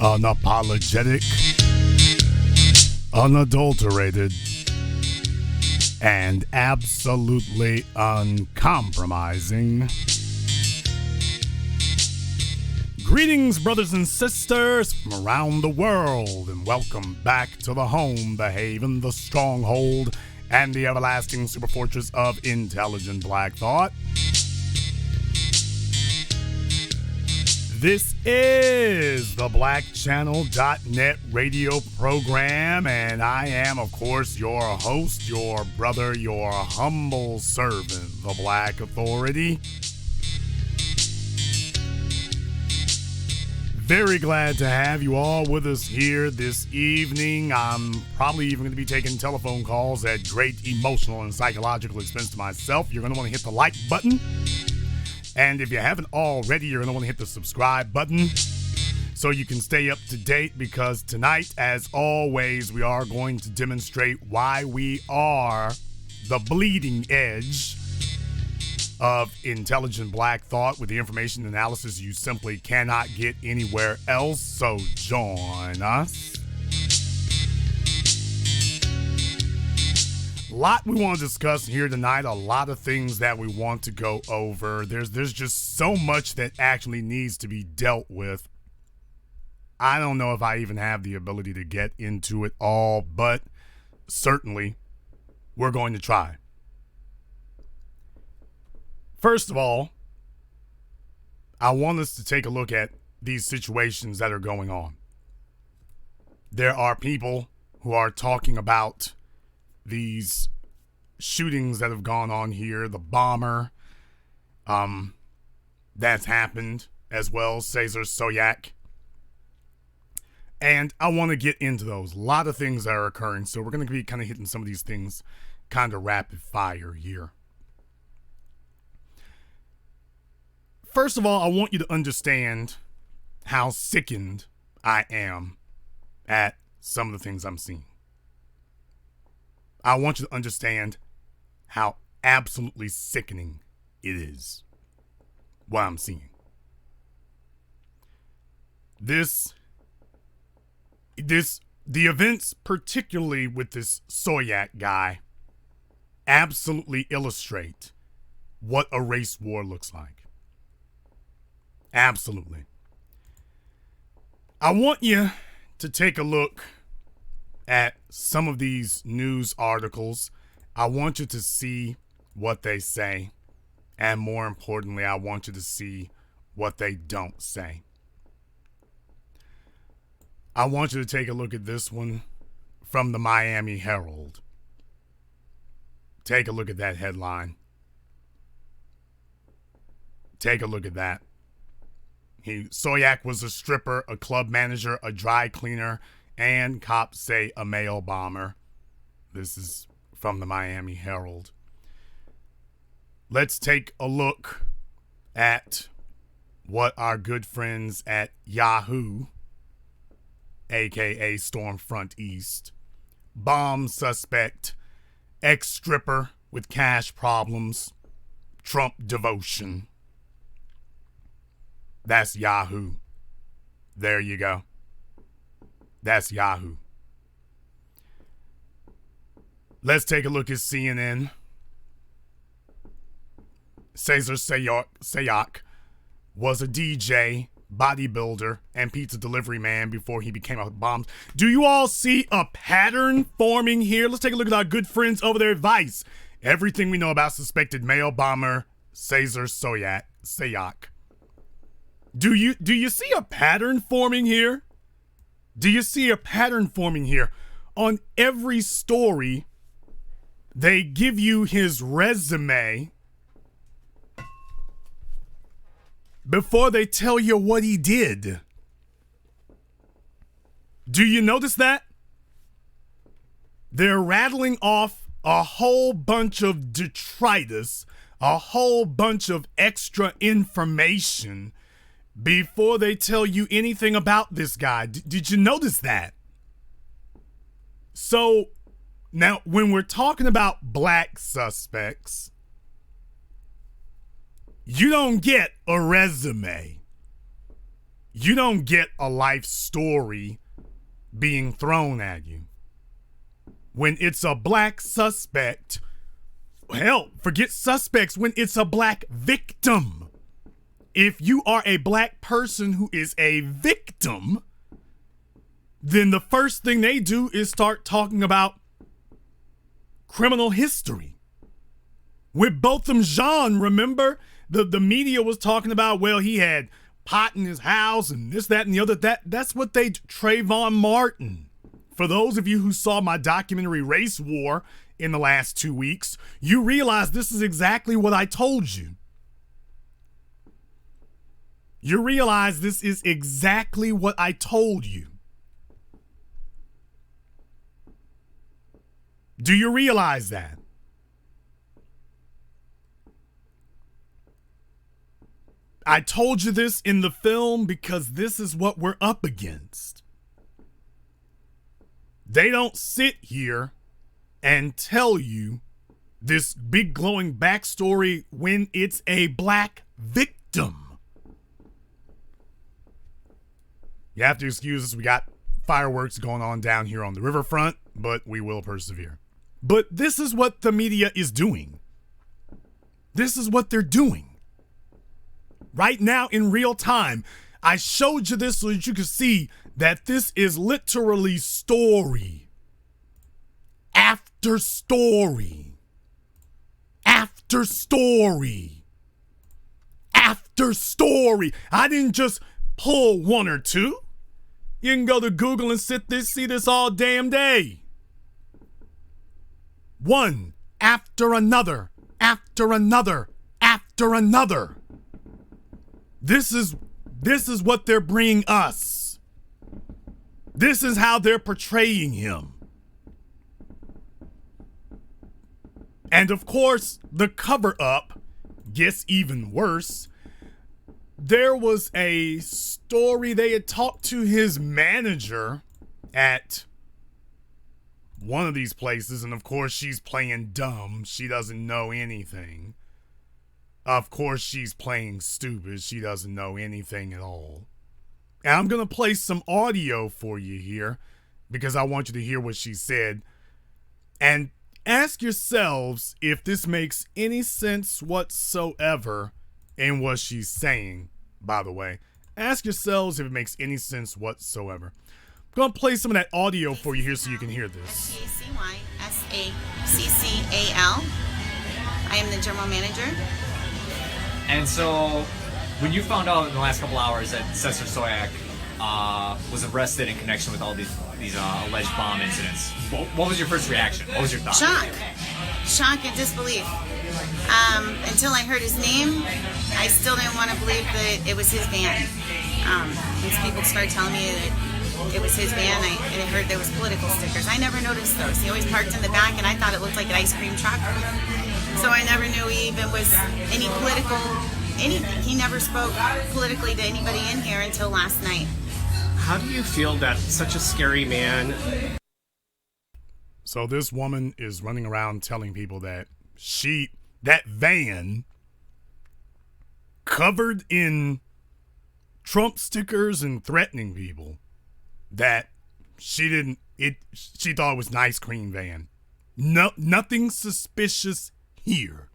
unapologetic, unadulterated, and absolutely uncompromising. Greetings, brothers and sisters from around the world, and welcome back to the home, the haven, the stronghold, and the everlasting superfortress of intelligent black thought. This is the BlackChannel.net radio program, and I am, of course, your host, your brother, your humble servant, the Black Authority. Very glad to have you all with us here this evening. I'm probably even going to be taking telephone calls at great emotional and psychological expense to myself. You're going to want to hit the like button. And if you haven't already, you're going to want to hit the subscribe button so you can stay up to date, because tonight, as always, we are going to demonstrate why we are the bleeding edge of intelligent black thought with the information analysis you simply cannot get anywhere else. So join us. A lot we want to discuss here tonight, a lot of things that we want to go over. There's just so much that actually needs to be dealt with. I don't know if I even have the ability to get into it all, but certainly we're going to try. First of all, I want us to take a look at these situations that are going on. There are people who are talking about these shootings that have gone on here, the bomber that's happened as well, Cesar Soyak. And I want to get into those. A lot of things that are occurring, so we're going to be kind of hitting some of these things kind of rapid fire here. First of all, I want you to understand how sickened I am at some of the things I'm seeing. I want you to understand how absolutely sickening it is what I'm seeing. The events, particularly with this Soyak guy, absolutely illustrate what a race war looks like. Absolutely. I want you to take a look at some of these news articles. I want you to see what they say, and more importantly, I want you to see what they don't say. I want you to take a look at this one from the Miami Herald. Take a look at that headline. Take a look at that. Soyak was a stripper, a club manager, a dry cleaner, and cops say a male bomber. This is from the Miami Herald. Let's take a look at what our good friends at Yahoo, aka Stormfront East, bomb suspect, ex-stripper with cash problems, Trump devotion. That's Yahoo. There you go. That's Yahoo. Let's take a look at CNN. Cesar Soyak was a DJ, bodybuilder, and pizza delivery man before he became a bomb. Do you all see a pattern forming here? Let's take a look at our good friends over there at Vice. Everything we know about suspected male bomber Cesar Soyak. Do you see a pattern forming here? Do you see a pattern forming here? On every story, they give you his resume before they tell you what he did. Do you notice that? They're rattling off a whole bunch of detritus, a whole bunch of extra information before they tell you anything about this guy. Did you notice that? So, now, when we're talking about black suspects, you don't get a resume. You don't get a life story being thrown at you. When it's a black suspect, hell, forget suspects, when it's a black victim. If you are a black person who is a victim, then the first thing they do is start talking about criminal history. With Botham Jean, remember? The media was talking about, well, he had pot in his house and this, that, and the other. That's what they, Trayvon Martin. For those of you who saw my documentary Race War in the last 2 weeks, you realize this is exactly what I told you. You realize this is exactly what I told you. Do you realize that? I told you this in the film because this is what we're up against. They don't sit here and tell you this big glowing backstory when it's a black victim. You have to excuse us. We got fireworks going on down here on the riverfront, but we will persevere. But this is what the media is doing. This is what they're doing. Right now in real time, I showed you this so that you could see that this is literally story after story after story after story. I didn't just pull one or two. You can go to Google and see this all damn day. One after another, after another, after another. This is what they're bringing us. This is how they're portraying him. And of course, the cover-up gets even worse. There was a story they had talked to his manager at one of these places, and of course she's playing dumb. She doesn't know anything. Of course she's playing stupid. She doesn't know anything at all. And I'm going to play some audio for you here because I want you to hear what she said. And ask yourselves if this makes any sense whatsoever in what she's saying, by the way. Ask yourselves if it makes any sense whatsoever. I'm going to play some of that audio for you here so you can hear this. SACYSACCAL. I am the general manager. And so, when you found out in the last couple hours that Cesar Soyak was arrested in connection with all these alleged bomb incidents, what was your first reaction? What was your thought? Shock and disbelief. Until I heard his name, I still didn't want to believe that it was his van. Once people started telling me that it was his van, I heard there was political stickers. I never noticed those. He always parked in the back, and I thought it looked like an ice cream truck. So I never knew he even was any political anything. He never spoke politically to anybody in here until last night. How do you feel that such a scary man... So this woman is running around telling people that that van covered in Trump stickers and threatening people, that she thought it was an ice cream van. No, nothing suspicious here.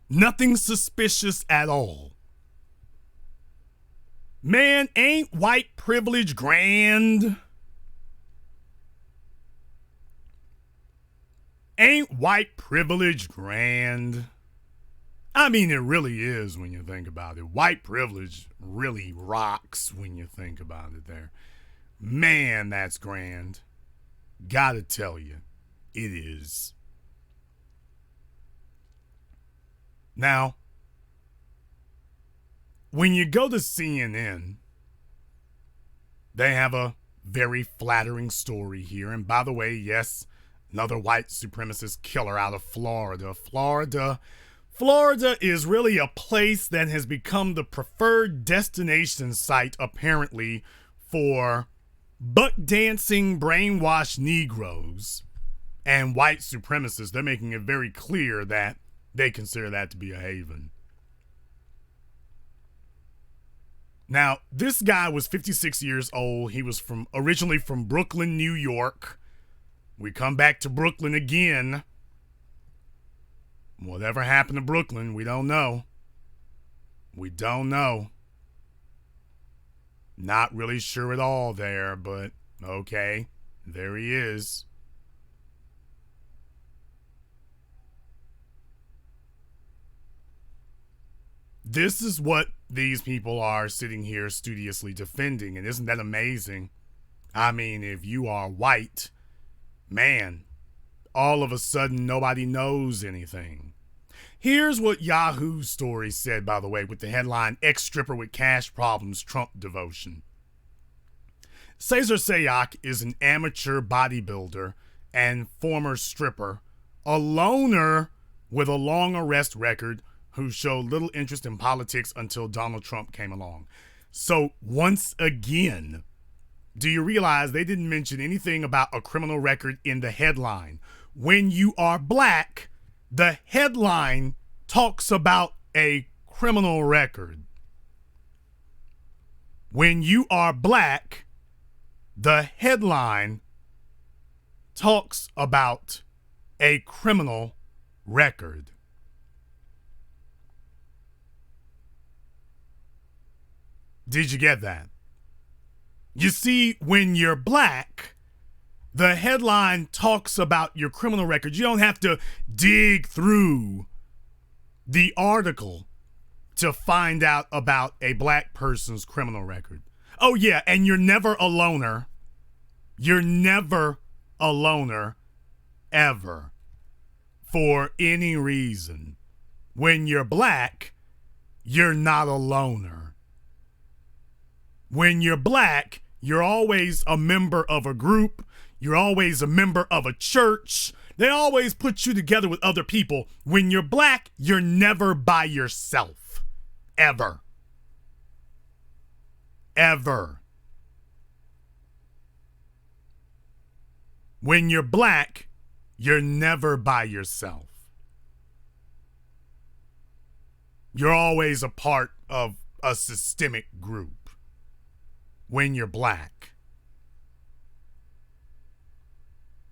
Nothing suspicious at all. Man, ain't white privilege grand? Ain't white privilege grand? I mean, it really is when you think about it. White privilege really rocks when you think about it there. Man, that's grand. Gotta tell you, it is. Now, when you go to CNN, they have a very flattering story here. And by the way, yes, another white supremacist killer out of Florida. Florida is really a place that has become the preferred destination site, apparently, for buck dancing, brainwashed Negroes and white supremacists. They're making it very clear that they consider that to be a haven. Now, this guy was 56 years old. He was originally from Brooklyn, New York. We come back to Brooklyn again. Whatever happened to Brooklyn, we don't know. We don't know. Not really sure at all there, but okay, there he is. This is what these people are sitting here studiously defending, and isn't that amazing? I mean, if you are white, man, all of a sudden nobody knows anything. Here's what Yahoo Story said, by the way, with the headline, Ex-Stripper with Cash Problems, Trump Devotion. Cesar Sayoc is an amateur bodybuilder and former stripper, a loner with a long arrest record who showed little interest in politics until Donald Trump came along. So once again, do you realize they didn't mention anything about a criminal record in the headline? When you are black, the headline talks about a criminal record. When you are black, the headline talks about a criminal record. Did you get that? You see, when you're black, the headline talks about your criminal record. You don't have to dig through the article to find out about a black person's criminal record. Oh, yeah, and you're never a loner. You're never a loner, ever, for any reason. When you're black, you're not a loner. When you're black, you're always a member of a group. You're always a member of a church. They always put you together with other people. When you're black, you're never by yourself. Ever. Ever. When you're black, you're never by yourself. You're always a part of a systemic group. When you're black.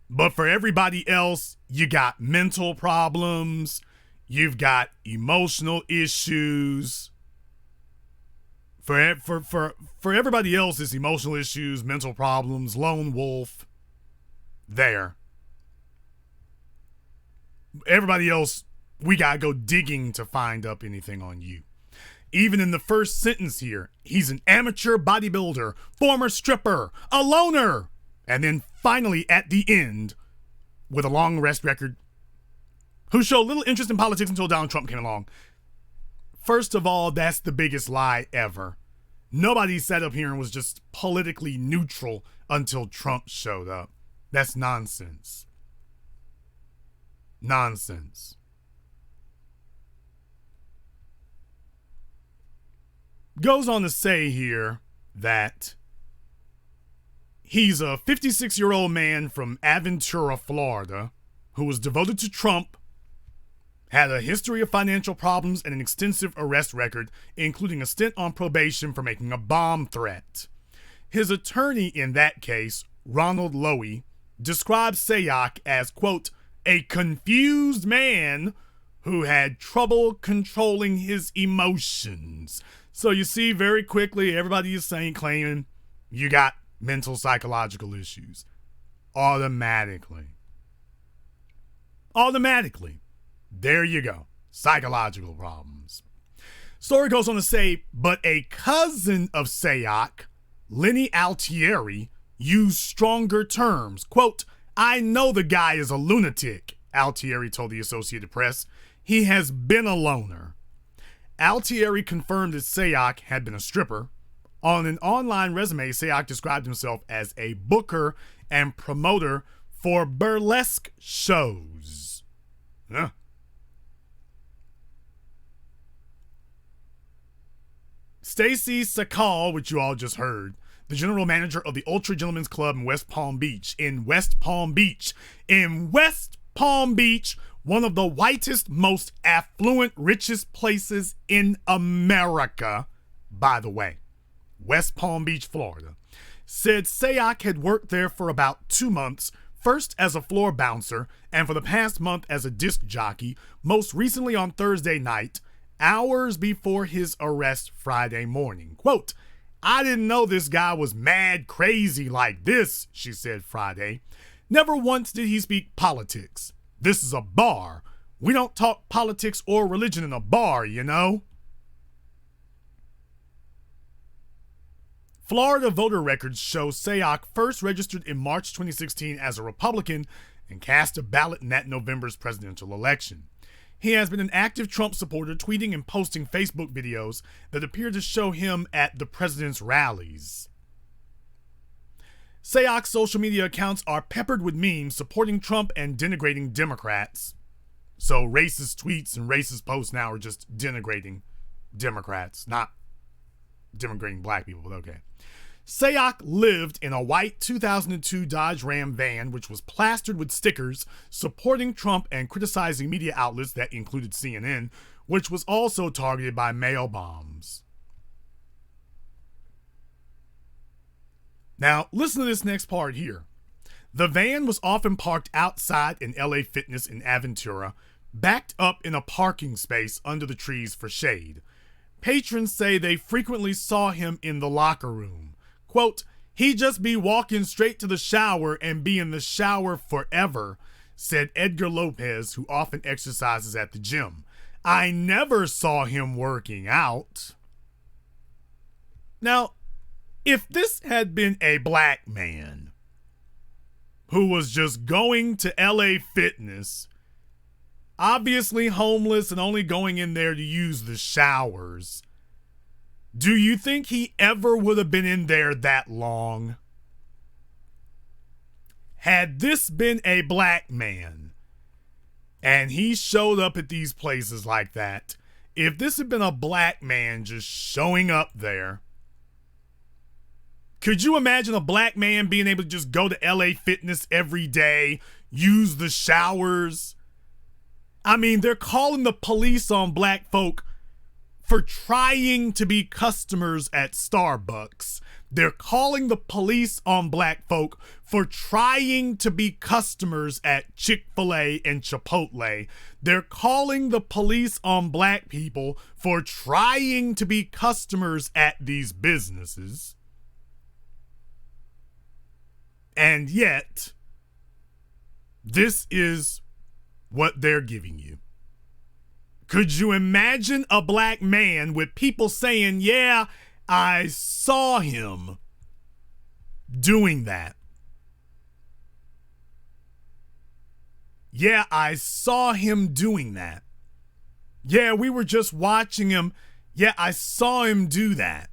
But for everybody else, you got mental problems, you've got emotional issues. For everybody else, it's emotional issues, mental problems, lone wolf. There. Everybody else, we gotta go digging to find up anything on you. Even in the first sentence here, he's an amateur bodybuilder, former stripper, a loner. And then finally at the end, with a long arrest record, who showed little interest in politics until Donald Trump came along. First of all, that's the biggest lie ever. Nobody sat up here and was just politically neutral until Trump showed up. That's nonsense. Nonsense. Goes on to say here that he's a 56-year-old man from Aventura, Florida, who was devoted to Trump, had a history of financial problems and an extensive arrest record, including a stint on probation for making a bomb threat. His attorney in that case, Ronald Lowy, described Sayoc as, quote, a confused man who had trouble controlling his emotions. So you see, very quickly, everybody is claiming you got mental psychological issues. Automatically. There you go. Psychological problems. Story goes on to say, but a cousin of Sayoc, Lenny Altieri, used stronger terms. Quote, I know the guy is a lunatic, Altieri told the Associated Press. He has been a loner. Altieri confirmed that Sayoc had been a stripper. On an online resume, Sayoc described himself as a booker and promoter for burlesque shows. Huh. Stacy Sakal, which you all just heard, the general manager of the Ultra Gentlemen's Club in West Palm Beach, one of the whitest, most affluent, richest places in America, by the way. West Palm Beach, Florida, said Sayoc had worked there for about 2 months, first as a floor bouncer and for the past month as a disc jockey, most recently on Thursday night, hours before his arrest Friday morning. Quote, "I didn't know this guy was mad crazy like this," she said Friday. "Never once did he speak politics. This is a bar. We don't talk politics or religion in a bar, you know." Florida voter records show Sayoc first registered in March 2016 as a Republican and cast a ballot in that November's presidential election. He has been an active Trump supporter, tweeting and posting Facebook videos that appear to show him at the president's rallies. Sayoc's social media accounts are peppered with memes supporting Trump and denigrating Democrats. So racist tweets and racist posts now are just denigrating Democrats, not denigrating black people, but okay. Sayoc lived in a white 2002 Dodge Ram van, which was plastered with stickers supporting Trump and criticizing media outlets that included CNN, which was also targeted by mail bombs. Now, listen to this next part here. The van was often parked outside in LA Fitness in Aventura, backed up in a parking space under the trees for shade. Patrons say they frequently saw him in the locker room. Quote, "He just be walking straight to the shower and be in the shower forever," said Edgar Lopez, who often exercises at the gym. "I never saw him working out." Now, if this had been a black man who was just going to LA Fitness, obviously homeless and only going in there to use the showers, do you think he ever would have been in there that long? Had this been a black man and he showed up at these places like that, if this had been a black man just showing up there, could you imagine a black man being able to just go to LA Fitness every day, use the showers? I mean, they're calling the police on black folk for trying to be customers at Starbucks. They're calling the police on black folk for trying to be customers at Chick-fil-A and Chipotle. They're calling the police on black people for trying to be customers at these businesses. And yet, this is what they're giving you. Could you imagine a black man with people saying, "Yeah, I saw him doing that. Yeah, I saw him doing that. Yeah, we were just watching him. Yeah, I saw him do that."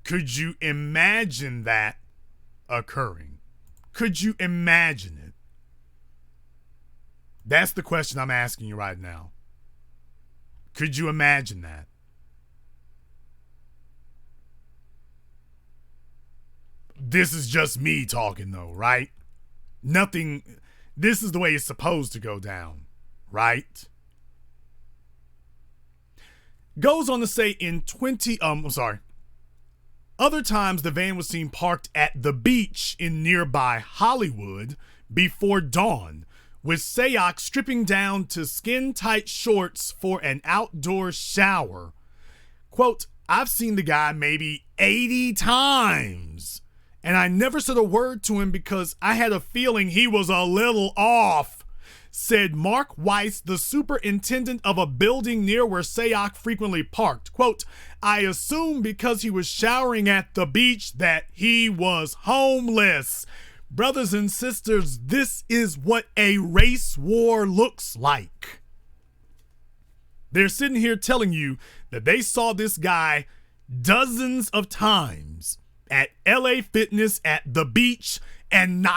Could you imagine that occurring? Could you imagine it? That's the question I'm asking you right now. Could you imagine that? This is just me talking though, right? Nothing, this is the way it's supposed to go down, right? Goes on to say other times the van was seen parked at the beach in nearby Hollywood before dawn, with Sayoc stripping down to skin-tight shorts for an outdoor shower. Quote, "I've seen the guy maybe 80 times, and I never said a word to him because I had a feeling he was a little off," said Mark Weiss, the superintendent of a building near where Sayoc frequently parked. Quote, "I assumed because he was showering at the beach that he was homeless." Brothers and sisters, this is what a race war looks like. They're sitting here telling you that they saw this guy dozens of times at LA Fitness, at the beach, and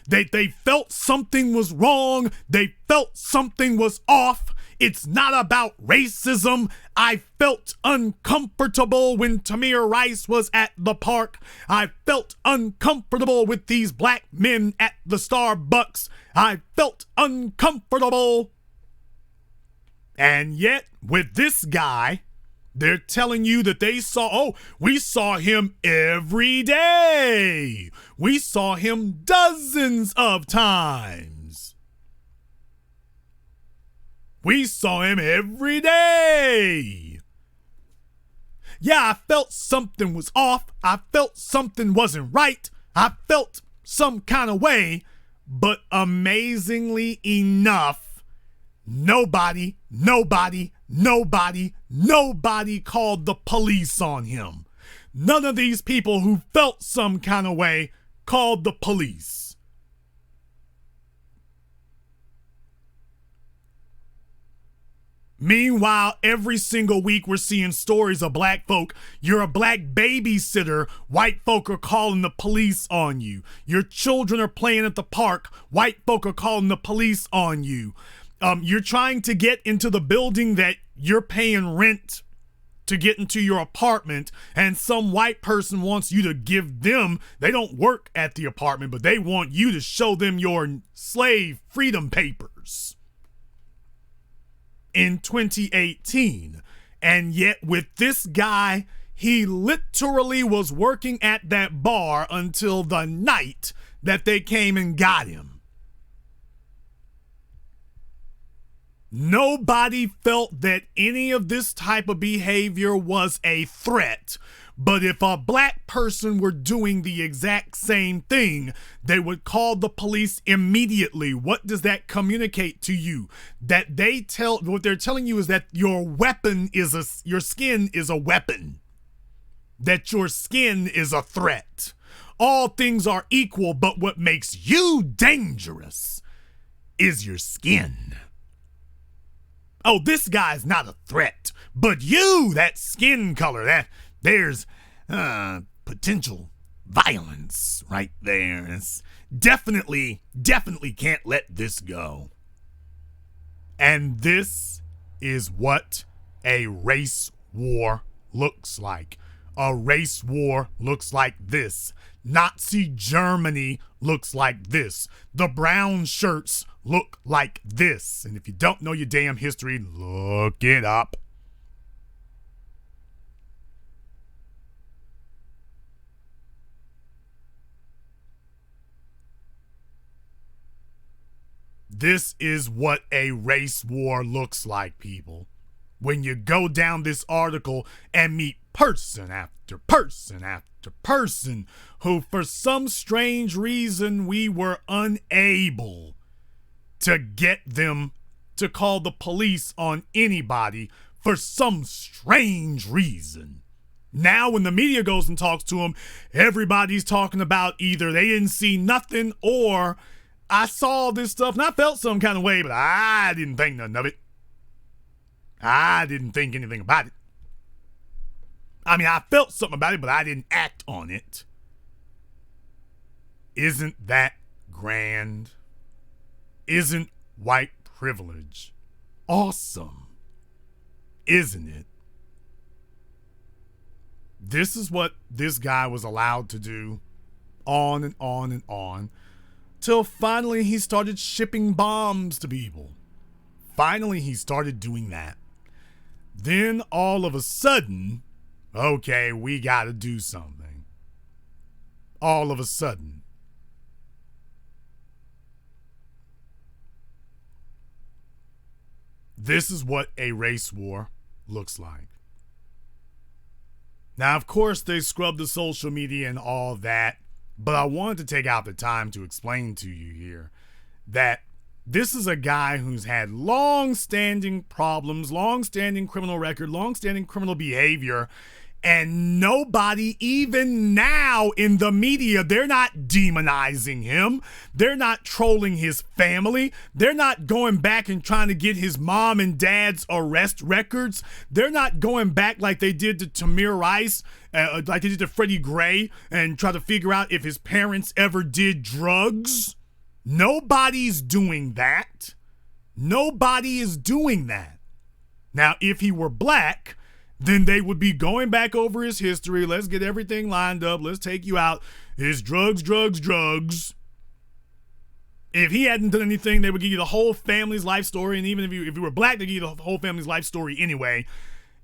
they felt something was wrong. They felt something was off. It's not about racism. I felt uncomfortable when Tamir Rice was at the park. I felt uncomfortable with these black men at the Starbucks. I felt uncomfortable. And yet, with this guy, They're telling you that we saw him every day. We saw him dozens of times. We saw him every day. Yeah, I felt something was off. I felt something wasn't right. I felt some kind of way, but amazingly enough, nobody called the police on him. None of these people who felt some kind of way called the police. Meanwhile, every single week we're seeing stories of black folk. You're a black babysitter, white folk are calling the police on you. Your children are playing at the park, white folk are calling the police on you. You're trying to get into the building that you're paying rent to get into your apartment, and some white person wants you to give them, they don't work at the apartment, but they want you to show them your slave freedom papers in 2018. And yet with this guy, he literally was working at that bar until the night that they came and got him. Nobody felt that any of this type of behavior was a threat. But if a black person were doing the exact same thing, they would call the police immediately. What does that communicate to you? That what they're telling you is that your skin is a weapon. That your skin is a threat. All things are equal, but what makes you dangerous is your skin. Oh, this guy's not a threat, but you, that skin color, there's potential violence right there. It's definitely can't let this go. And this is what a race war looks like. A race war looks like this. Nazi Germany looks like this. The brown shirts look like this. And if you don't know your damn history, look it up. This is what a race war looks like, people. When you go down this article and meet person after person after person who, for some strange reason, we were unable to get them to call the police on anybody for some strange reason. Now when the media goes and talks to them, everybody's talking about either they didn't see nothing or I saw this stuff and I felt some kind of way, but I didn't think nothing of it. I didn't think anything about it. I mean, I felt something about it, but I didn't act on it. Isn't that grand? Isn't white privilege awesome? Isn't it? This is what this guy was allowed to do on and on and on till finally he started shipping bombs to people. Finally, he started doing that. Then all of a sudden, okay, we got to do something. All of a sudden. This is what a race war looks like. Now, of course, they scrubbed the social media and all that, but I wanted to take out the time to explain to you here that this is a guy who's had long-standing problems, long-standing criminal record, long-standing criminal behavior, and nobody, even now in the media, they're not demonizing him. They're not trolling his family. They're not going back and trying to get his mom and dad's arrest records. They're not going back like they did to Tamir Rice, like they did to Freddie Gray, and try to figure out if his parents ever did drugs. Nobody's doing that. Nobody is doing that. Now, if he were black, then they would be going back over his history. Let's get everything lined up. Let's take you out. It's drugs, drugs, drugs. If he hadn't done anything, they would give you the whole family's life story. And even if you were black, they'd give you the whole family's life story anyway.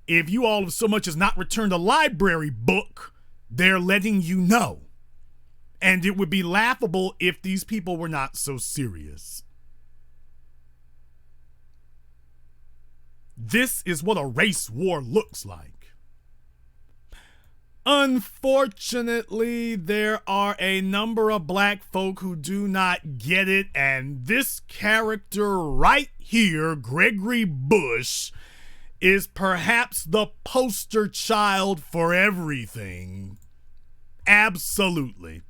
If you all have so much as not returned a library book, they're letting you know. And it would be laughable if these people were not so serious. This is what a race war looks like. Unfortunately, there are a number of black folk who do not get it, and this character right here, Gregory Bush, is perhaps the poster child for everything. Absolutely.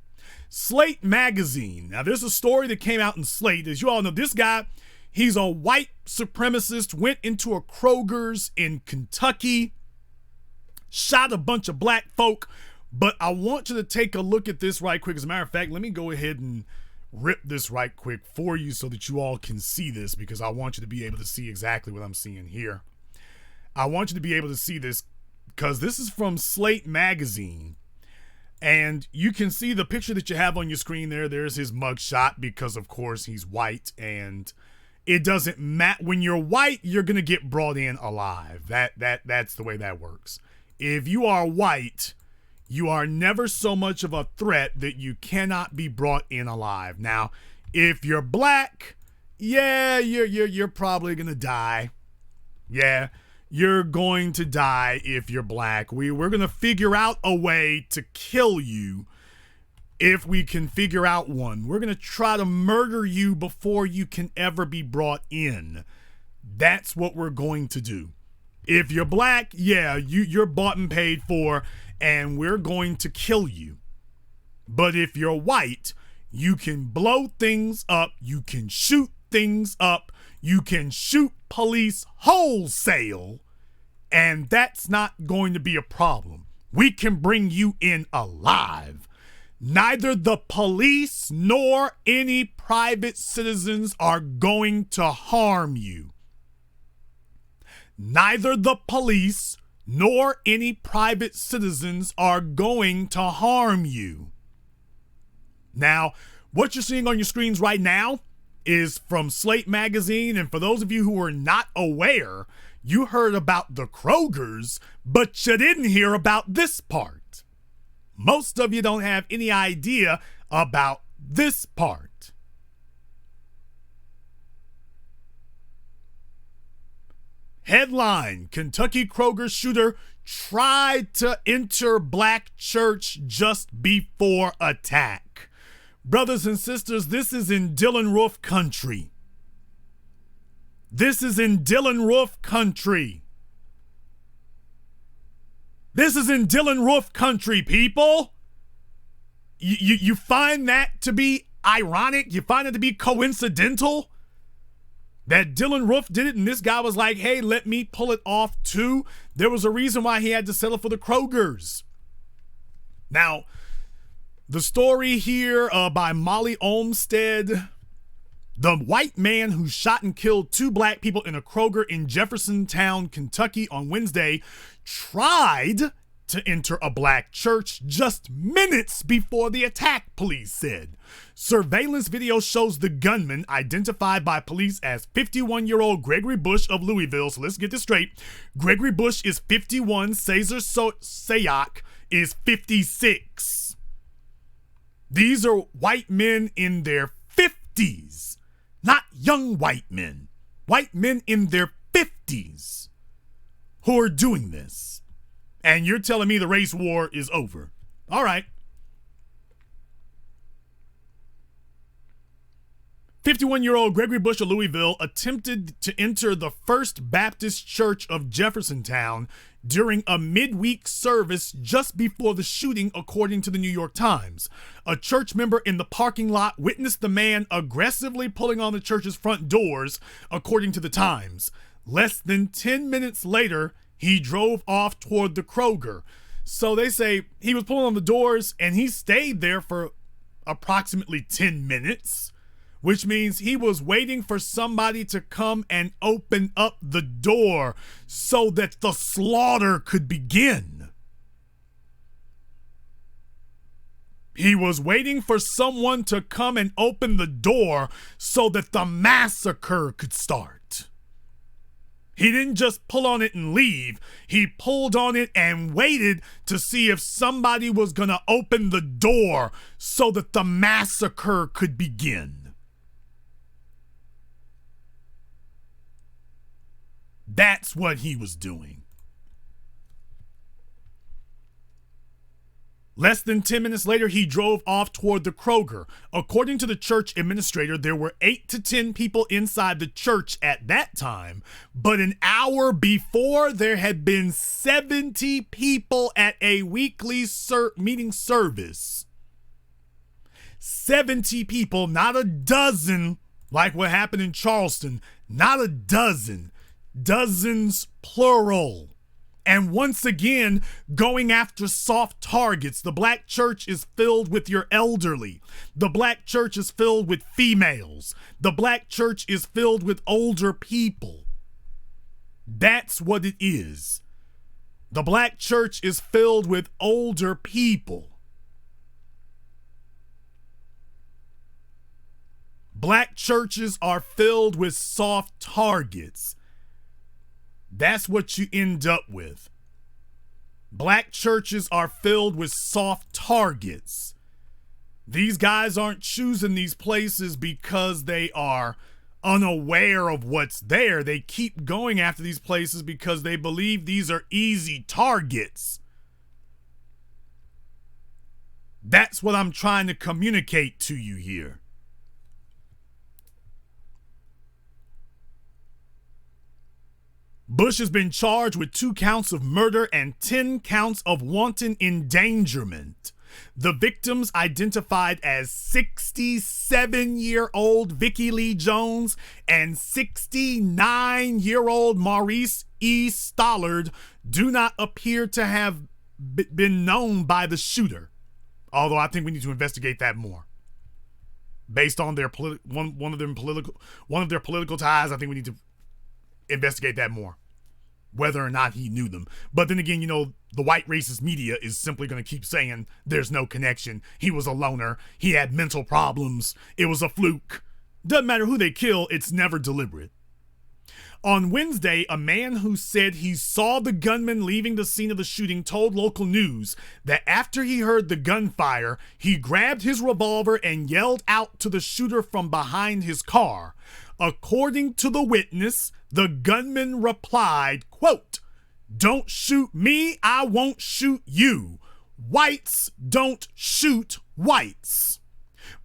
Slate magazine. Now, there's a story that came out in Slate. As you all know, this guy, he's a white supremacist, went into a Kroger's in Kentucky, shot a bunch of black folk. But I want you to take a look at this right quick. As a matter of fact, let me go ahead and rip this right quick for you so that you all can see this, because I want you to be able to see exactly what I'm seeing here. I want you to be able to see this because this is from Slate magazine. And you can see the picture that you have on your screen there. There's his mugshot because, of course, he's white. And it doesn't matter. When you're white, you're going to get brought in alive. That's the way that works. If you are white, you are never so much of a threat that you cannot be brought in alive. Now, if you're black, yeah, you're probably going to die. Yeah. You're going to die if you're black. We're going to figure out a way to kill you if we can figure out one. We're going to try to murder you before you can ever be brought in. That's what we're going to do. If you're black, yeah, you're bought and paid for, and we're going to kill you. But if you're white, you can blow things up, you can shoot things up, you can shoot police wholesale, and that's not going to be a problem. We can bring you in alive. Neither the police nor any private citizens are going to harm you. Neither the police nor any private citizens are going to harm you. Now, what you're seeing on your screens right now is from Slate magazine, and for those of you who are not aware, you heard about the Krogers, but you didn't hear about this part. Most of you don't have any idea about this part. Headline: Kentucky Kroger shooter tried to enter black church just before attack. Brothers and sisters, this is in Dylann Roof country. This is in Dylann Roof country. This is in Dylann Roof country, people. You find that to be ironic? You find it to be coincidental that Dylann Roof did it and this guy was like, hey, let me pull it off too? There was a reason why he had to settle for the Krogers. Now, the story here by Molly Olmstead. The white man who shot and killed 2 black people in a Kroger in Jeffersontown, Kentucky on Wednesday tried to enter a black church just minutes before the attack, police said. Surveillance video shows the gunman, identified by police as 51-year-old Gregory Bush of Louisville. So let's get this straight. Gregory Bush is 51. Cesar Sayoc is 56. These are white men in their 50s. Not young white men. White men in their 50s who are doing this. And you're telling me the race war is over. All right. 51-year-old Gregory Bush of Louisville attempted to enter the First Baptist Church of Jeffersontown during a midweek service just before the shooting, according to the New York Times. A church member in the parking lot witnessed the man aggressively pulling on the church's front doors, according to the Times. Less than 10 minutes later, he drove off toward the Kroger. So they say he was pulling on the doors and he stayed there for approximately 10 minutes, which means he was waiting for somebody to come and open up the door so that the slaughter could begin. He was waiting for someone to come and open the door so that the massacre could start. He didn't just pull on it and leave. He pulled on it and waited to see if somebody was going to open the door so that the massacre could begin. That's what he was doing. Less than 10 minutes later, he drove off toward the Kroger. According to the church administrator, there were 8 to 10 people inside the church at that time, but an hour before, there had been 70 people at a weekly meeting service. 70 people, not a dozen, like what happened in Charleston, not a dozen, dozens plural. And once again, going after soft targets. The black church is filled with your elderly. The black church is filled with females. The black church is filled with older people. That's what it is. The black church is filled with older people. Black churches are filled with soft targets. That's what you end up with. Black churches are filled with soft targets. These guys aren't choosing these places because they are unaware of what's there. They keep going after these places because they believe these are easy targets. That's what I'm trying to communicate to you here. Bush has been charged with 2 counts of murder and 10 counts of wanton endangerment. The victims, identified as 67-year-old Vicky Lee Jones and 69-year-old Maurice E. Stollard, do not appear to have been known by the shooter. Although I think we need to investigate that more. Based on their one of their political ties, I think we need to investigate that more, whether or not he knew them. But then again, the white racist media is simply going to keep saying there's no connection. He was a loner. He had mental problems. It was a fluke. Doesn't matter who they kill, it's never deliberate. On Wednesday, a man who said he saw the gunman leaving the scene of the shooting told local news that after he heard the gunfire, he grabbed his revolver and yelled out to the shooter from behind his car. According to the witness, the gunman replied, quote, "Don't shoot me, I won't shoot you. Whites don't shoot whites."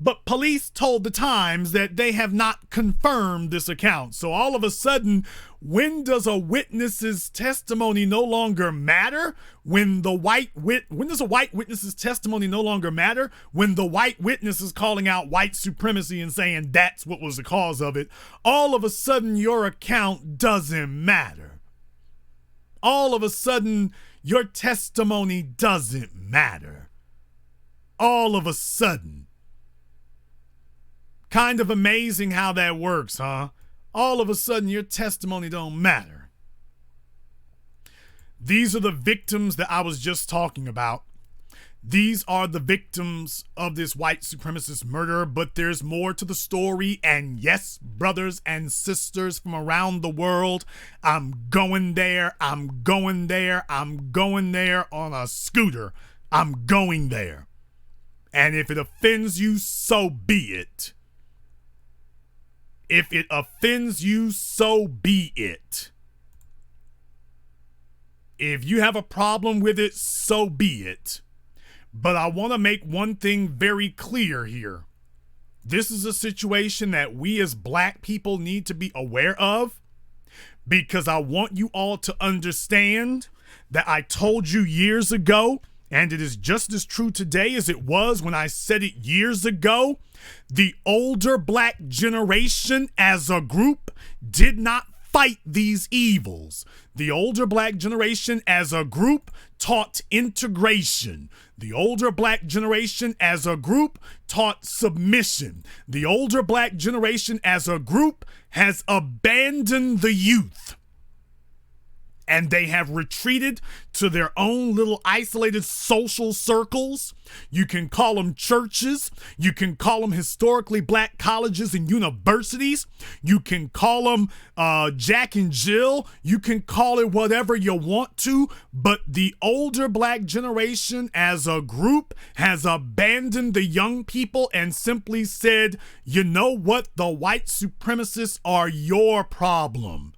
But police told the Times that they have not confirmed this account. So all of a sudden, when does a witness's testimony no longer matter? When does a white witness's testimony no longer matter? When the white witness is calling out white supremacy and saying that's what was the cause of it, all of a sudden your account doesn't matter. All of a sudden your testimony doesn't matter. All of a sudden. Kind of amazing how that works, huh? All of a sudden, your testimony don't matter. These are the victims that I was just talking about. These are the victims of this white supremacist murder, but there's more to the story. And yes, brothers and sisters from around the world, I'm going there. I'm going there. I'm going there on a scooter. I'm going there. And if it offends you, so be it. If it offends you, so be it. If you have a problem with it, so be it. But I want to make one thing very clear here. This is a situation that we as black people need to be aware of, because I want you all to understand that I told you years ago, and it is just as true today as it was when I said it years ago. The older black generation as a group did not fight these evils. The older black generation as a group taught integration. The older black generation as a group taught submission. The older black generation as a group has abandoned the youth. and they have retreated to their own little isolated social circles. You can call them churches. You can call them historically black colleges and universities. You can call them Jack and Jill. You can call it whatever you want to, but the older black generation as a group has abandoned the young people and simply said, you know what? The white supremacists are your problem,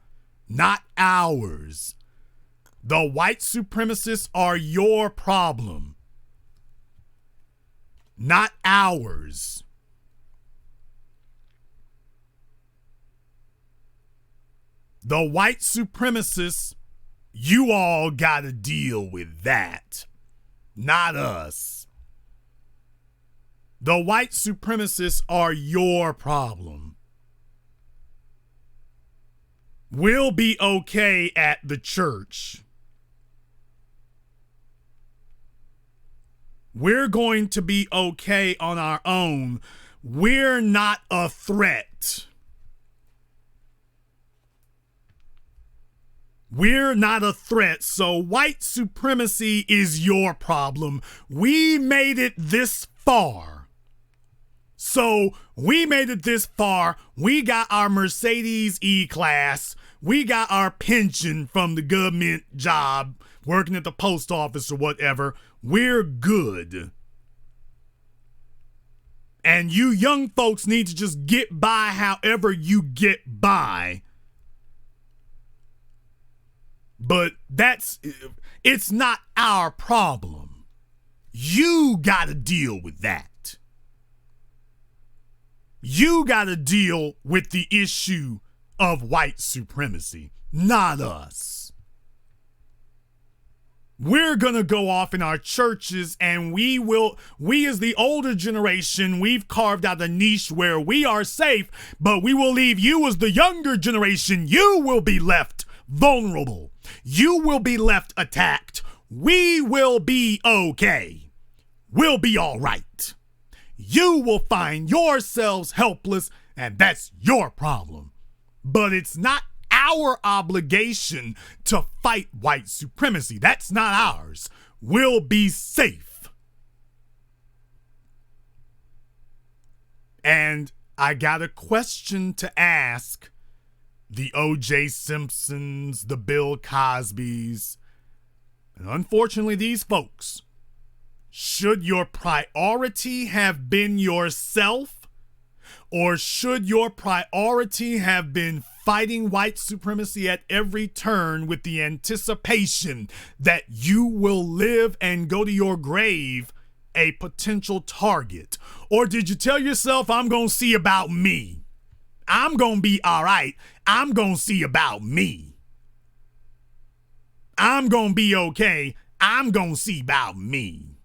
not ours. The white supremacists are your problem, not ours. The white supremacists, you all gotta deal with that, not us. The white supremacists are your problem. We'll be okay at the church. We're going to be okay on our own. We're not a threat. We're not a threat, so white supremacy is your problem. We made it this far. So we made it this far. We got our Mercedes E-Class. We got our pension from the government job, working at the post office or whatever. We're good. And you young folks need to just get by however you get by. But it's not our problem. You gotta deal with that. You gotta deal with the issue of white supremacy, not us. We're gonna go off in our churches and we as the older generation, we've carved out a niche where we are safe, but we will leave you as the younger generation. You will be left vulnerable. You will be left attacked. We will be okay. We'll be all right. You will find yourselves helpless, and that's your problem. But it's not our obligation to fight white supremacy. That's not ours. We'll be safe. And I got a question to ask the O.J. Simpsons, the Bill Cosbys, and unfortunately these folks. Should your priority have been yourself, or should your priority have been fighting white supremacy at every turn with the anticipation that you will live and go to your grave a potential target? Or did you tell yourself, I'm going to see about me? I'm going to be all right. I'm going to see about me. I'm going to be okay. I'm going to see about me.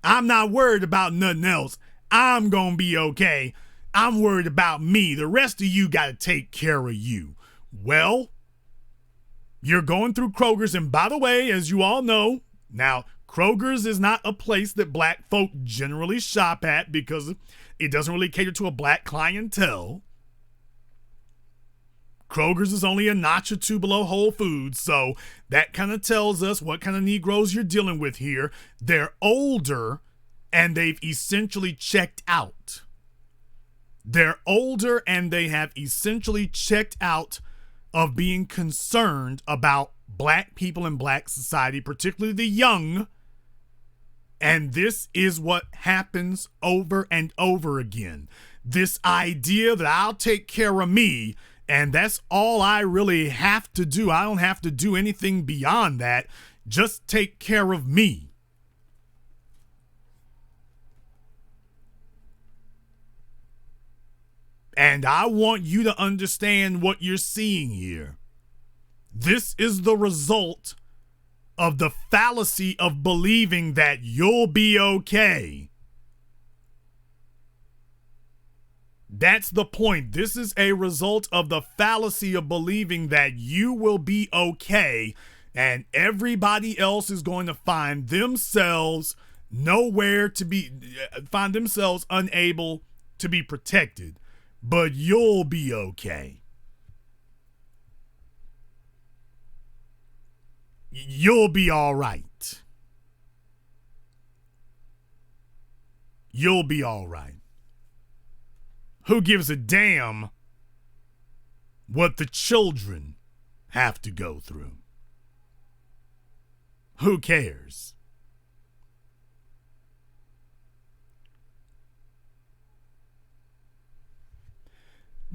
I'm not worried about nothing else. I'm going to be okay. I'm worried about me. The rest of you got to take care of you. Well, you're going through Kroger's, and by the way, as you all know, now Kroger's is not a place that black folk generally shop at because it doesn't really cater to a black clientele. Kroger's is only a notch or two below Whole Foods, so that kind of tells us what kind of Negroes you're dealing with here. They're older, and they've essentially checked out. They're older, and they have essentially checked out of being concerned about black people in black society, particularly the young. And this is what happens over and over again. This idea that I'll take care of me, and that's all I really have to do. I don't have to do anything beyond that. Just take care of me. And I want you to understand what you're seeing here. This is the result of the fallacy of believing that you'll be okay. That's the point. This is a result of the fallacy of believing that you will be okay and everybody else is going to find themselves find themselves unable to be protected. But you'll be okay. You'll be all right. You'll be all right. Who gives a damn what the children have to go through? Who cares?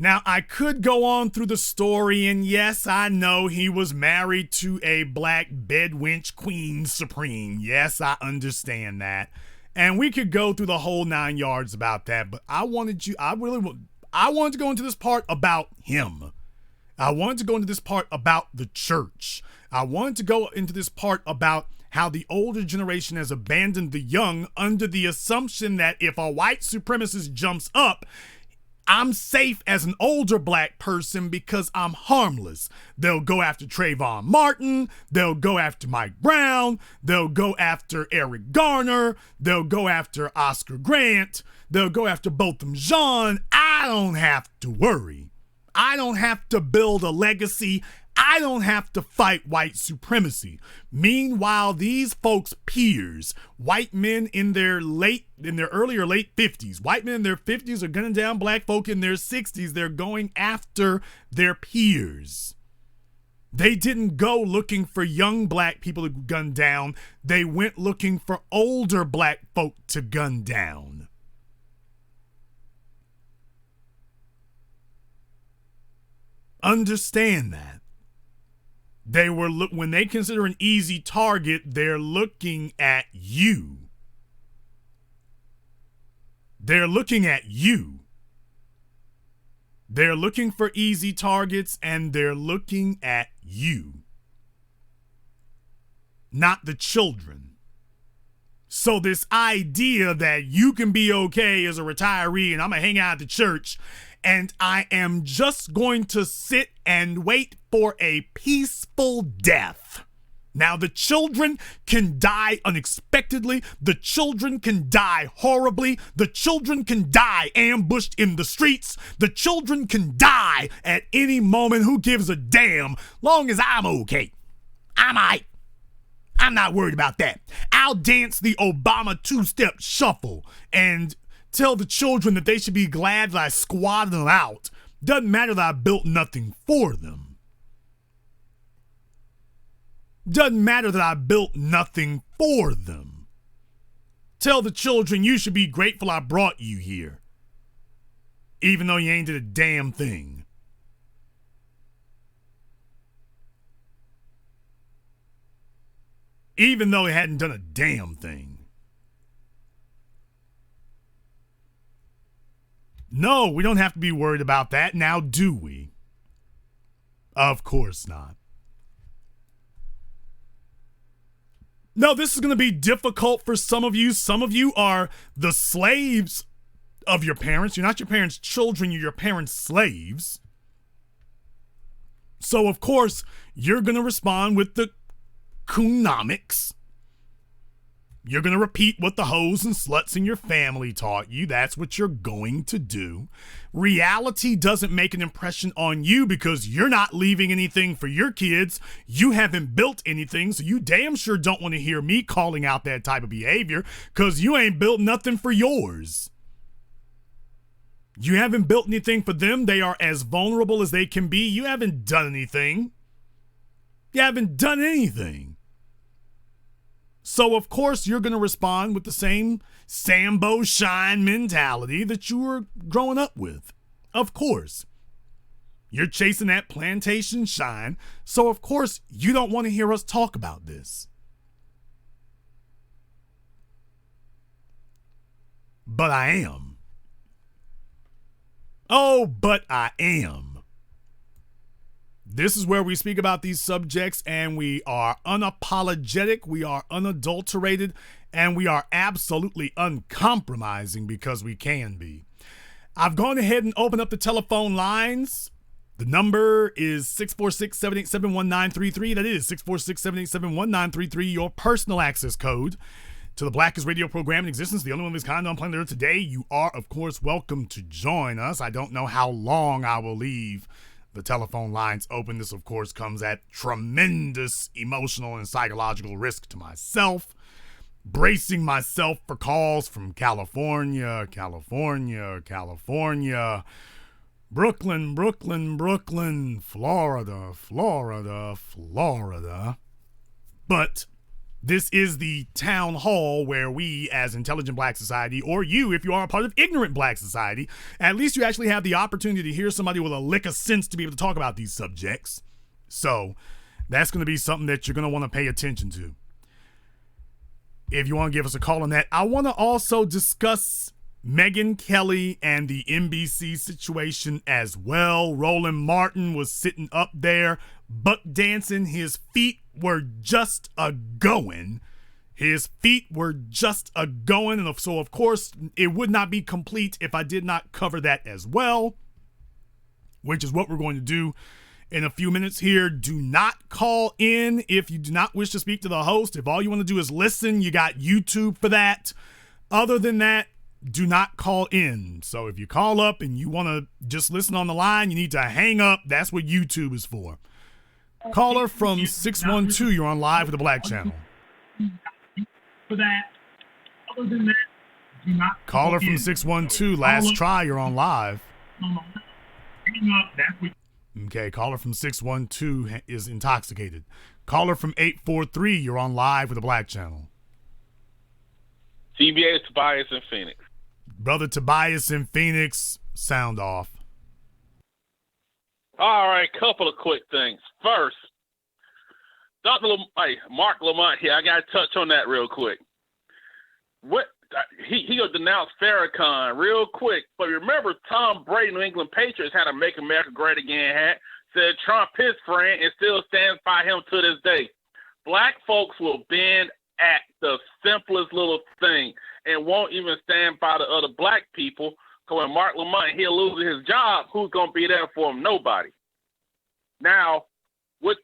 Now, I could go on through the story, and yes, I know he was married to a black bedwench queen supreme. Yes, I understand that. And we could go through the whole 9 yards about that, but I wanted to go into this part about him. I wanted to go into this part about the church. I wanted to go into this part about how the older generation has abandoned the young under the assumption that if a white supremacist jumps up, I'm safe as an older black person because I'm harmless. They'll go after Trayvon Martin. They'll go after Mike Brown. They'll go after Eric Garner. They'll go after Oscar Grant. They'll go after Botham Jean. I don't have to worry. I don't have to build a legacy. I don't have to fight white supremacy. Meanwhile, these folks' peers, white men in their early or late 50s, white men in their 50s are gunning down black folk in their 60s. They're going after their peers. They didn't go looking for young black people to gun down. They went looking for older black folk to gun down. Understand that. When they consider an easy target, they're looking at you. They're looking at you. They're looking for easy targets, and they're looking at you, not the children. So this idea that you can be okay as a retiree and I'm going to hang out at the church and I am just going to sit and wait for a peaceful death. Now, the children can die unexpectedly. The children can die horribly. The children can die ambushed in the streets. The children can die at any moment. Who gives a damn? Long as I'm okay. I'm all right. I'm not worried about that. I'll dance the Obama two-step shuffle and tell the children that they should be glad that I squatted them out. Doesn't matter that I built nothing for them. Doesn't matter that I built nothing for them. Tell the children you should be grateful I brought you here, even though you ain't did a damn thing. Even though he hadn't done a damn thing. No, we don't have to be worried about that now, do we? Of course not. No, this is going to be difficult for some of you. Some of you are the slaves of your parents. You're not your parents' children, you're your parents' slaves. So, of course, you're going to respond with the Coonomics. You're going to repeat what the hoes and sluts in your family taught you. That's what you're going to do. Reality doesn't make an impression on you because you're not leaving anything for your kids. You haven't built anything, so you damn sure don't want to hear me calling out that type of behavior because you ain't built nothing for yours. You haven't built anything for them. They are as vulnerable as they can be. You haven't done anything. You haven't done anything. So, of course, you're going to respond with the same Sambo Shine mentality that you were growing up with. Of course. You're chasing that plantation shine. So, of course, you don't want to hear us talk about this. But I am. Oh, but I am. This is where we speak about these subjects and we are unapologetic, we are unadulterated, and we are absolutely uncompromising because we can be. I've gone ahead and opened up the telephone lines. The number is 646-787-1933. That is 646-787-1933, your personal access code to the blackest radio program in existence, the only one of its kind on planet Earth today. You are, of course, welcome to join us. I don't know how long I will leave the telephone lines open. This, of course, comes at tremendous emotional and psychological risk to myself. Bracing myself for calls from California, Brooklyn, Florida. But this is the town hall where we, as Intelligent Black Society, or you, if you are a part of Ignorant Black Society, at least you actually have the opportunity to hear somebody with a lick of sense to be able to talk about these subjects. So that's going to be something that you're going to want to pay attention to. If you want to give us a call on that, I want to also discuss Megyn Kelly and the NBC situation as well. Roland Martin was sitting up there, buck dancing. His feet were just a-going. And so, of course, it would not be complete if I did not cover that as well, which is what we're going to do in a few minutes here. Do not call in if you do not wish to speak to the host. If all you want to do is listen, you got YouTube for that. Other than that, do not call in. So if you call up and you want to just listen on the line, you need to hang up. That's what YouTube is for. Caller from 612, you're on live with the Black Channel. For that, other than that, do not call Caller from 612, last try, you're on live. Okay, caller from 612 is intoxicated. Caller from 843, you're on live with the Black Channel. TBA Tobias in Phoenix. Brother Tobias in Phoenix, sound off. All right, couple of quick things. First, Mark Lamont here. I got to touch on that real quick. He gonna denounce Farrakhan real quick. But remember, Tom Brady, New England Patriots, had a "Make America Great Again" hat. Said Trump his friend and still stands by him to this day. Black folks will bend at the simplest little thing and won't even stand by the other black people. So when Mark Lamont here loses his job, who's gonna be there for him? Nobody. Now, what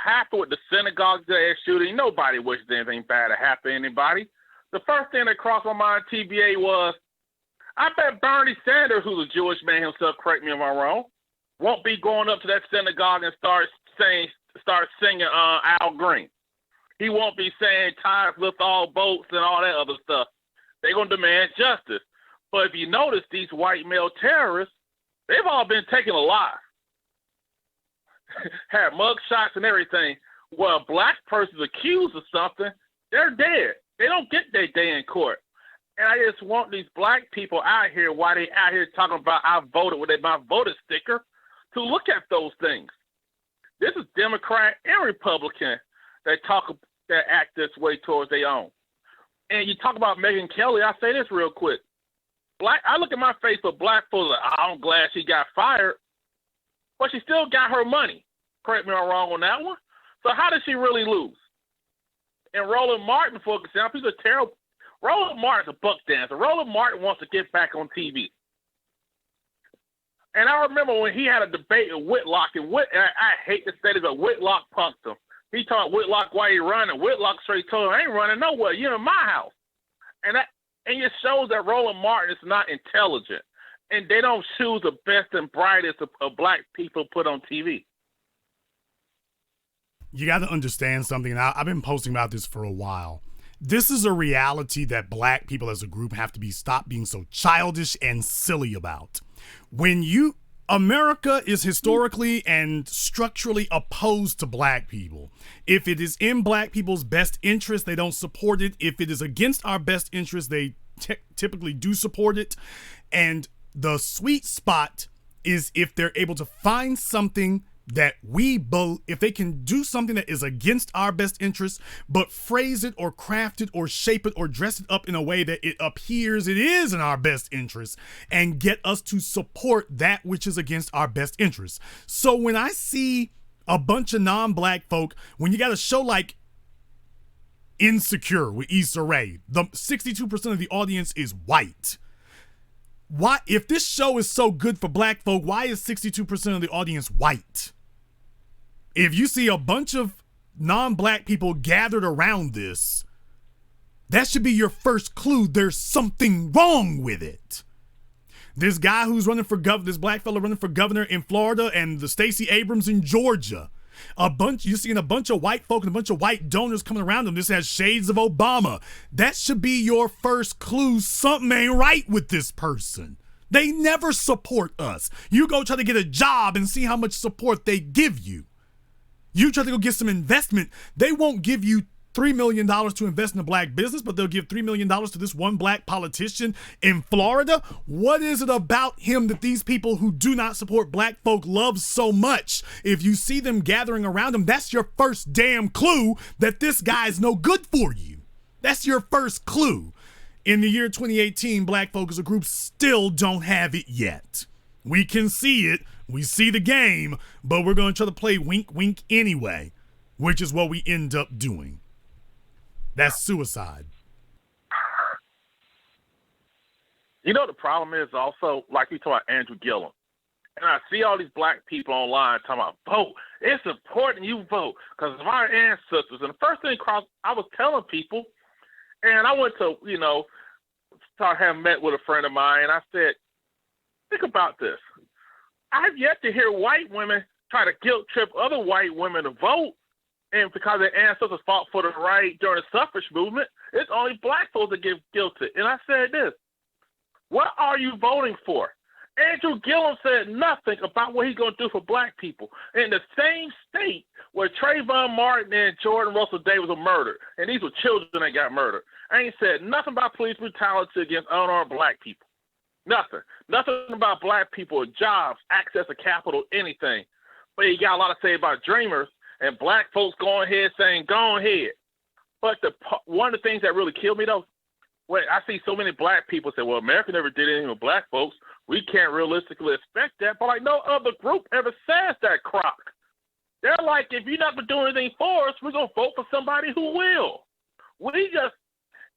happened with the synagogue shooting? Nobody wishes anything bad to happen to anybody. The first thing that crossed my mind, TBA, was I bet Bernie Sanders, who's a Jewish man himself, correct me if I'm wrong, won't be going up to that synagogue and start singing Al Green. He won't be saying "Tides lift all boats" and all that other stuff. They're going to demand justice. But if you notice, these white male terrorists, they've all been taken alive. Had mug shots and everything. Well, a black person's accused of something, they're dead. They don't get their day in court. And I just want these black people out here, while they out here talking about I voted with my voter sticker, to look at those things. This is Democrat and Republican that act this way towards their own. And you talk about Megyn Kelly, I say this real quick. I look at my Facebook, black folks like, I'm glad she got fired, but she still got her money. Correct me if I'm wrong on that one. So how did she really lose? And Roland Martin, for example, he's a terrible. Roland Martin's a buck dancer. Roland Martin wants to get back on TV. And I remember when he had a debate with Whitlock, and I hate to say this, but Whitlock punked him. He told Whitlock why he running. Whitlock straight told him, I ain't running nowhere. You're in my house. And it shows that Roland Martin is not intelligent. And they don't choose the best and brightest of black people put on TV. You got to understand something, and I've been posting about this for a while. This is a reality that black people as a group have to stop being so childish and silly about. America is historically and structurally opposed to black people. If it is in black people's best interest, they don't support it. If it is against our best interest, they typically do support it. And the sweet spot is if they're able to find something that if they can do something that is against our best interest, but phrase it or craft it or shape it or dress it up in a way that it appears it is in our best interest and get us to support that which is against our best interest. So when I see a bunch of non-black folk, when you got a show like Insecure with Issa Rae, the 62% of the audience is white. Why, if this show is so good for black folk, why is 62% of the audience white? If you see a bunch of non-black people gathered around this, that should be your first clue. There's something wrong with it. This guy who's running for governor, this black fella running for governor in Florida, and the Stacey Abrams in Georgia. You're seeing a bunch of white folk and a bunch of white donors coming around them. This has shades of Obama. That should be your first clue. Something ain't right with this person. They never support us. You go try to get a job and see how much support they give you. You try to go get some investment. They won't give you $3 million to invest in a black business, but they'll give $3 million to this one black politician in Florida. What is it about him that these people who do not support black folk love so much? If you see them gathering around him, that's your first damn clue that this guy is no good for you. That's your first clue. In the year 2018, black folk as a group still don't have it yet. We can see it. We see the game, but we're going to try to play wink, wink anyway, which is what we end up doing. That's suicide. You know, the problem is also, like we talk about Andrew Gillum, and I see all these black people online talking about vote. It's important you vote because of our ancestors. And the first thing I was telling people, and I went to, have met with a friend of mine, and I said, think about this. I've yet to hear white women try to guilt trip other white women to vote. And because their ancestors fought for the right during the suffrage movement, it's only black folks that get guilty. And I said this, what are you voting for? Andrew Gillum said nothing about what he's going to do for black people. In the same state where Trayvon Martin and Jordan Russell Davis were murdered, and these were children that got murdered, I ain't said nothing about police brutality against unarmed black people. Nothing. Nothing about black people, jobs, access to capital, anything. But he got a lot to say about dreamers, and black folks going ahead saying, go ahead. But one of the things that really killed me, though, when I see so many black people say, well, America never did anything with black folks. We can't realistically expect that. But like no other group ever says that, Croc. They're like, if you're not going to do anything for us, we're going to vote for somebody who will.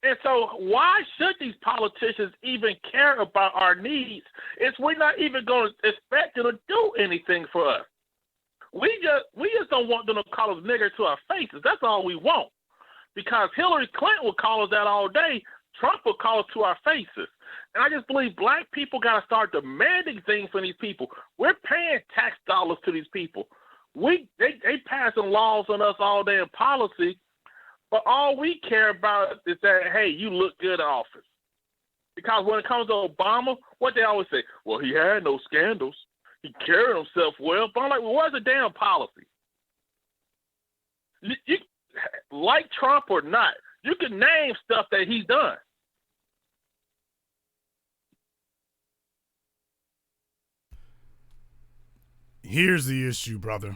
And so why should these politicians even care about our needs if we're not even going to expect them to do anything for us? We just don't want them to call us nigger to our faces. That's all we want. Because Hillary Clinton will call us that all day. Trump will call us to our faces. And I just believe black people got to start demanding things from these people. We're paying tax dollars to these people. They passing laws on us all day in policy, but all we care about is that, hey, you look good in office. Because when it comes to Obama, what they always say, well, he had no scandals. He carried himself well. But I'm like, well, what's the damn policy? You, like Trump or not, you can name stuff that he's done. Here's the issue, brother.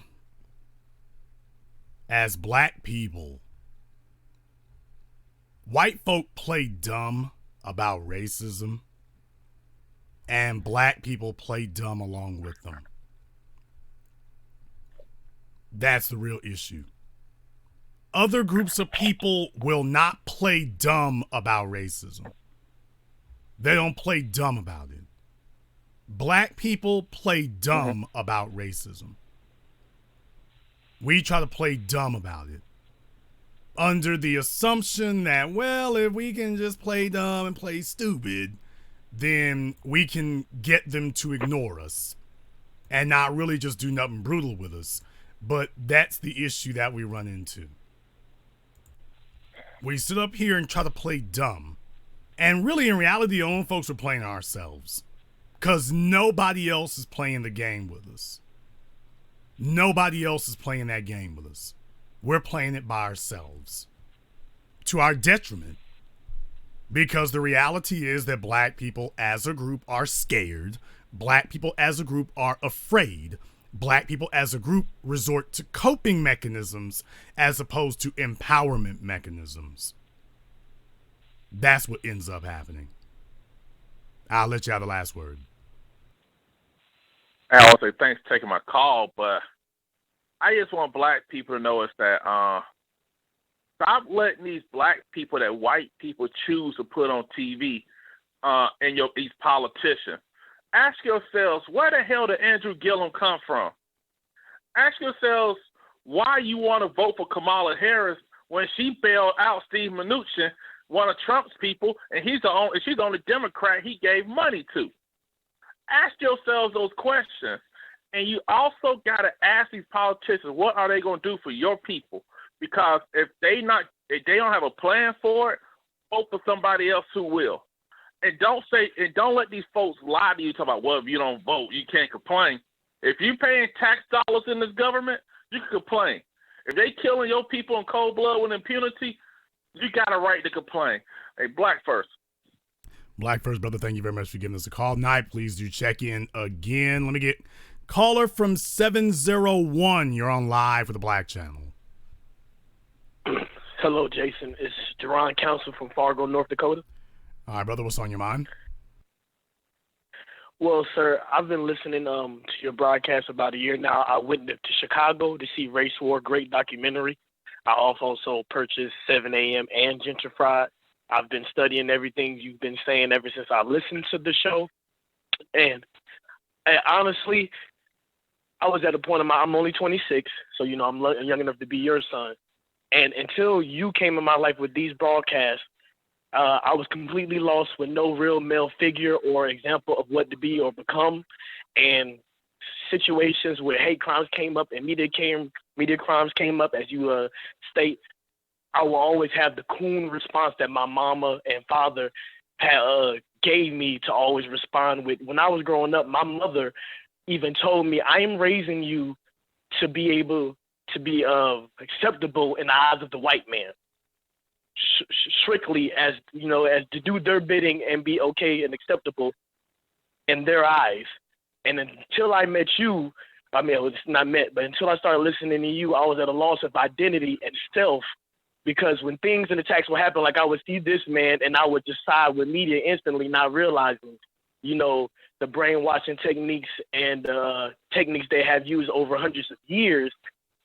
As black people, white folk play dumb about racism, and black people play dumb along with them. That's the real issue. Other groups of people will not play dumb about racism. They don't play dumb about it. Black people play dumb about racism. We try to play dumb about it under the assumption that, well, if we can just play dumb and play stupid, then we can get them to ignore us and not really just do nothing brutal with us. But that's the issue that we run into. We sit up here and try to play dumb. And really, in reality, the only folks are playing ourselves. Because nobody else is playing the game with us. Nobody else is playing that game with us. We're playing it by ourselves. To our detriment. Because the reality is that black people as a group are scared. Black people as a group are afraid. Black people as a group resort to coping mechanisms as opposed to empowerment mechanisms. That's what ends up happening. I'll let you have the last word. I want to say thanks for taking my call, but I just want black people to know is that stop letting these black people that white people choose to put on TV and these politicians. Ask yourselves, where the hell did Andrew Gillum come from? Ask yourselves why you want to vote for Kamala Harris when she bailed out Steve Mnuchin, one of Trump's people, and she's the only Democrat he gave money to. Ask yourselves those questions. And you also got to ask these politicians, what are they going to do for your people? Because if they don't have a plan for it, vote for somebody else who will. And don't let these folks lie to you, talk about, well, if you don't vote, you can't complain. If you're paying tax dollars in this government, you can complain. If they killing your people in cold blood with impunity, you got a right to complain. Hey, Black first. Black first, brother, thank you very much for giving us a call. Night, please do check in again. Let me get caller from 701. You're on live for the Black Channel. Hello, Jason. It's Jerron Council from Fargo, North Dakota. All right, brother, what's on your mind? Well, sir, I've been listening to your broadcast about a year now. I went to Chicago to see Race War, great documentary. I also purchased 7 a.m. and Gentrified. I've been studying everything you've been saying ever since I listened to the show. And honestly, I was at a point I'm only 26, so, I'm young enough to be your son. And until you came in my life with these broadcasts, I was completely lost with no real male figure or example of what to be or become. And situations where hate crimes came up and media crimes came up, as you state, I will always have the coon response that my mama and father gave me to always respond with. When I was growing up, my mother even told me, I am raising you to be able to be acceptable in the eyes of the white man. Strictly as to do their bidding and be okay and acceptable in their eyes. And until I met you, it's not met, but until I started listening to you, I was at a loss of identity and self, because when things and attacks would happen, like I would see this man and I would just side with media instantly, not realizing, the brainwashing techniques and techniques they have used over hundreds of years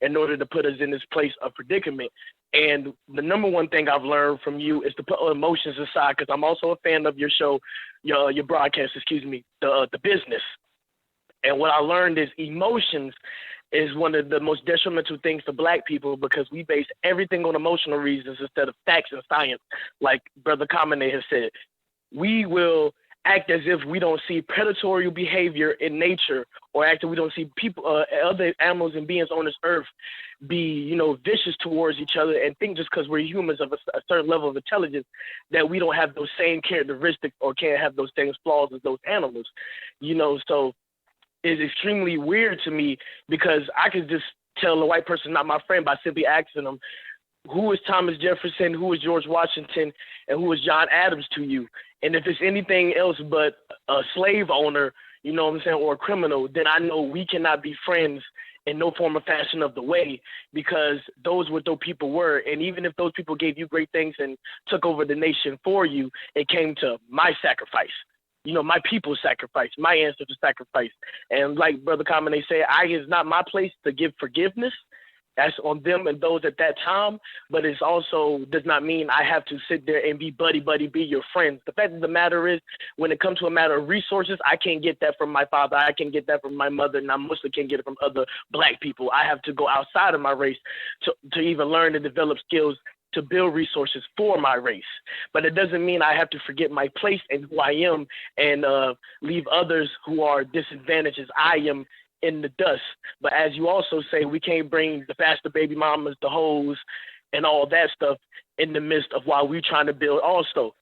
in order to put us in this place of predicament. And the number one thing I've learned from you is to put emotions aside, because I'm also a fan of your show, your broadcast, the business. And what I learned is emotions is one of the most detrimental things for Black people, because we base everything on emotional reasons instead of facts and science. Like Brother Kamene has said, we will act as if we don't see predatory behavior in nature, or act as we don't see people, other animals and beings on this earth be, vicious towards each other, and think just because we're humans of a certain level of intelligence that we don't have those same characteristics or can't have those same flaws as those animals, so it's extremely weird to me, because I could just tell a white person not my friend by simply asking them, who is Thomas Jefferson, who is George Washington, and who is John Adams to you? And if it's anything else but a slave owner, or a criminal, then I know we cannot be friends in no form or fashion of the way, because those were those people were. And even if those people gave you great things and took over the nation for you, it came to my sacrifice. My people's sacrifice, my ancestors' sacrifice. And like Brother Kamene said, it's not my place to give forgiveness. That's on them and those at that time, but it's also does not mean I have to sit there and be buddy, be your friends. The fact of the matter is, when it comes to a matter of resources, I can't get that from my father. I can get that from my mother, and I mostly can't get it from other Black people. I have to go outside of my race to even learn and develop skills to build resources for my race. But it doesn't mean I have to forget my place and who I am and leave others who are disadvantaged as I am in the dust. But as you also say, we can't bring the bastard baby mamas, the hoes, and all that stuff in the midst of while we're trying to build also,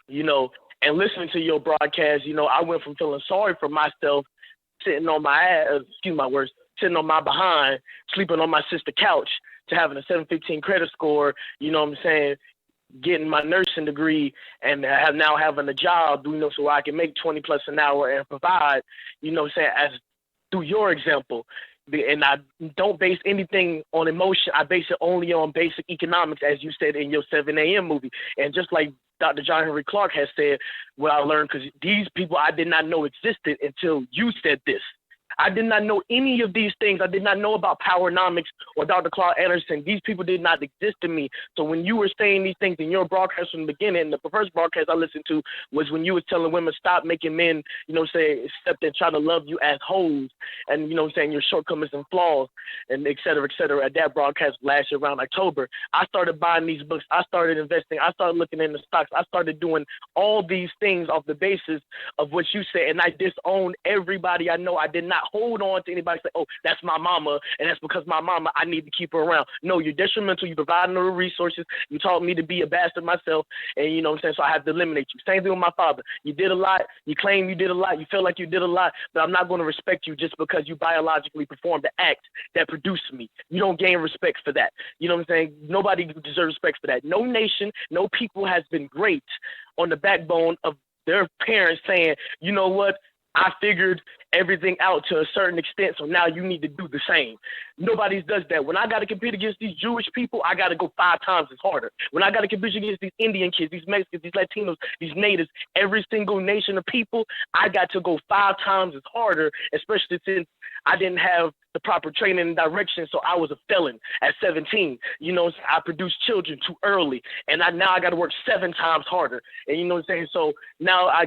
and listening to your broadcast, I went from feeling sorry for myself, sitting on my ass, sitting on my behind, sleeping on my sister's couch, to having a 715 credit score, getting my nursing degree, and now having a job, so I can make 20 plus an hour and provide, as through your example. And I don't base anything on emotion. I base it only on basic economics, as you said in your 7 a.m. movie. And just like Dr. John Henry Clark has said, what I learned, because these people I did not know existed until you said this. I did not know any of these things. I did not know about Powernomics or Dr. Claude Anderson. These people did not exist to me. So when you were saying these things in your broadcast from the beginning, the first broadcast I listened to was when you was telling women stop making men, say, accept and try to love you as hoes, and saying your shortcomings and flaws, and et cetera, et cetera. At that broadcast last year around October, I started buying these books. I started investing. I started looking into stocks. I started doing all these things off the basis of what you said, and I disowned everybody I know. I did not hold on to anybody say, oh, that's my mama, and that's because my mama, I need to keep her around. No, you're detrimental. You provide no resources. You taught me to be a bastard myself, and you know what I'm saying? So I have to eliminate you. Same thing with my father. You did a lot. You claim you did a lot. You feel like you did a lot, but I'm not going to respect you just because you biologically performed the act that produced me. You don't gain respect for that. You know what I'm saying? Nobody deserves respect for that. No nation, no people has been great on the backbone of their parents saying, you know what, I figured everything out to a certain extent, so now you need to do the same. Nobody does that. When I got to compete against these Jewish people, I got to go 5 times as harder. When I got to compete against these Indian kids, these Mexicans, these Latinos, these natives, every single nation of people, I got to go 5 times as harder, especially since I didn't have the proper training and direction, so I was a felon at 17. I produced children too early, and now I got to work 7 times harder. And you know what I'm saying? So now I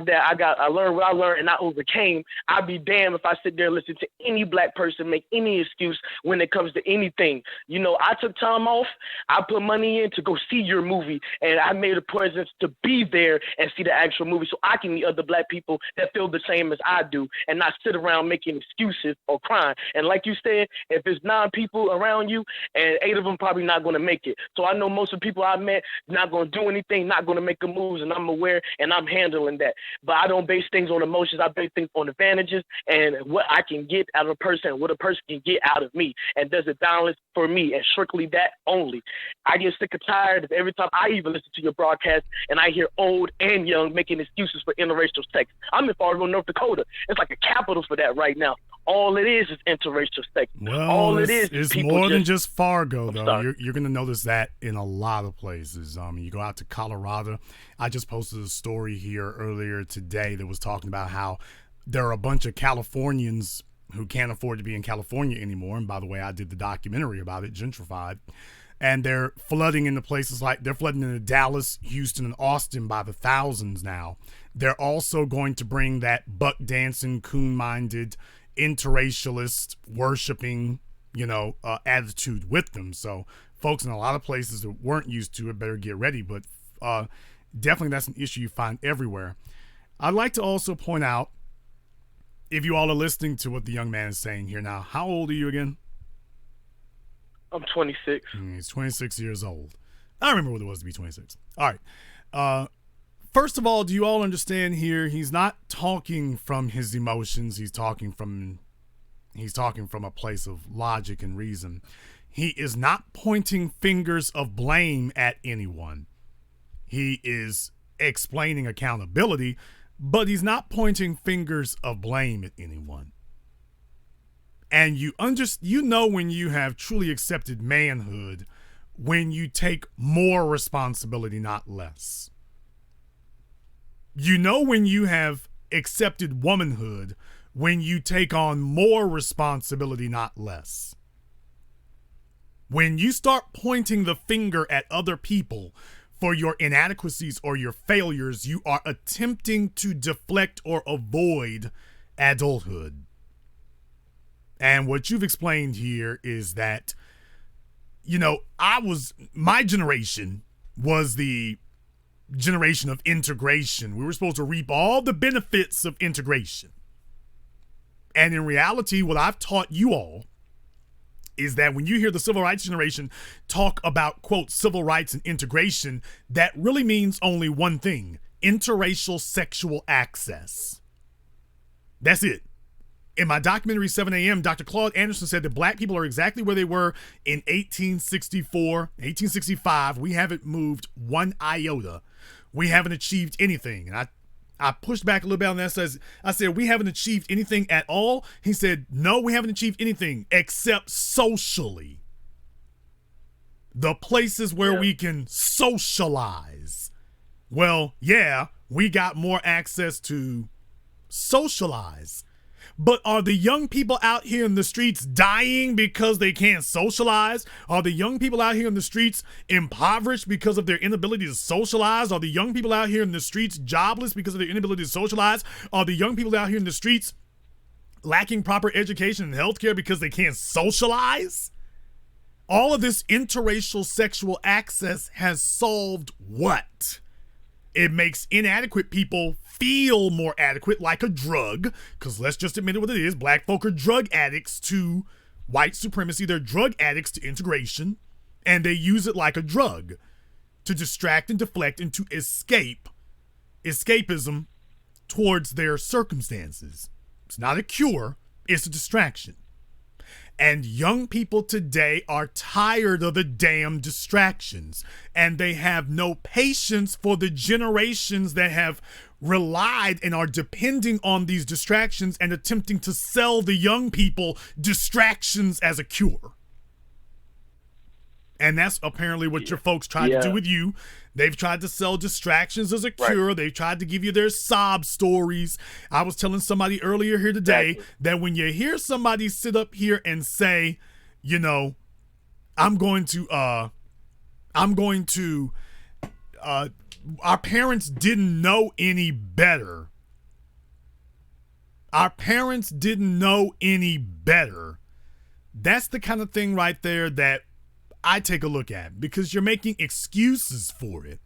learned what I learned, and I overcame. I'd be damned if I sit there and listen to any black person make any excuse when it comes to anything. I took time off. I put money in to go see your movie, and I made a presence to be there and see the actual movie so I can meet other black people that feel the same as I do and not sit around making excuses or crying. And like you said, if there's 9 people around you and 8 of them probably not going to make it. So I know most of the people I met not going to do anything, not going to make a move, and I'm aware and I'm handling that. But I don't base things on emotions. I base things on advantages and what I can get out of a person, what a person can get out of me, and does it balance for me, and strictly that only. I get sick and tired of every time I even listen to your broadcast and I hear old and young making excuses for interracial sex. I'm in Fargo, North Dakota. It's like a capital for that right now. All it is interracial sex. Well, all it's more than just Fargo, though. You're going to notice that in a lot of places. You go out to Colorado. I just posted a story here earlier today that was talking about how there are a bunch of Californians who can't afford to be in California anymore. And by the way, I did the documentary about it, Gentrified. And they're flooding into places they're flooding into Dallas, Houston, and Austin by the thousands now. They're also going to bring that buck dancing, coon-minded, interracialist, worshiping, attitude with them. So folks in a lot of places that weren't used to it better get ready. But definitely that's an issue you find everywhere. I'd like to also point out, if you all are listening to what the young man is saying here now, how old are you again? I'm 26. He's 26 years old. I remember what it was to be 26. All right. First of all, do you all understand here? He's not talking from his emotions. He's talking from a place of logic and reason. He is not pointing fingers of blame at anyone. He is explaining accountability, but he's not pointing fingers of blame at anyone. And you know when you have truly accepted manhood, when you take more responsibility, not less. You know when you have accepted womanhood, when you take on more responsibility, not less. When you start pointing the finger at other people for your inadequacies or your failures, you are attempting to deflect or avoid adulthood. And what you've explained here is that, my generation was the generation of integration. We were supposed to reap all the benefits of integration. And in reality, what I've taught you all is that when you hear the civil rights generation talk about, quote, civil rights and integration, that really means only one thing: interracial sexual access. That's it. In my documentary 7 a.m., Dr. Claude Anderson said that black people are exactly where they were in 1864, 1865. We haven't moved one iota. We haven't achieved anything. And I pushed back a little bit on that. I said, we haven't achieved anything at all. He said, no, we haven't achieved anything except socially. The places where we can socialize. Well, yeah, we got more access to socialize. But are the young people out here in the streets dying because they can't socialize? Are the young people out here in the streets impoverished because of their inability to socialize? Are the young people out here in the streets jobless because of their inability to socialize? Are the young people out here in the streets lacking proper education and healthcare because they can't socialize? All of this interracial sexual access has solved what? It makes inadequate people feel more adequate, like a drug, because let's just admit it what it is. Black folk are drug addicts to white supremacy. They're drug addicts to integration, and they use it like a drug to distract and deflect and to escapism towards their circumstances. It's not a cure, it's a distraction. And young people today are tired of the damn distractions, and they have no patience for the generations that have relied and are depending on these distractions and attempting to sell the young people distractions as a cure. And that's apparently what your folks tried to do with you. They've tried to sell distractions as a cure. Right. They've tried to give you their sob stories. I was telling somebody earlier here today that when you hear somebody sit up here and say, you know, our parents didn't know any better. Our parents didn't know any better. That's the kind of thing right there that I take a look at, because you're making excuses for it.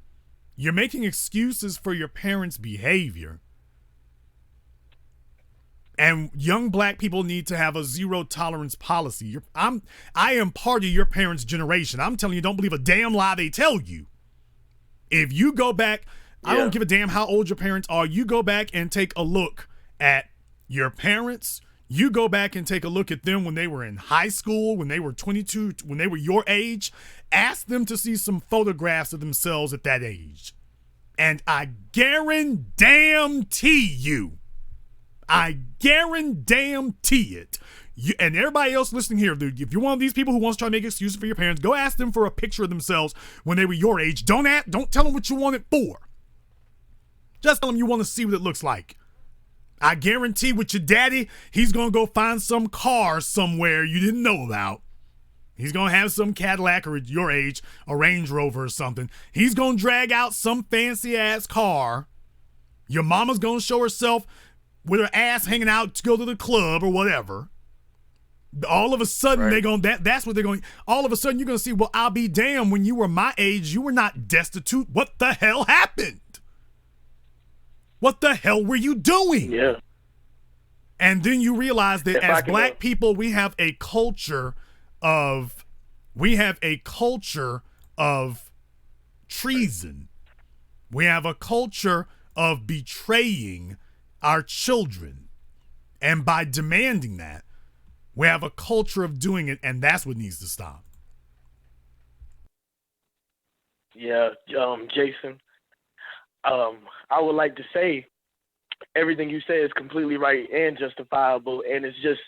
You're making excuses for your parents' behavior. And young black people need to have a zero tolerance policy. I am part of your parents' generation. I'm telling you, don't believe a damn lie they tell you. If you go back, I don't give a damn how old your parents are. You go back and take a look at your parents. You go back and take a look at them when they were in high school, when they were 22, when they were your age. Ask them to see some photographs of themselves at that age. And I guarantee it. And everybody else listening here, if you're one of these people who wants to try to make excuses for your parents, go ask them for a picture of themselves when they were your age. Don't tell them what you want it for. Just tell them you want to see what it looks like. I guarantee with your daddy, he's going to go find some car somewhere you didn't know about. He's going to have some Cadillac, or at your age, a Range Rover or something. He's going to drag out some fancy-ass car. Your mama's going to show herself with her ass hanging out to go to the club or whatever. All of a sudden, that's what they're going. All of a sudden, you're going to see, well, I'll be damned, when you were my age, you were not destitute. What the hell happened? What the hell were you doing? Yeah. And then you realize that as black people, we have a culture of treason. We have a culture of betraying our children. And by demanding that, we have a culture of doing it, and that's what needs to stop. Yeah, Jason, I would like to say everything you say is completely right and justifiable, and it's just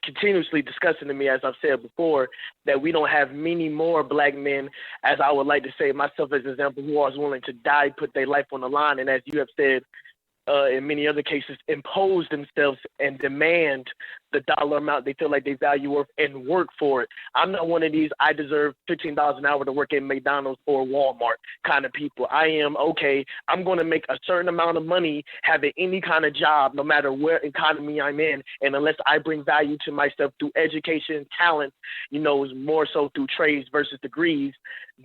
continuously discussing to me, as I've said before, that we don't have many more black men, as I would like to say myself as an example, who are willing to die, put their life on the line, and as you have said, in many other cases, impose themselves and demand the dollar amount they feel like they value worth and work for it. I'm not one of these, I deserve $15 an hour to work at McDonald's or Walmart kind of people. I am, okay, I'm going to make a certain amount of money having any kind of job, no matter where economy I'm in. And unless I bring value to myself through education, talent, more so through trades versus degrees,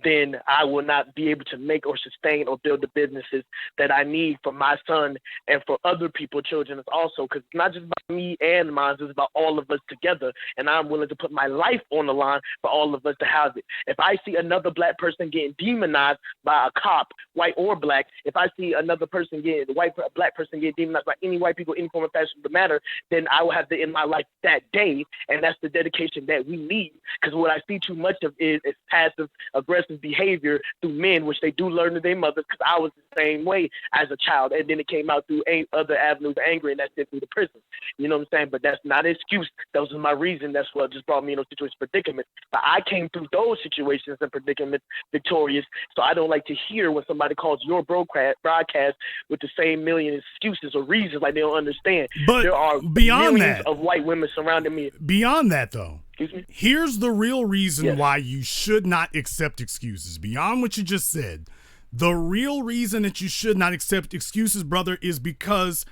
then I will not be able to make or sustain or build the businesses that I need for my son and for other people, children also, because it's not just about me and mine, it's about all of us together, and I'm willing to put my life on the line for all of us to have it. If I see another black person getting demonized by a cop, white or black, if I see another person black person get demonized by any white people, any form of fashion of the matter, then I will have to end my life that day, and that's the dedication that we need, because what I see too much of is passive aggressive behavior through men, which they do learn to their mothers, because I was the same way as a child, and then it came out through other avenues of anger, and that's it through the prison. You know what I'm saying? But that's not an excuse. That was my reason. That's what just brought me in those situations, predicaments. But I came through those situations and predicaments victorious. So I don't like to hear when somebody calls your broadcast with the same million excuses or reasons like they don't understand. But there are beyond millions that, of white women surrounding me. Beyond that, though, here's the real reason Yes. why you should not accept excuses. Beyond what you just said, the real reason that you should not accept excuses, brother, is because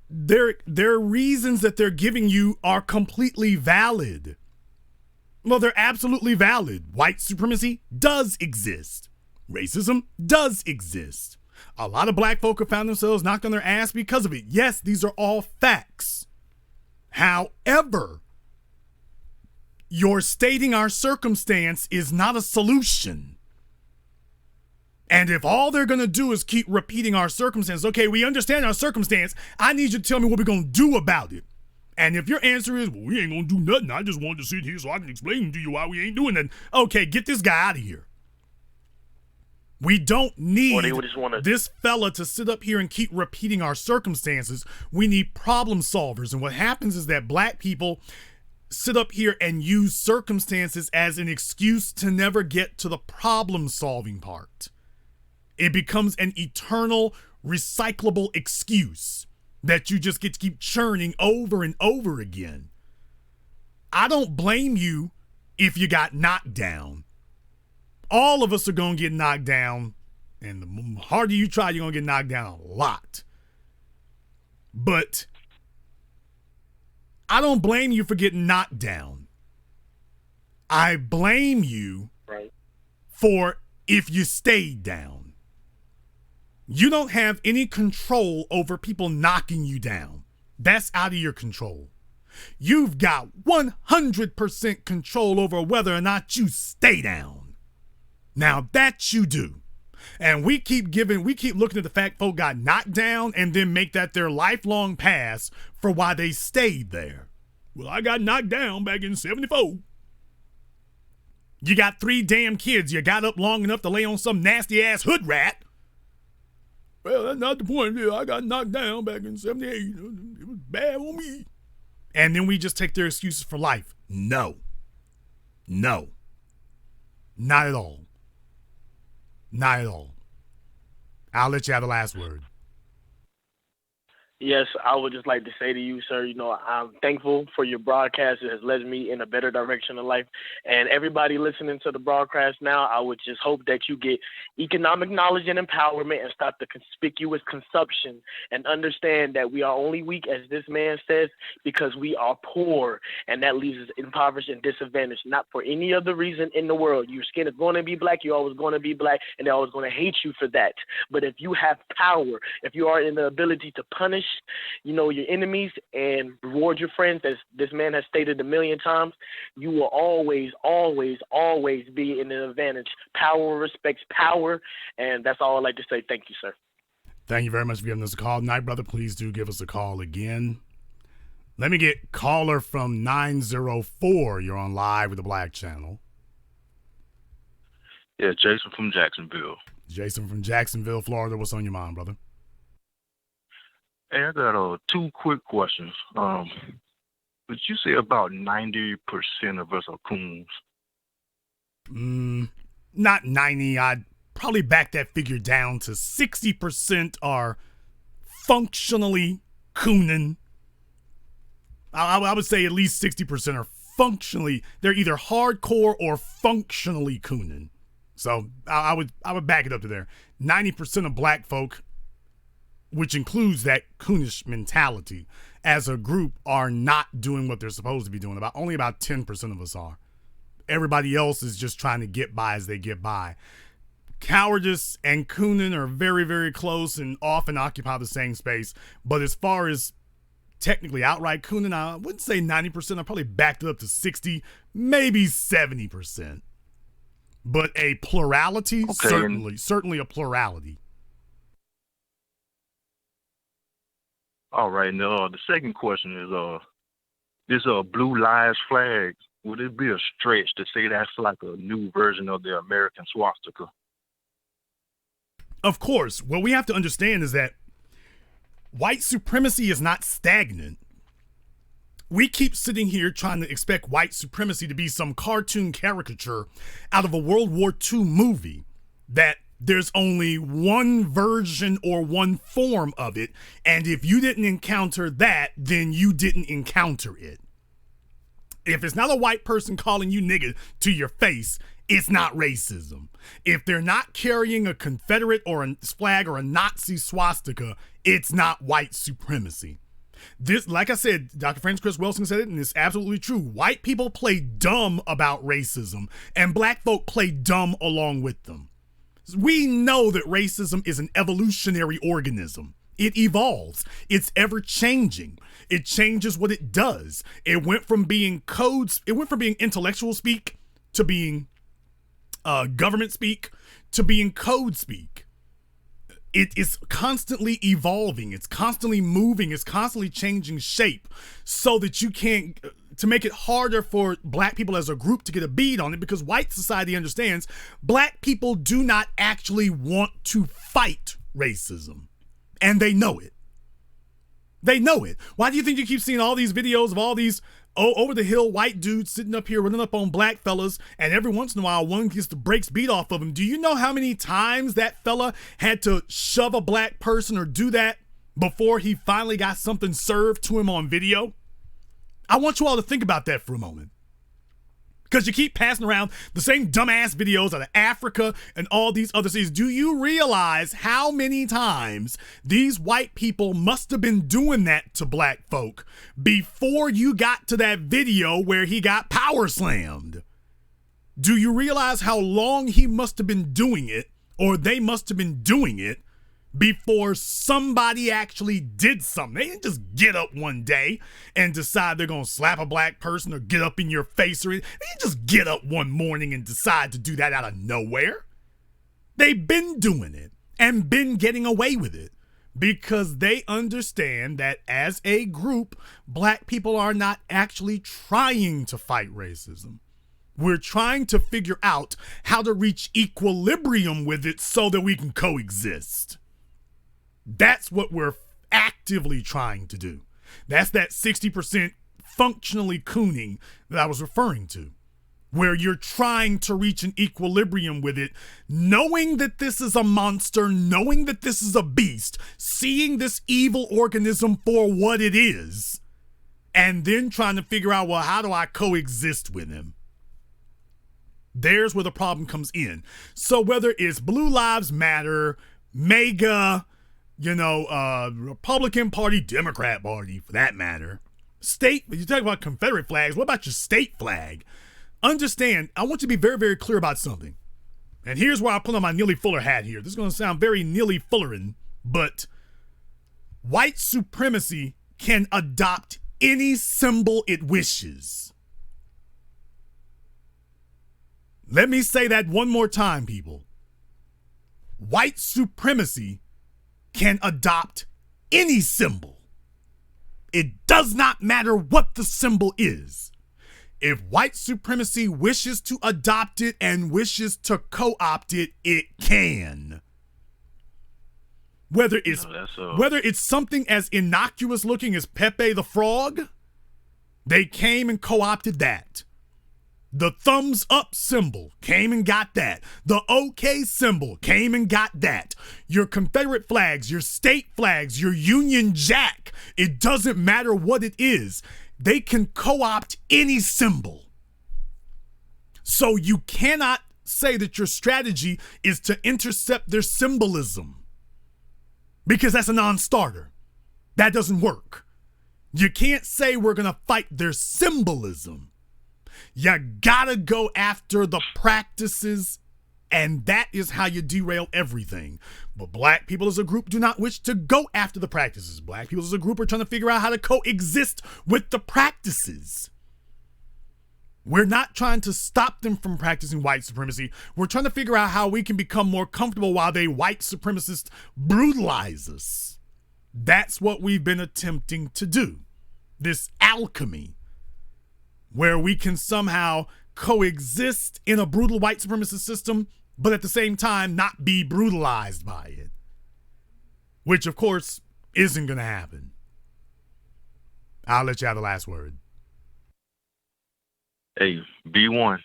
their reasons that they're giving you are completely valid. Well, they're absolutely valid. White supremacy does exist. Racism does exist. A lot of black folk have found themselves knocked on their ass because of it. Yes, these are all facts. However, your stating our circumstance is not a solution. And if all they're going to do is keep repeating our circumstance, okay, we understand our circumstance, I need you to tell me what we're going to do about it. And if your answer is, well, we ain't going to do nothing, I just wanted to sit here so I can explain to you why we ain't doing nothing. Okay, get this guy out of here. We don't need this fella to sit up here and keep repeating our circumstances. We need problem solvers. And what happens is that black people sit up here and use circumstances as an excuse to never get to the problem solving part. It becomes an eternal recyclable excuse that you just get to keep churning over and over again. I don't blame you if you got knocked down. All of us are going to get knocked down, and the harder you try, you're going to get knocked down a lot. But I don't blame you for getting knocked down. I blame you for if you stayed down. You don't have any control over people knocking you down. That's out of your control. You've got 100% control over whether or not you stay down. Now that you do. And we keep looking at the fact folk got knocked down and then make that their lifelong pass for why they stayed there. Well, I got knocked down back in 74. You got 3 damn kids. You got up long enough to lay on some nasty ass hood rat. Well, that's not the point. I got knocked down back in 78. It was bad on me. And then we just take their excuses for life. No. Not at all. Not at all. I'll let you have the last word. Yes, I would just like to say to you, sir, I'm thankful for your broadcast. It has led me in a better direction in life. And everybody listening to the broadcast now, I would just hope that you get economic knowledge and empowerment and stop the conspicuous consumption and understand that we are only weak, as this man says, because we are poor. And that leaves us impoverished and disadvantaged, not for any other reason in the world. Your skin is going to be black. You're always going to be black, and they're always going to hate you for that. But if you have power, if you are in the ability to punish your enemies and reward your friends, as this man has stated a million times, you will always be in an advantage. Power respects power, and that's all I'd like to say. Thank you, sir. Thank you very much for giving us a call. Night Brother, please do give us a call again. Let me get caller from 904. You're on live with the Black Channel. Yeah, Jason from Jacksonville. Jason from Jacksonville, Florida. What's on your mind, brother? Hey, I got 2 quick questions. Would you say about 90% of us are coons? Not 90. I'd probably back that figure down to 60% are functionally cooning. I would say at least 60% are functionally, they're either hardcore or functionally cooning. So I would back it up to there. 90% of black folk, which includes that coonish mentality, as a group are not doing what they're supposed to be doing. Only about 10% of us are. Everybody else is just trying to get by as they get by. Cowardice and cooning are very, very close and often occupy the same space. But as far as technically outright cooning, I wouldn't say 90%. I probably backed it up to 60, maybe 70%. But a plurality, okay. Certainly a plurality. All right. Now, the second question is, this Blue Lives flag, would it be a stretch to say that's like a new version of the American swastika? Of course. What we have to understand is that white supremacy is not stagnant. we keep sitting here trying to expect white supremacy to be some cartoon caricature out of a World War II movie, that there's only one version or one form of it, and if you didn't encounter that, then you didn't encounter it. If it's not a white person calling you nigga to your face, it's not racism. If they're not carrying a Confederate or a flag or a Nazi swastika, it's not white supremacy. This, like I said, Dr. Francis Chris Wilson said it, and it's absolutely true. White people play dumb about racism, and black folk play dumb along with them. We know that racism is an evolutionary organism. It evolves. It's ever changing. It changes what it does. It went from being intellectual speak to being government speak to being code speak. It is constantly evolving. It's constantly moving. It's constantly changing shape so that to make it harder for black people as a group to get a bead on it, because white society understands black people do not actually want to fight racism. And they know it. They know it. Why do you think you keep seeing all these videos of all these over-the-hill white dudes sitting up here running up on black fellas, and every once in a while one gets the brakes beat off of him? Do you know how many times that fella had to shove a black person or do that before he finally got something served to him on video? I want you all to think about that for a moment. Because you keep passing around the same dumbass videos out of Africa and all these other cities. Do you realize how many times these white people must have been doing that to black folk before you got to that video where he got power slammed? Do you realize how long he must have been doing it, or they must have been doing it, before somebody actually did something? They didn't just get up one day and decide they're going to slap a black person or get up in your face. Or they didn't just get up one morning and decide to do that out of nowhere. They've been doing it and been getting away with it because they understand that as a group, black people are not actually trying to fight racism. We're trying to figure out how to reach equilibrium with it so that we can coexist. That's what we're actively trying to do. That's that 60% functionally cooning that I was referring to, where you're trying to reach an equilibrium with it, knowing that this is a monster, knowing that this is a beast, seeing this evil organism for what it is, and then trying to figure out, well, how do I coexist with him? There's where the problem comes in. So whether it's Blue Lives Matter, MAGA, Republican Party, Democrat Party, for that matter. State, you talk about Confederate flags, what about your state flag? Understand, I want you to be very, very clear about something. And here's where I put on my Neely Fuller hat here. This is going to sound very Neely Fullerin, but white supremacy can adopt any symbol it wishes. Let me say that one more time, people. White supremacy can adopt any symbol. It does not matter what the symbol is. If white supremacy wishes to adopt it and wishes to co-opt it, it can. Whether it's something as innocuous looking as Pepe the Frog, they came and co-opted that. The thumbs up symbol came and got that. The OK symbol came and got that. Your Confederate flags, your state flags, your Union Jack, it doesn't matter what it is. They can co-opt any symbol. So you cannot say that your strategy is to intercept their symbolism, because that's a non-starter. That doesn't work. You can't say we're going to fight their symbolism. You gotta go after the practices, and that is how you derail everything. But black people as a group do not wish to go after the practices. Black people as a group are trying to figure out how to coexist with the practices. We're not trying to stop them from practicing white supremacy. We're trying to figure out how we can become more comfortable while they white supremacists brutalize us. That's what we've been attempting to do. This alchemy, where we can somehow coexist in a brutal white supremacist system, but at the same time not be brutalized by it. Which, of course, isn't going to happen. I'll let you have the last word. Hey, B1.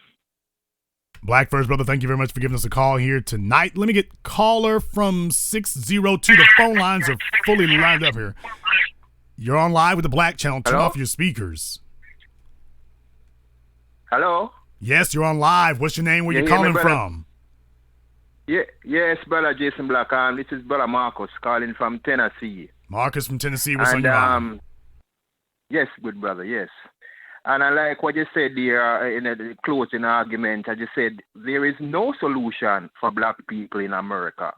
Black First, brother, thank you very much for giving us a call here tonight. Let me get caller from 602. The phone lines are fully lined up here. You're on live with the Black Channel. Turn Hello? off your speakers. Hello? Yes, you're on live. What's your name? Where You you hear me, calling brother? from? Yes, brother Jason Black. This is brother Marcus calling from Tennessee. Marcus from Tennessee. What's on your mind? Yes, good brother, yes. And I like what you said there in the closing argument. I just said there is no solution for black people in America.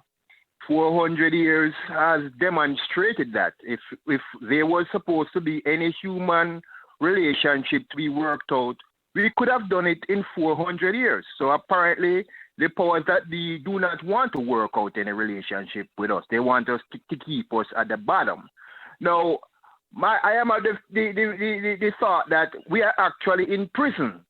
400 years has demonstrated that if there was supposed to be any human relationship to be worked out, we could have done it in 400 years. So apparently the powers that be do not want to work out any relationship with us. They want us to keep us at the bottom. Now, I am of the thought that we are actually in prison.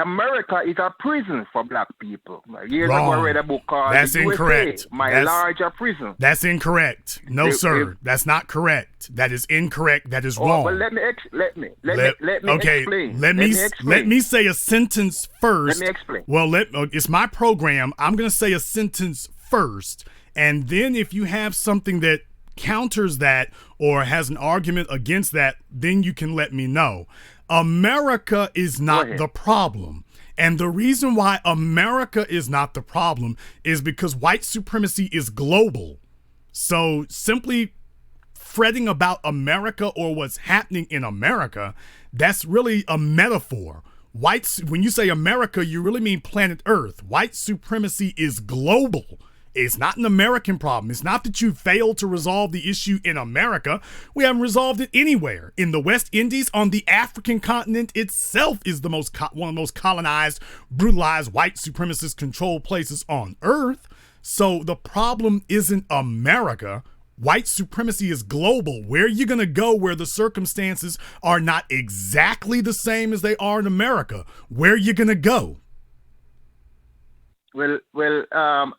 America is a prison for black people. Years ago, I read a book called That's The USA, incorrect. My Larger Prison. That's incorrect. No, sir. That's not correct. That is incorrect. That is wrong. But let me explain. Let me say a sentence first. Let me explain. Well, it's my program. I'm going to say a sentence first, and then if you have something that counters that or has an argument against that, then you can let me know. America is not the problem. And the reason why America is not the problem is because white supremacy is global. So simply fretting about America or what's happening in America, that's really a metaphor. When you say America, you really mean planet Earth. White supremacy is global. It's not an American problem. It's not that you failed to resolve the issue in America. We haven't resolved it anywhere. In the West Indies, on the African continent itself, is the one of the most colonized, brutalized, white supremacist controlled places on Earth. So the problem isn't America. White supremacy is global. Where are you going to go where the circumstances are not exactly the same as they are in America? Where are you going to go? Well,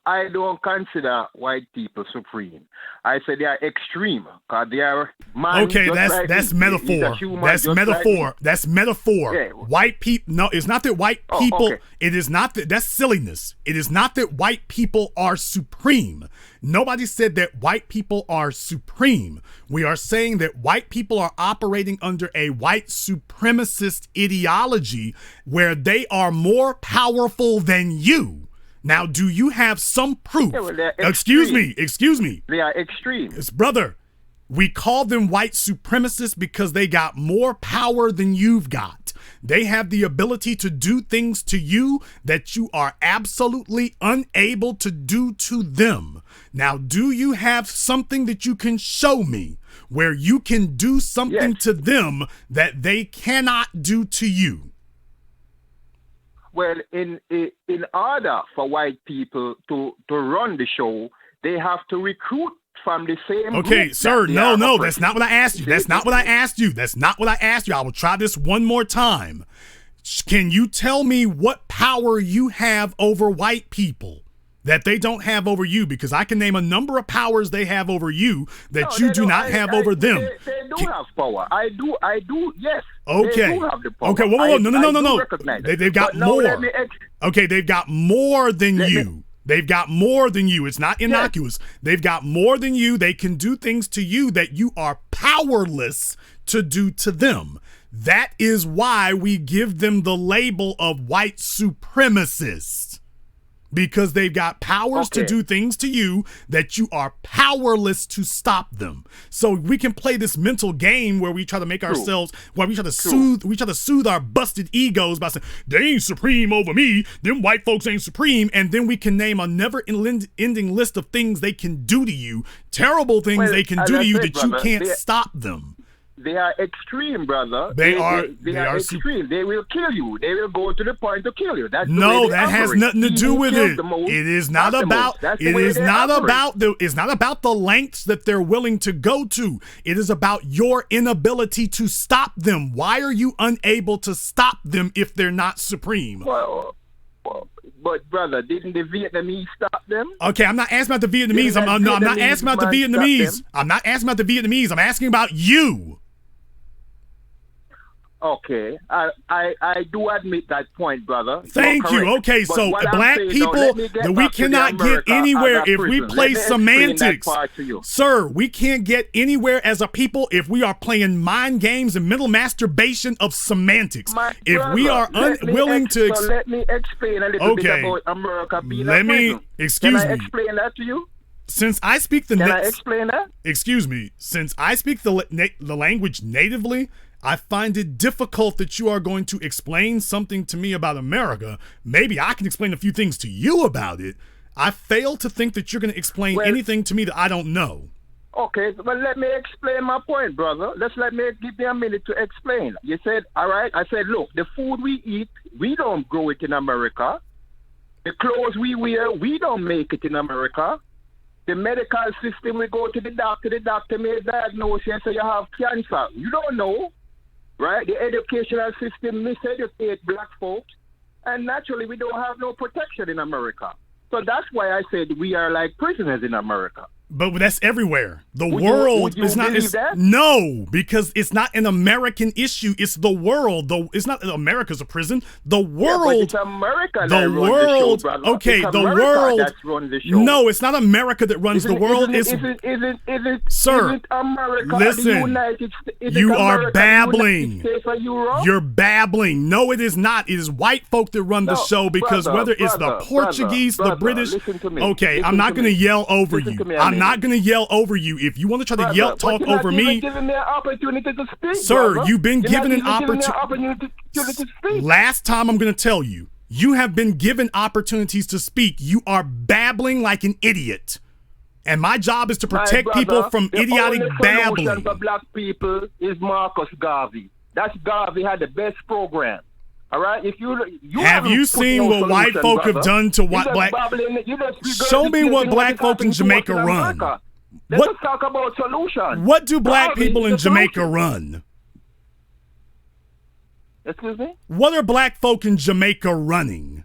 I don't consider white people supreme. I say they are extreme because they are man. Okay, that's metaphor. That's metaphor. That's metaphor. Yeah. White people. No, it's not that white people. Okay. It is not that. That's silliness. It is not that white people are supreme. Nobody said that white people are supreme. We are saying that white people are operating under a white supremacist ideology where they are more powerful than you. Now, do you have some proof? Yeah, well, Excuse me. They are extreme. Yes, brother, we call them white supremacists because they got more power than you've got. They have the ability to do things to you that you are absolutely unable to do to them. Now, do you have something that you can show me where you can do something to them that they cannot do to you? Well, in order for white people to run the show, they have to recruit from the same Okay, group sir, that no, that's not what I asked you. That's not what I asked you. That's not what I asked you. I will try this one more time. Can you tell me what power you have over white people that they don't have over you? Because I can name a number of powers they have over you that you do not have over them. They do have power. I do, yes. Okay. They do have the power. Okay, whoa. No. Recognize They've got more. Okay, they've got more than you. They've got more than you. It's not innocuous. Yes. They've got more than you. They can do things to you that you are powerless to do to them. That is why we give them the label of white supremacists. Because they've got powers to do things to you that you are powerless to stop them. So we can play this mental game where we try to make ourselves, where we try to soothe our busted egos by saying, they ain't supreme over me, them white folks ain't supreme, and then we can name a never-ending list of things they can do to you, terrible things they can do to you that you can't stop them. They are extreme, brother. They are extreme. They will kill you. They will go to the point to kill you. That's no, that has nothing to do with it. It is not about. It is not about the. It's not about the lengths that they're willing to go to. It is about your inability to stop them. Why are you unable to stop them if they're not supreme? Well, but brother, didn't the Vietnamese stop them? Okay, I'm not asking about the Vietnamese. I'm not asking about the Vietnamese. I'm not asking about the Vietnamese. I'm asking about you. Okay, I do admit that point, brother. Thank you. Okay, But so what I'm black saying, people, let me get that we back to the cannot get America anywhere as a if we prison. play Let me explain that semantics. part to you. Sir, we can't get anywhere as a people if we are playing mind games and mental masturbation of semantics. My If we brother, are let me unwilling ex- to... so let me explain a little bit Okay. about America being Let a me... prison. Excuse Can I me. explain that to you? Since I speak the... Can I explain that? Excuse me. Since I speak the language natively, I find it difficult that you are going to explain something to me about America. Maybe I can explain a few things to you about it. I fail to think that you're going to explain anything to me that I don't know. Okay, but let me explain my point, brother. Let me give me a minute to explain. You said, all right. I said, look, the food we eat, we don't grow it in America. The clothes we wear, we don't make it in America. The medical system, we go to the doctor may diagnose you and say you have cancer. You don't know. Right? The educational system miseducate black folks, and naturally we don't have no protection in America. So that's why I said we are like prisoners in America. But that's everywhere. The Would world you is not. believe It's, that? no, because it's not an American issue. It's the world. It's not that America's a prison. The world. Yeah, but it's America that the runs world. the show, brother. Okay, It's the America world. that's run the show. No, it's not America that runs the world. Isn't Sir, isn't America listen, the United States? Isn't you America are the babbling. United States of Europe? You're babbling. No, it is not. It is white folk that run the No, show because brother, whether it's the brother, Portuguese, brother, the British. listen to me. Okay, Listen I'm not to going to me. yell over Listen you. to me a I'm minute. not going to yell over you. If you want to try to Brother, yell, but talk you're not over even me. giving me an opportunity to speak, Sir, brother. you've been You're given not an even giving me opportunity. to speak. Last time I'm going to tell you, you have been given opportunities to speak. You are babbling like an idiot. And my job is to protect My people brother, from the idiotic only babbling. solution for black people is Marcus Garvey. That's Garvey had the best program. All right, if you Have you seen what white folk have done to white black? Show me what black folk in Jamaica run. Let's talk about solutions. What do black Garvey people is in the Jamaica solution. run? Excuse me? What are black folk in Jamaica running?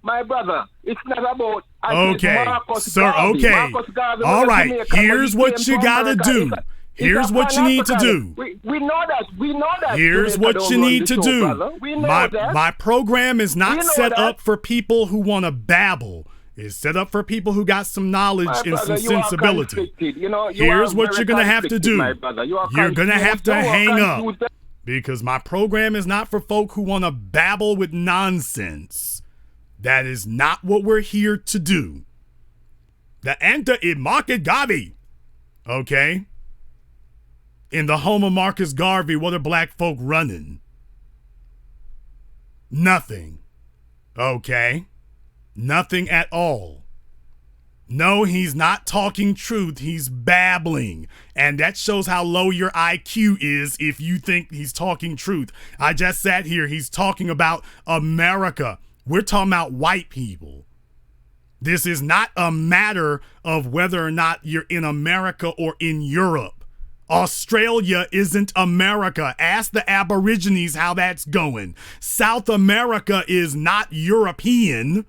My brother, it's not about. Okay, Marcus sir, Garvey. okay. Marcus Garvey All was a right, Jamaican, here's but he what came you to gotta America. do. Here's what you need to do. We know that. We know that. Here's Jamaica what don't you run need the to show, do. brother. We know that. My program is We not know set that. up for people who want to babble. It's set up for people who got some knowledge My and brother, some you are sensibility. conflicted. You know, Here's are what very you're going to have to conflicted, do. my brother. You are You're going to have to confused. You are hang up confused. because my program is not for folk who want to babble with nonsense. That is not what we're here to do. The enter in Marcus Garvey. Okay? In the home of Marcus Garvey, what are black folk running? Nothing. Okay? Nothing at all. No, he's not talking truth. He's babbling. And that shows how low your IQ is if you think he's talking truth. I just sat here. He's talking about America. We're talking about white people. This is not a matter of whether or not you're in America or in Europe. Australia isn't America. Ask the Aborigines how that's going. South America is not European.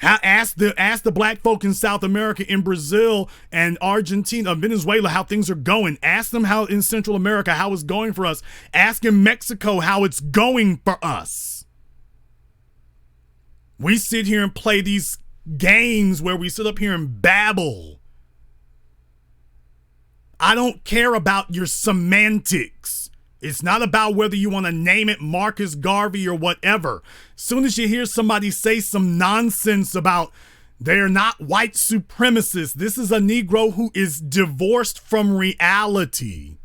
Ask the black folk in South America, in Brazil and Argentina, Venezuela, how things are going. Ask them how in Central America, how it's going for us. Ask in Mexico how it's going for us. We sit here and play these games where we sit up here and babble. I don't care about your semantics. It's not about whether you want to name it Marcus Garvey or whatever. As soon as you hear somebody say some nonsense about they're not white supremacists, this is a Negro who is divorced from reality.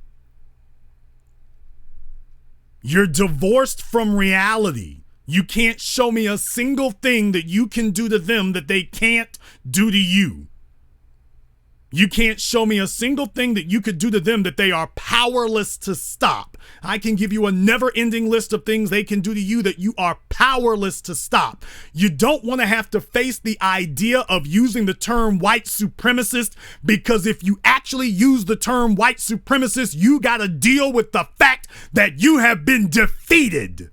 You're divorced from reality. You can't show me a single thing that you can do to them that they can't do to you. You can't show me a single thing that you could do to them that they are powerless to stop. I can give you a never-ending list of things they can do to you that you are powerless to stop. You don't want to have to face the idea of using the term white supremacist, because if you actually use the term white supremacist, you got to deal with the fact that you have been defeated.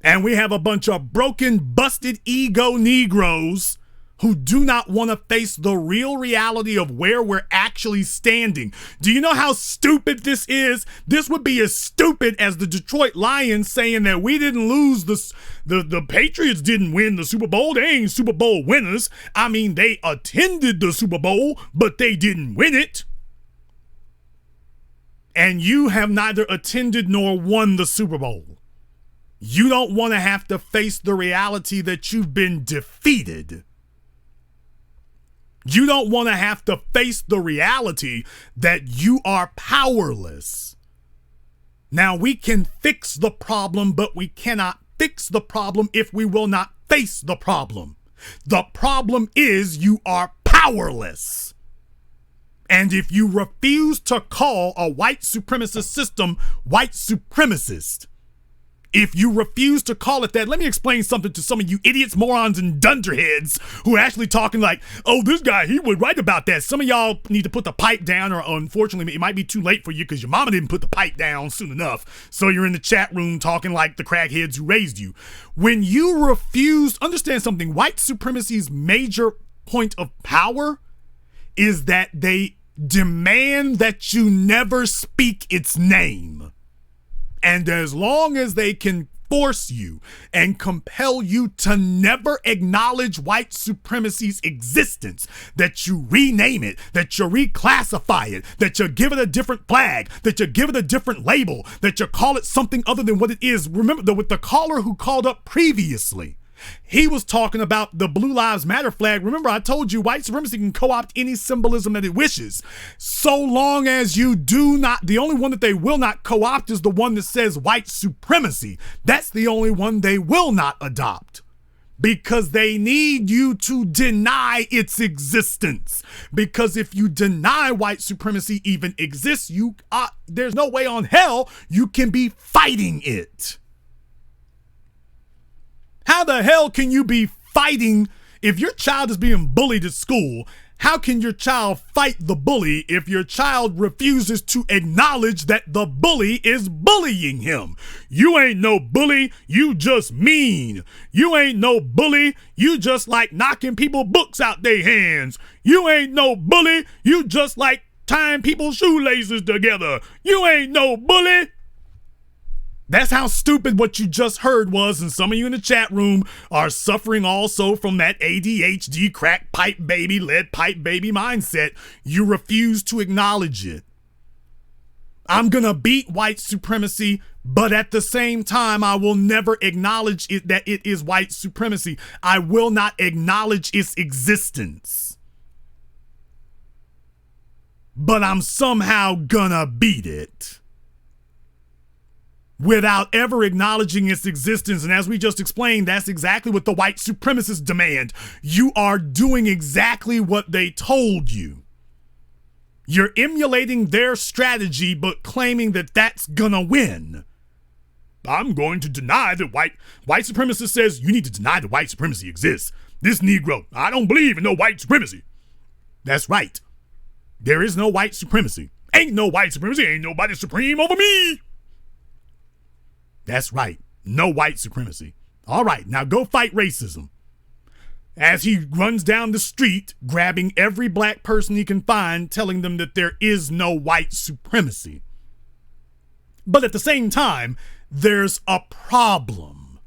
And we have a bunch of broken, busted ego Negroes who do not want to face the real reality of where we're actually standing. Do you know how stupid this is? This would be as stupid as the Detroit Lions saying that we didn't lose the Patriots didn't win the Super Bowl. They ain't Super Bowl winners. I mean, they attended the Super Bowl, but they didn't win it. And you have neither attended nor won the Super Bowl. You don't want to have to face the reality that you've been defeated. You don't want to have to face the reality that you are powerless. Now, we can fix the problem, but we cannot fix the problem if we will not face the problem. The problem is you are powerless. And if you refuse to call a white supremacist system white supremacist, if you refuse to call it that, let me explain something to some of you idiots, morons, and dunderheads who are actually talking like, oh, this guy, he would write about that. Some of y'all need to put the pipe down, or unfortunately, it might be too late for you because your mama didn't put the pipe down soon enough. So you're in the chat room talking like the crackheads who raised you. When you refuse, understand something, white supremacy's major point of power is that they demand that you never speak its name. And as long as they can force you and compel you to never acknowledge white supremacy's existence, that you rename it, that you reclassify it, that you give it a different flag, that you give it a different label, that you call it something other than what it is. Remember, with the caller who called up previously, he was talking about the Blue Lives Matter flag. Remember, I told you white supremacy can co-opt any symbolism that it wishes. So long as you do not, the only one that they will not co-opt is the one that says white supremacy. That's the only one they will not adopt. Because they need you to deny its existence. Because if you deny white supremacy even exists, there's no way on hell you can be fighting it. How the hell can you be fighting if your child is being bullied at school? How can your child fight the bully if your child refuses to acknowledge that the bully is bullying him? You ain't no bully, you just mean. You ain't no bully, you just like knocking people books out their hands. You ain't no bully, you just like tying people's shoelaces together. You ain't no bully. That's how stupid what you just heard was, and some of you in the chat room are suffering also from that ADHD, crack pipe baby, lead pipe baby mindset. You refuse to acknowledge it. I'm gonna beat white supremacy, but at the same time, I will never acknowledge it that it is white supremacy. I will not acknowledge its existence. But I'm somehow gonna beat it. Without ever acknowledging its existence. And as we just explained, that's exactly what the white supremacists demand. You are doing exactly what they told you. You're emulating their strategy, but claiming that that's gonna win. I'm going to deny that white supremacist says you need to deny that white supremacy exists. This Negro, I don't believe in no white supremacy. That's right. There is no white supremacy. Ain't no white supremacy. Ain't nobody supreme over me. That's right. No white supremacy. All right, now go fight racism. As he runs down the street, grabbing every black person he can find, telling them that there is no white supremacy. But at the same time, there's a problem.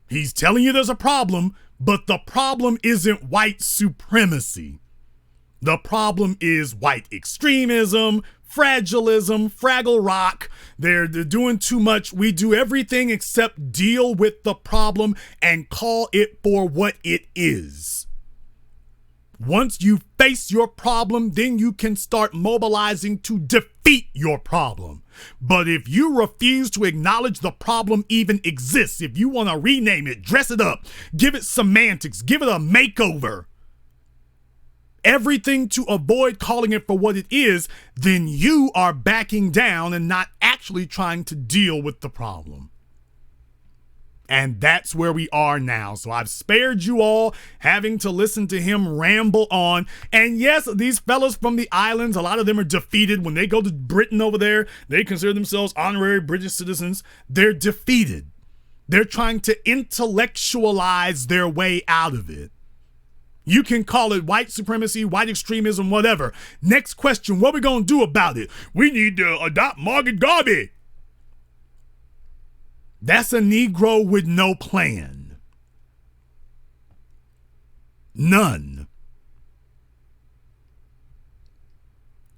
He's telling you there's a problem, but the problem isn't white supremacy. The problem is white extremism, fragilism, Fraggle Rock. They're doing too much. We do everything except deal with the problem and call it for what it is. Once you face your problem, then you can start mobilizing to defeat your problem. But if you refuse to acknowledge the problem even exists, if you want to rename it, dress it up, give it semantics, give it a makeover, everything to avoid calling it for what it is, then you are backing down and not actually trying to deal with the problem. And that's where we are now. So I've spared you all having to listen to him ramble on. And yes, these fellas from the islands, a lot of them are defeated. When they go to Britain over there, they consider themselves honorary British citizens. They're defeated. They're trying to intellectualize their way out of it. You can call it white supremacy, white extremism, whatever. Next question, what we going to do about it? We need to adopt Margaret Garvey. That's a Negro with no plan. None.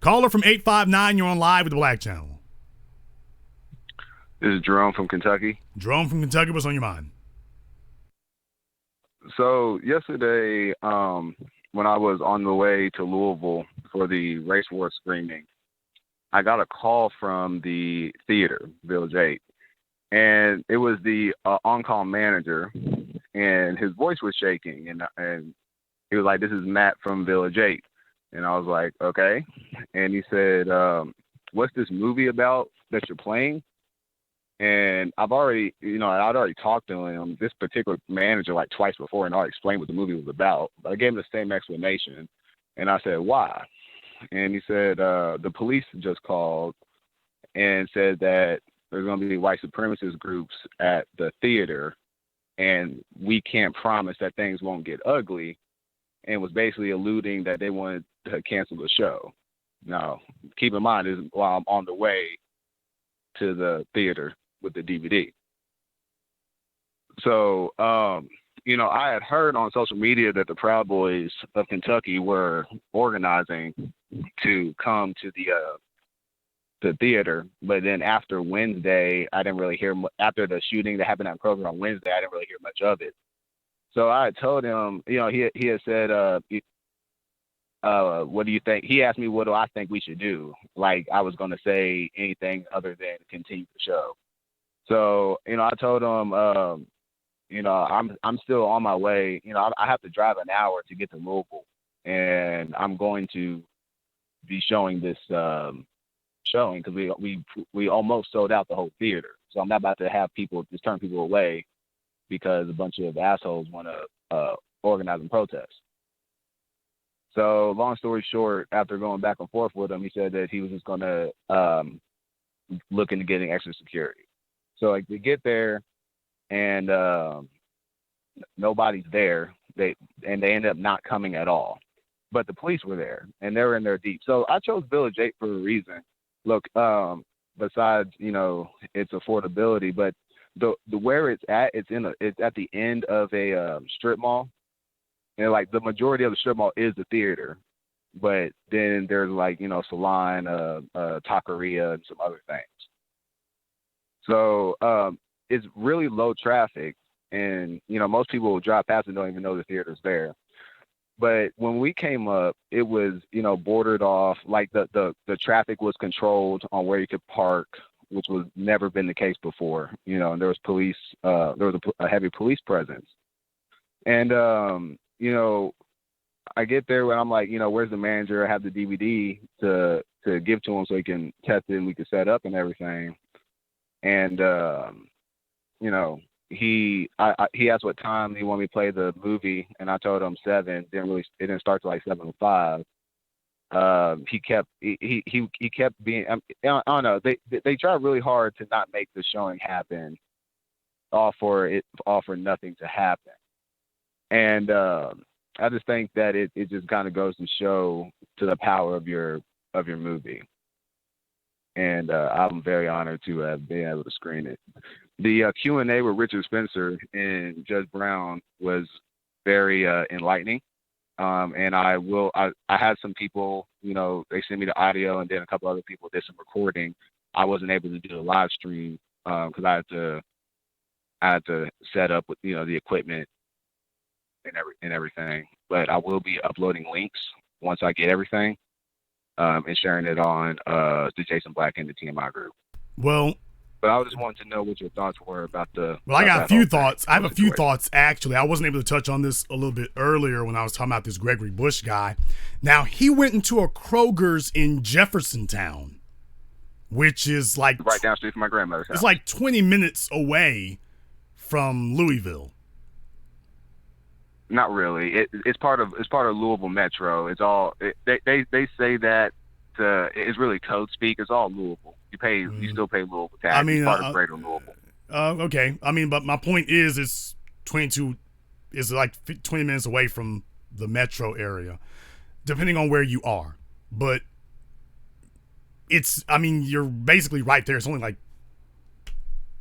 Caller from 859, you're on live with the Black Channel. This is Jerome from Kentucky. Jerome from Kentucky, what's on your mind? So yesterday, when I was on the way to Louisville for the race war screening, I got a call from the theater, Village 8, and it was the on-call manager, and his voice was shaking, and he was like, "This is Matt from Village 8," and I was like, "Okay," and he said, "What's this movie about that you're playing?" And I'd already talked to him, this particular manager, like twice before, and I explained what the movie was about. But I gave him the same explanation, and I said, "Why?" And he said, "The police just called and said that there's going to be white supremacist groups at the theater, and we can't promise that things won't get ugly," and was basically alluding that they wanted to cancel the show. Now, keep in mind, this is while I'm on the way to the theater with the DVD. So, I had heard on social media that the Proud Boys of Kentucky were organizing to come to the theater, but then after Wednesday, I didn't really hear. After the shooting that happened at Kroger on Wednesday, I didn't really hear much of it. So I had told him, he had said, "What do you think?" He asked me, "What do I think we should do?" Like I was going to say anything other than continue the show. So, I told him, I'm still on my way. I have to drive an hour to get to Louisville, and I'm going to be showing this showing because we almost sold out the whole theater. So I'm not about to have people just turn people away because a bunch of assholes want to organize and protest. So long story short, after going back and forth with him, he said that he was just going to look into getting extra security. So like we get there and nobody's there. They ended up not coming at all. But the police were there and they were in there deep. So I chose Village 8 for a reason. Look, besides, its affordability, but the where it's at, it's at the end of a strip mall. And like the majority of the strip mall is the theater, but then there's like, salon, taqueria, and some other things. So it's really low traffic, and most people will drive past and don't even know the theater's there. But when we came up, it was bordered off, like the traffic was controlled on where you could park, which was never been the case before. And there was police, there was a heavy police presence, and I get there and I'm like, where's the manager? I have the DVD to give to him so he can test it and we can set up and everything. And, he asked what time he wanted me to play the movie, and I told him 7. It didn't start till like 7:05. He kept being, I don't know. They tried really hard to not make the showing happen, all for nothing to happen. And I just think that it just kind of goes to show to the power of your movie. And I'm very honored to have been able to screen it. The Q&A with Richard Spencer and Judge Brown was very enlightening. And I had some people, they sent me the audio, and then a couple other people did some recording. I wasn't able to do the live stream because I had to set up with the equipment and everything. But I will be uploading links once I get everything and sharing it on the Jason Black and the TMI group. Well, but I just wanted to know what your thoughts were about the. Well, I got a few thoughts. I have a few thoughts, actually. I wasn't able to touch on this a little bit earlier when I was talking about this Gregory Bush guy. Now, he went into a Kroger's in Jeffersontown, which is like right down the street from my grandmother's house. It's like 20 minutes away from Louisville. Not really. It's part of Louisville Metro. It's all they say that it's really code speak. It's all Louisville. You still pay Louisville tax. I mean, it's part of Greater Louisville. Okay. I mean, but my point is, it's like 20 minutes away from the metro area, depending on where you are. But you're basically right there. It's only like,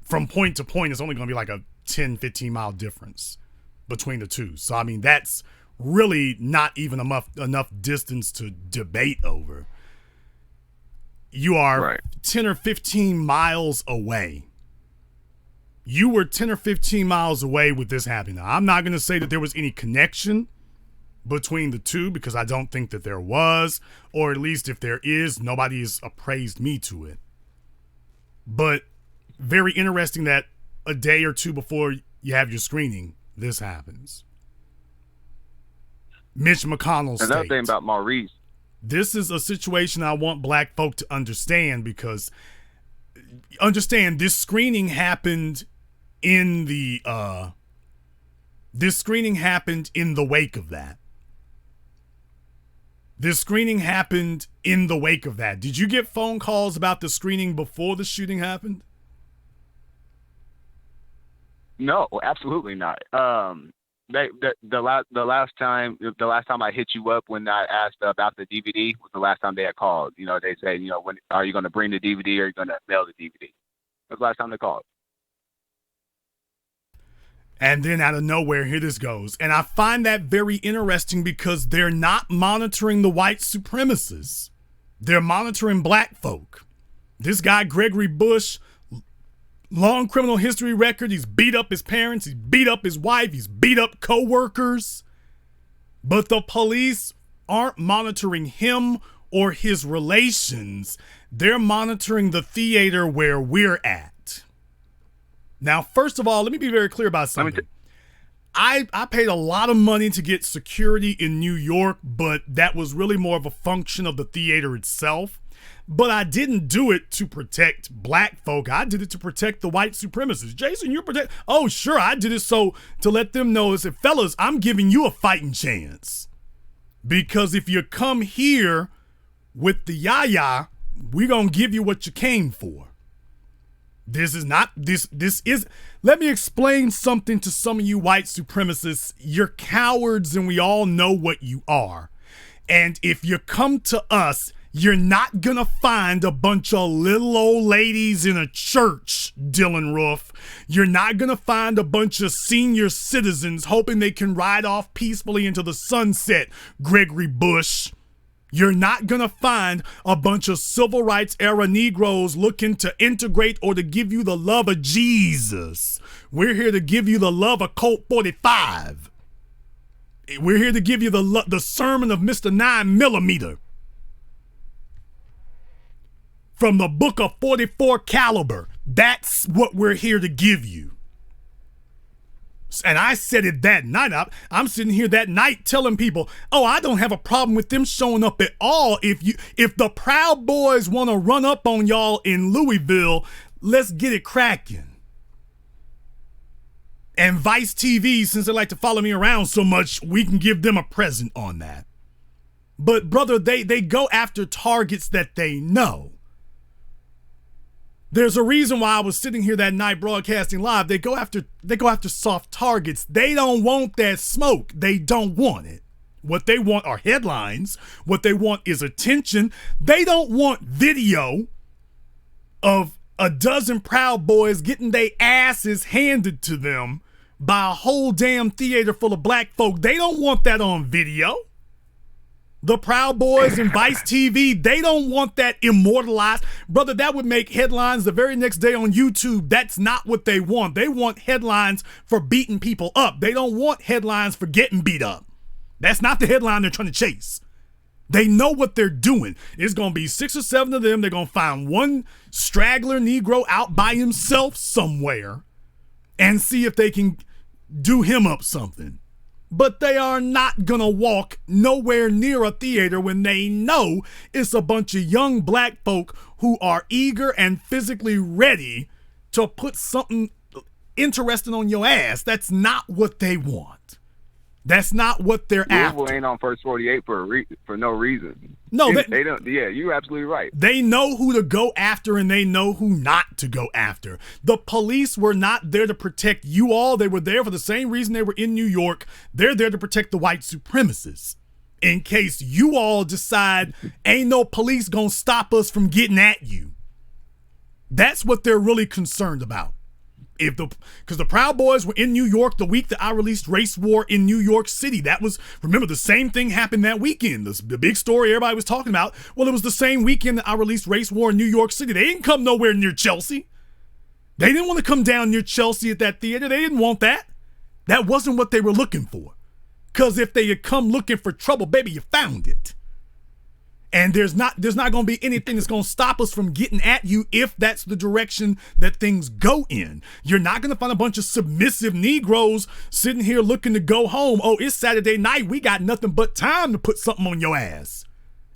from point to point, it's only going to be like a 10, 15 mile difference between the two. So, that's really not even enough distance to debate over. You are 10 or 15 miles away. You were 10 or 15 miles away with this happening. Now, I'm not going to say that there was any connection between the two, because I don't think that there was, or at least if there is, nobody has appraised me to it. But very interesting that a day or two before you have your screening, this happens. Mitch McConnell states, another thing about Maurice. This is a situation I want black folk to understand, because this screening happened in the wake of that. This screening happened in the wake of that. Did you get phone calls about the screening before the shooting happened? No, absolutely not. The last time I hit you up when I asked about the DVD was the last time they had called. They say, when are you going to bring the DVD, or are you going to mail the DVD? That's the last time they called. And then out of nowhere, here this goes. And I find that very interesting, because they're not monitoring the white supremacists. They're monitoring black folk. This guy, Gregory Bush, long criminal history record. He's beat up his parents. He's beat up his wife. He's beat up co-workers. But the police aren't monitoring him or his relations. They're monitoring the theater where we're at. Now, first of all, let me be very clear about something. I paid a lot of money to get security in New York, but that was really more of a function of the theater itself. But I didn't do it to protect black folk. I did it to protect the white supremacists. Jason, you protect? Oh, sure, I did it to let them know, I said, fellas, I'm giving you a fighting chance. Because if you come here with the yaya, we're going to give you what you came for. This is, let me explain something to some of you white supremacists. You're cowards, and we all know what you are. And if you come to us, you're not gonna find a bunch of little old ladies in a church, Dylan Roof. You're not gonna find a bunch of senior citizens hoping they can ride off peacefully into the sunset, Gregory Bush. You're not gonna find a bunch of civil rights era Negroes looking to integrate or to give you the love of Jesus. We're here to give you the love of Colt 45. We're here to give you the sermon of Mr. 9mm. From the book of 44 caliber. That's what we're here to give you. And I said it that night. I'm sitting here that night telling people, oh, I don't have a problem with them showing up at all. If the Proud Boys want to run up on y'all in Louisville, let's get it cracking. And Vice TV, since they like to follow me around so much, we can give them a present on that. But brother, they go after targets that they know. There's a reason why I was sitting here that night broadcasting live. They go after soft targets. They don't want that smoke. They don't want it. What they want are headlines. What they want is attention. They don't want video of a dozen Proud Boys getting their asses handed to them by a whole damn theater full of black folk. They don't want that on video. The Proud Boys and Vice TV, they don't want that immortalized. Brother, that would make headlines the very next day on YouTube. That's not what they want. They want headlines for beating people up. They don't want headlines for getting beat up. That's not the headline they're trying to chase. They know what they're doing. It's going to be 6 or 7 of them. They're going to find one straggler Negro out by himself somewhere and see if they can do him up something. But they are not going to walk nowhere near a theater when they know it's a bunch of young black folk who are eager and physically ready to put something interesting on your ass. That's not what they want. That's not what they're Louisville after. ain't on first 48 for no reason. No, they don't. Yeah, you're absolutely right. They know who to go after and they know who not to go after. The police were not there to protect you all. They were there for the same reason they were in New York. They're there to protect the white supremacists. In case you all decide ain't no police gonna stop us from getting at you. That's what they're really concerned about. Because the Proud Boys were in New York the week that I released Race War in New York City. That was, remember, the same thing happened that weekend. The big story everybody was talking about. Well, it was the same weekend that I released Race War in New York City. They didn't come nowhere near Chelsea. They didn't want to come down near Chelsea at that theater. They didn't want that. That wasn't what they were looking for. Because if they had come looking for trouble, baby, you found it. And there's not going to be anything that's going to stop us from getting at you if that's the direction that things go in. You're not going to find a bunch of submissive Negroes sitting here looking to go home. Oh, it's Saturday night. We got nothing but time to put something on your ass.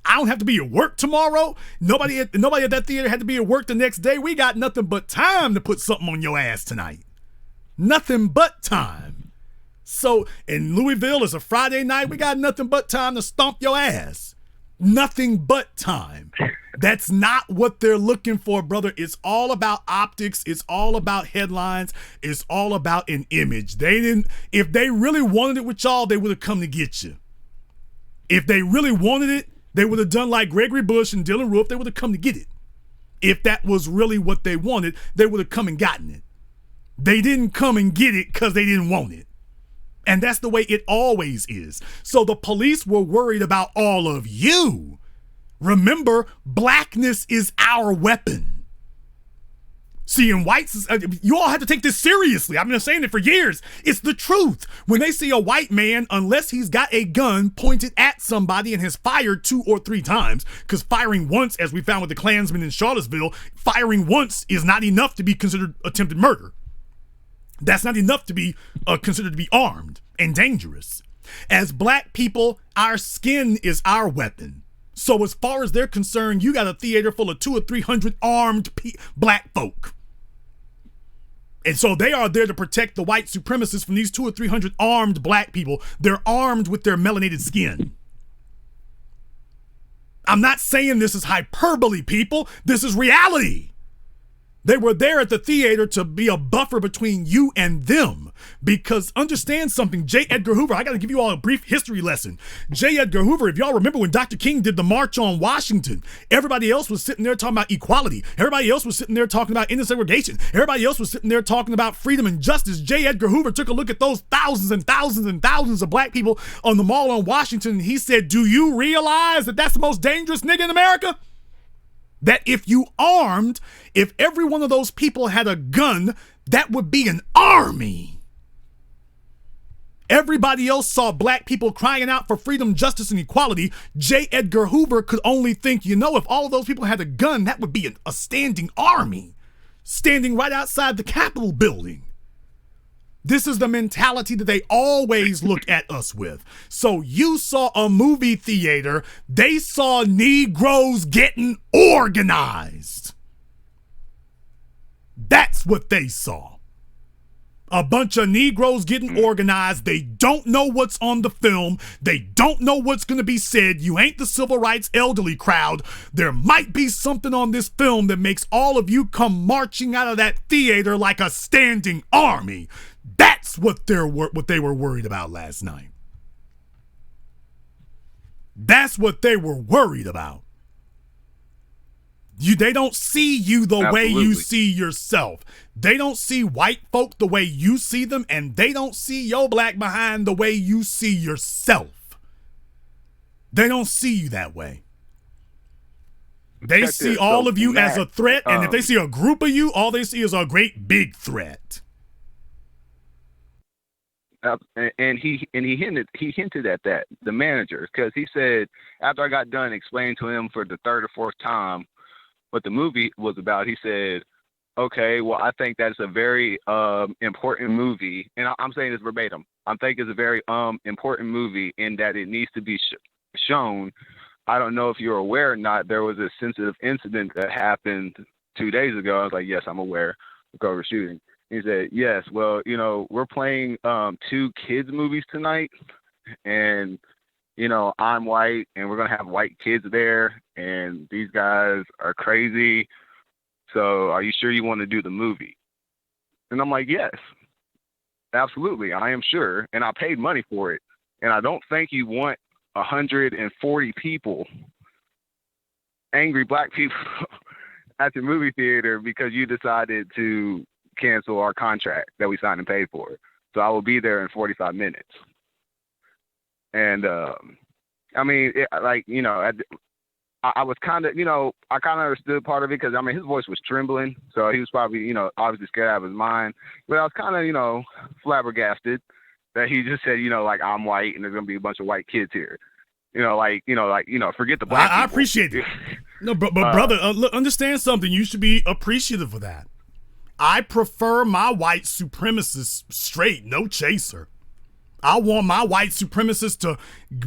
I don't have to be at work tomorrow. Nobody at that theater had to be at work the next day. We got nothing but time to put something on your ass tonight. Nothing but time. So in Louisville, it's a Friday night. We got nothing but time to stomp your ass. Nothing but time. That's not what they're looking for, brother. It's all about optics. It's all about headlines. It's all about an image. If they really wanted it with y'all, they would have come to get you. If they really wanted it, they would have done like Gregory Bush and Dylan Roof. They would have come to get it. If that was really what they wanted, they would have come and gotten it. They didn't come and get it because they didn't want it. And that's the way it always is. So the police were worried about all of you. Remember, blackness is our weapon. See, in whites, you all have to take this seriously. I've been saying it for years. It's the truth. When they see a white man, unless he's got a gun pointed at somebody and has fired 2 or 3 times, because firing once, as we found with the Klansmen in Charlottesville, firing once is not enough to be considered attempted murder. That's not enough to be considered to be armed and dangerous. As black people, our skin is our weapon. So as far as they're concerned, you got a theater full of 200 or 300 armed black folk. And so they are there to protect the white supremacists from these 200 or 300 armed black people. They're armed with their melanated skin. I'm not saying this is hyperbole, people. This is reality. They were there at the theater to be a buffer between you and them. Because understand something, J. Edgar Hoover, I got to give you all a brief history lesson. J. Edgar Hoover, if y'all remember when Dr. King did the March on Washington, everybody else was sitting there talking about equality. Everybody else was sitting there talking about ending segregation. Everybody else was sitting there talking about freedom and justice. J. Edgar Hoover took a look at those thousands and thousands and thousands of black people on the mall on Washington, and he said, do you realize that that's the most dangerous nigga in America? That if you armed, if every one of those people had a gun, that would be an army. Everybody else saw black people crying out for freedom, justice, and equality. J. Edgar Hoover could only think, if all of those people had a gun, that would be a standing army, standing right outside the Capitol building. This is the mentality that they always look at us with. So you saw a movie theater, they saw Negroes getting organized. That's what they saw. A bunch of Negroes getting organized. They don't know what's on the film. They don't know what's going to be said. You ain't the civil rights elderly crowd. There might be something on this film that makes all of you come marching out of that theater like a standing army. That's what they were worried about last night. That's what they were worried about. They don't see you the way you see yourself. They don't see white folk the way you see them, and they don't see your black behind the way you see yourself. They don't see you that way. They see all of you as a threat, and if they see a group of you, all they see is a great big threat. And he hinted at that, the manager, because he said after I got done explaining to him for the 3rd or 4th time what the movie was about, he said, okay, well, I think that's a very important movie, and I'm saying this verbatim. I think it's a very important movie in that it needs to be shown. I don't know if you're aware or not, there was a sensitive incident that happened 2 days ago. I was like, yes, I'm aware of Grover shooting. He said, yes, well, we're playing 2 kids movies tonight, and I'm white, and we're gonna have white kids there, and these guys are crazy. So, are you sure you want to do the movie? And I'm like, yes, absolutely, I am sure, and I paid money for it, and I don't think you want 140 people, angry black people, at the movie theater because you decided to cancel our contract that we signed and paid for. So I will be there in 45 minutes. And I mean, I was kind of, I kind of understood part of it because, I mean, his voice was trembling. So he was probably, obviously scared out of his mind. But I was kind of, flabbergasted that he just said, like, I'm white and there's going to be a bunch of white kids here. Forget the black people. I appreciate it. No, but brother, look, understand something. You should be appreciative of that. I prefer my white supremacists straight, no chaser. I want my white supremacists to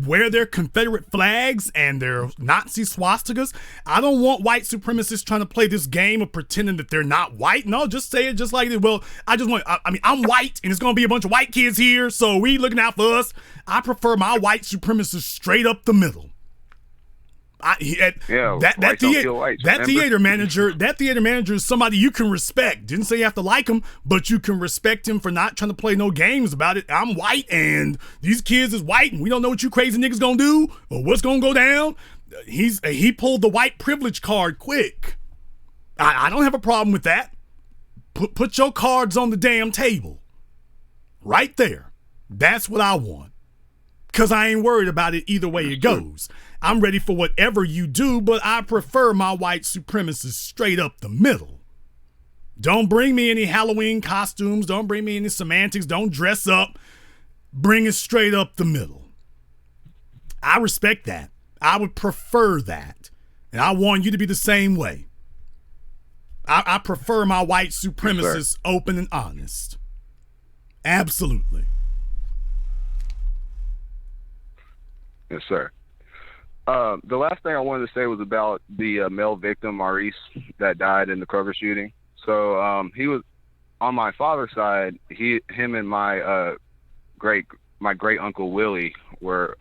wear their Confederate flags and their Nazi swastikas. I don't want white supremacists trying to play this game of pretending that they're not white. No, just say it just like this. Well, I'm white and it's going to be a bunch of white kids here, so we looking out for us. I prefer my white supremacists straight up the middle. That theater manager is somebody you can respect. Didn't say you have to like him, but you can respect him for not trying to play no games about it. I'm white and these kids is white and we don't know what you crazy niggas gonna do or what's gonna go down. He pulled the white privilege card quick. I don't have a problem with that. Put your cards on the damn table. Right there. That's what I want. Because I ain't worried about it either way it goes. I'm ready for whatever you do, but I prefer my white supremacists straight up the middle. Don't bring me any Halloween costumes. Don't bring me any semantics. Don't dress up. Bring it straight up the middle. I respect that. I would prefer that. And I want you to be the same way. I prefer my white supremacists open and honest. Absolutely. Yes, sir. The last thing I wanted to say was about the male victim, Maurice, that died in the Kroger shooting. So he was on my father's side. Him and my great uncle Willie were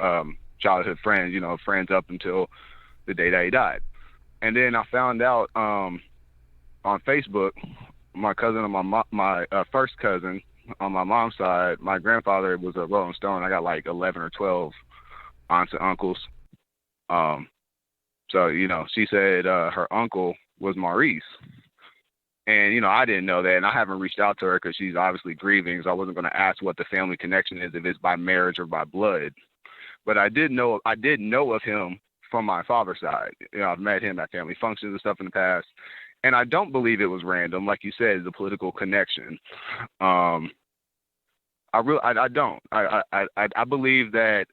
childhood friends. Friends up until the day that he died. And then I found out on Facebook, my cousin on my first cousin on my mom's side, my grandfather was a Rolling Stone. I got like 11 or 12 aunts and uncles. So, she said her uncle was Maurice. And, I didn't know that. And I haven't reached out to her because she's obviously grieving. So I wasn't going to ask what the family connection is, if it's by marriage or by blood. But I did know of him from my father's side. I've met him at family functions and stuff in the past. And I don't believe it was random. Like you said, it's a political connection. I don't. I believe that,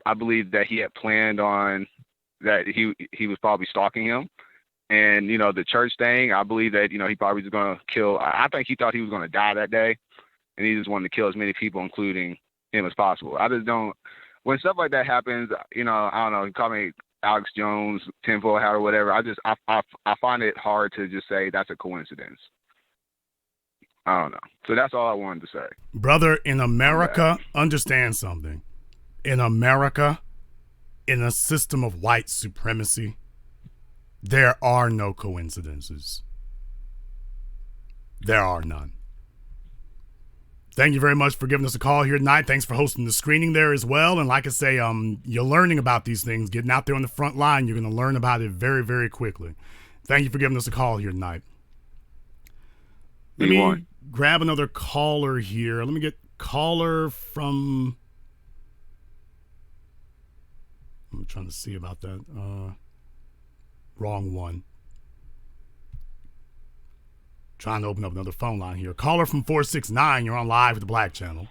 I believe that he had planned on that he was probably stalking him. And, the church thing, I believe that, he probably was going to kill. I think he thought he was going to die that day. And he just wanted to kill as many people, including him, as possible. I just don't. When stuff like that happens, I don't know, you call me Alex Jones, tinfoil hat or whatever. I find it hard to just say that's a coincidence. I don't know. So that's all I wanted to say. Brother, in America, understand something. In America, in a system of white supremacy, there are no coincidences. There are none. Thank you very much for giving us a call here tonight. Thanks for hosting the screening there as well. And like I say, you're learning about these things, getting out there on the front line. You're going to learn about it very, very quickly. Thank you for giving us a call here tonight. Let me grab another caller here. Let me get caller from... I'm trying to see about that. Wrong one. Trying to open up another phone line here. Caller from 469. You're on live with the Black Channel.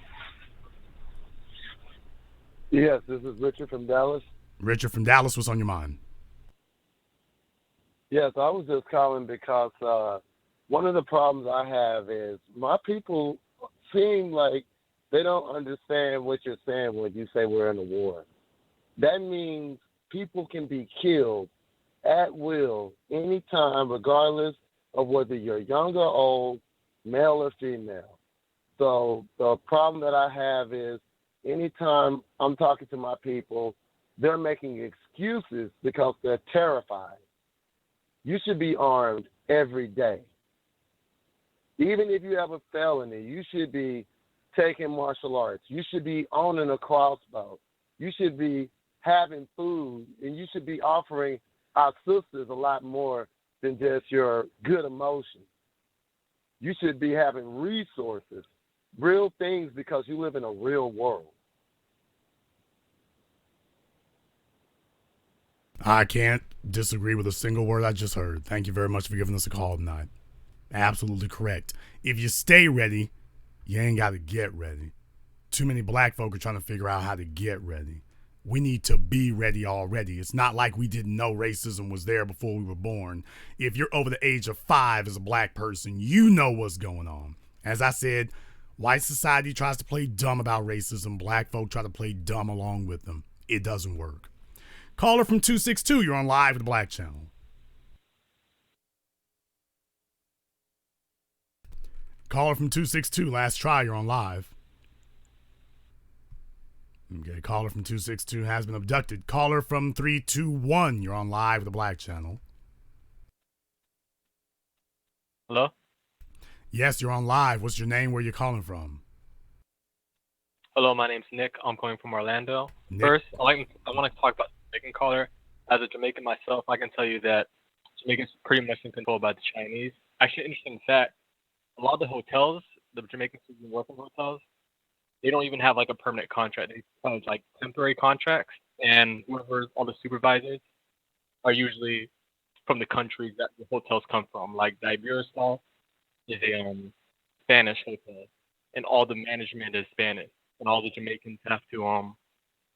Yes, this is Richard from Dallas. Richard from Dallas, what's on your mind? Yes, I was just calling because one of the problems I have is my people seem like they don't understand what you're saying when you say we're in a war. That means people can be killed at will anytime, regardless of whether you're young or old, male or female. So the problem that I have is anytime I'm talking to my people, they're making excuses because they're terrified. You should be armed every day. Even if you have a felony, you should be taking martial arts. You should be owning a crossbow. You should be having food, and you should be offering our sisters a lot more than just your good emotions. You should be having resources, real things, because you live in a real world. I can't disagree with a single word I just heard. Thank you very much for giving us a call tonight. Absolutely correct. If you stay ready, you ain't got to get ready. Too many black folk are trying to figure out how to get ready. We need to be ready already. It's not like we didn't know racism was there before we were born. If you're over the age of 5 as a black person, you know what's going on. As I said, white society tries to play dumb about racism. Black folk try to play dumb along with them. It doesn't work. Caller from 262, you're on live with the Black Channel. Caller from 262, last try, you're on live. Okay, caller from 262 has been abducted. Caller from 321, you're on live with the Black Channel. Hello? Yes, you're on live. What's your name? Where you calling from? Hello, my name's Nick. I'm calling from Orlando. Nick. First, I want to talk about the Jamaican caller. As a Jamaican myself, I can tell you that Jamaica's pretty much in control by the Chinese. Actually, interesting fact, a lot of the hotels, the Jamaican student working hotels, they don't even have like a permanent contract. They have like temporary contracts, and whoever all the supervisors are usually from the countries that the hotels come from. Like the Iberostar is a Spanish hotel, and all the management is Spanish, and all the Jamaicans have to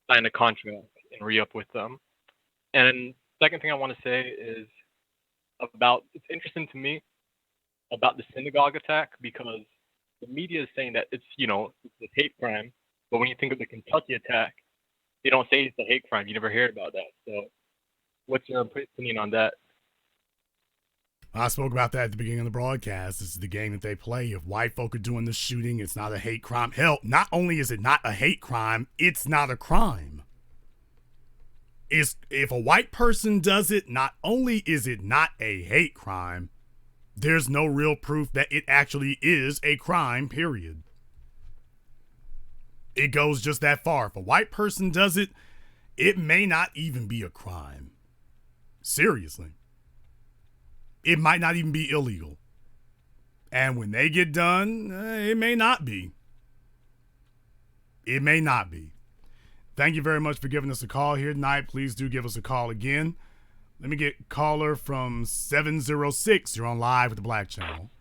sign a contract and re-up with them. And second thing I want to say is it's interesting to me about the synagogue attack, because the media is saying that it's a hate crime, but when you think of the Kentucky attack, they don't say it's a hate crime. You never hear about that. So what's your opinion on that? I spoke about that at the beginning of the broadcast. This is the game that they play. If white folk are doing the shooting, it's not a hate crime. Hell, not only is it not a hate crime, it's not a crime. If a white person does it, not only is it not a hate crime, there's no real proof that it actually is a crime, period. It goes just that far. If a white person does it, it may not even be a crime. Seriously. It might not even be illegal. And when they get done, it may not be. It may not be. Thank you very much for giving us a call here tonight. Please do give us a call again. Let me get caller from 706. You're on live with the Black Channel.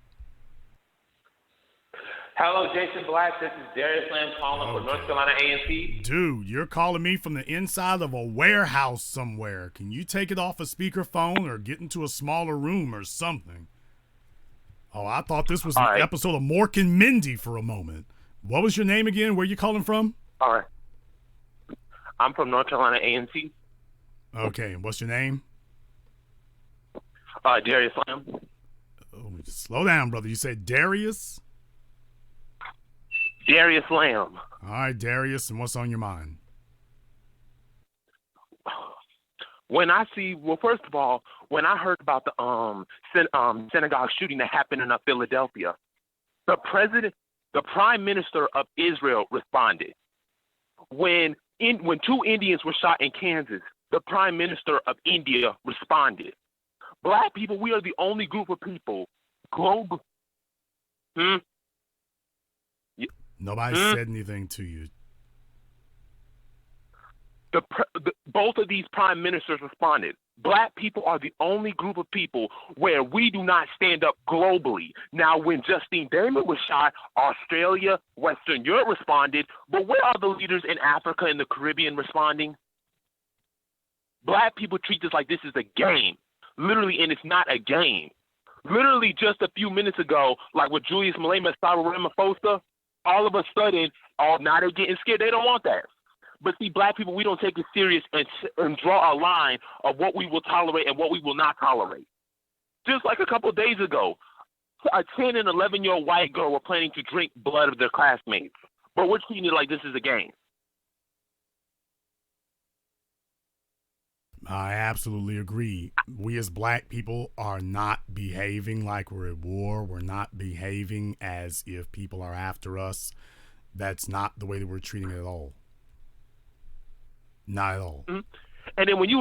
Hello, Jason Black. This is Darius Lamb calling for North Carolina A&T. Dude, you're calling me from the inside of a warehouse somewhere. Can you take it off a speakerphone or get into a smaller room or something? Oh, I thought this was an episode of Mork and Mindy for a moment. What was your name again? Where you calling from? All right. I'm from North Carolina A&T. Okay, and what's your name? Darius Lamb. Oh, slow down, brother. You said Darius? Darius Lamb. All right, Darius, and what's on your mind? First of all, when I heard about the synagogue shooting that happened in Philadelphia, the prime minister of Israel responded. When 2 Indians were shot in Kansas, the prime minister of India responded. Black people, we are the only group of people global. Nobody said anything to you. Both of these prime ministers responded. Black people are the only group of people where we do not stand up globally. Now, when Justine Damon was shot, Australia, Western Europe responded, but where are the leaders in Africa and the Caribbean responding? Black people treat this like this is a game, literally, and it's not a game. Literally just a few minutes ago, like with Julius Malema and Cyril Ramaphosa, all of a sudden, now they're getting scared. They don't want that. But see, black people, we don't take it serious and draw a line of what we will tolerate and what we will not tolerate. Just like a couple of days ago, a 10 and 11-year-old white girl were planning to drink blood of their classmates. But we're treating it like this is a game. I absolutely agree. We as black people are not behaving like we're at war. We're not behaving as if people are after us. That's not the way that we're treating it at all. Not at all. Mm-hmm. And then when you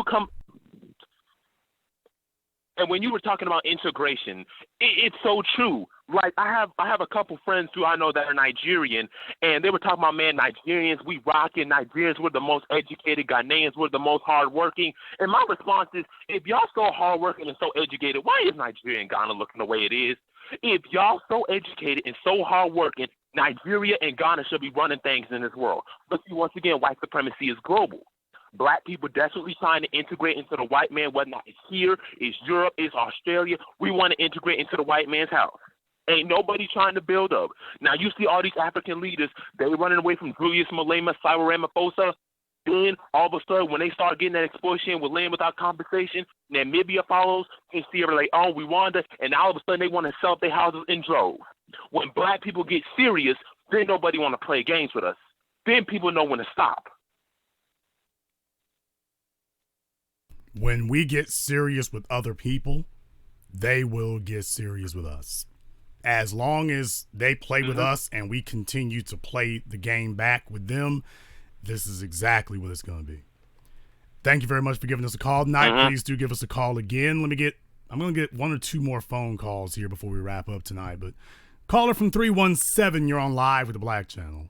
were talking about integration, it's so true. Like I have a couple friends who I know that are Nigerian, and they were talking about, man, Nigerians, we rockin'. Nigerians, we're the most educated. Ghanaians, we're the most hardworking. And my response is, if y'all so hardworking and so educated, why is Nigeria and Ghana looking the way it is? If y'all so educated and so hardworking, Nigeria and Ghana should be running things in this world. But see, once again, white supremacy is global. Black people desperately trying to integrate into the white man, whether or not it's here, it's Europe, it's Australia. We want to integrate into the white man's house. Ain't nobody trying to build up. Now, you see all these African leaders, they running away from Julius Malema, Cyril Ramaphosa. Then, all of a sudden, when they start getting that exploitation with land without compensation, Namibia follows, and Sierra Leone, Rwanda, and all of a sudden they want to sell up their houses in droves. When black people get serious, then nobody want to play games with us. Then people know when to stop. When we get serious with other people, they will get serious with us. As long as they play with us and we continue to play the game back with them, this is exactly what it's going to be. Thank you very much for giving us a call tonight. Please do give us a call again. I'm going to get one or two more phone calls here before we wrap up tonight. But caller from 317, you're on live with the Black Channel.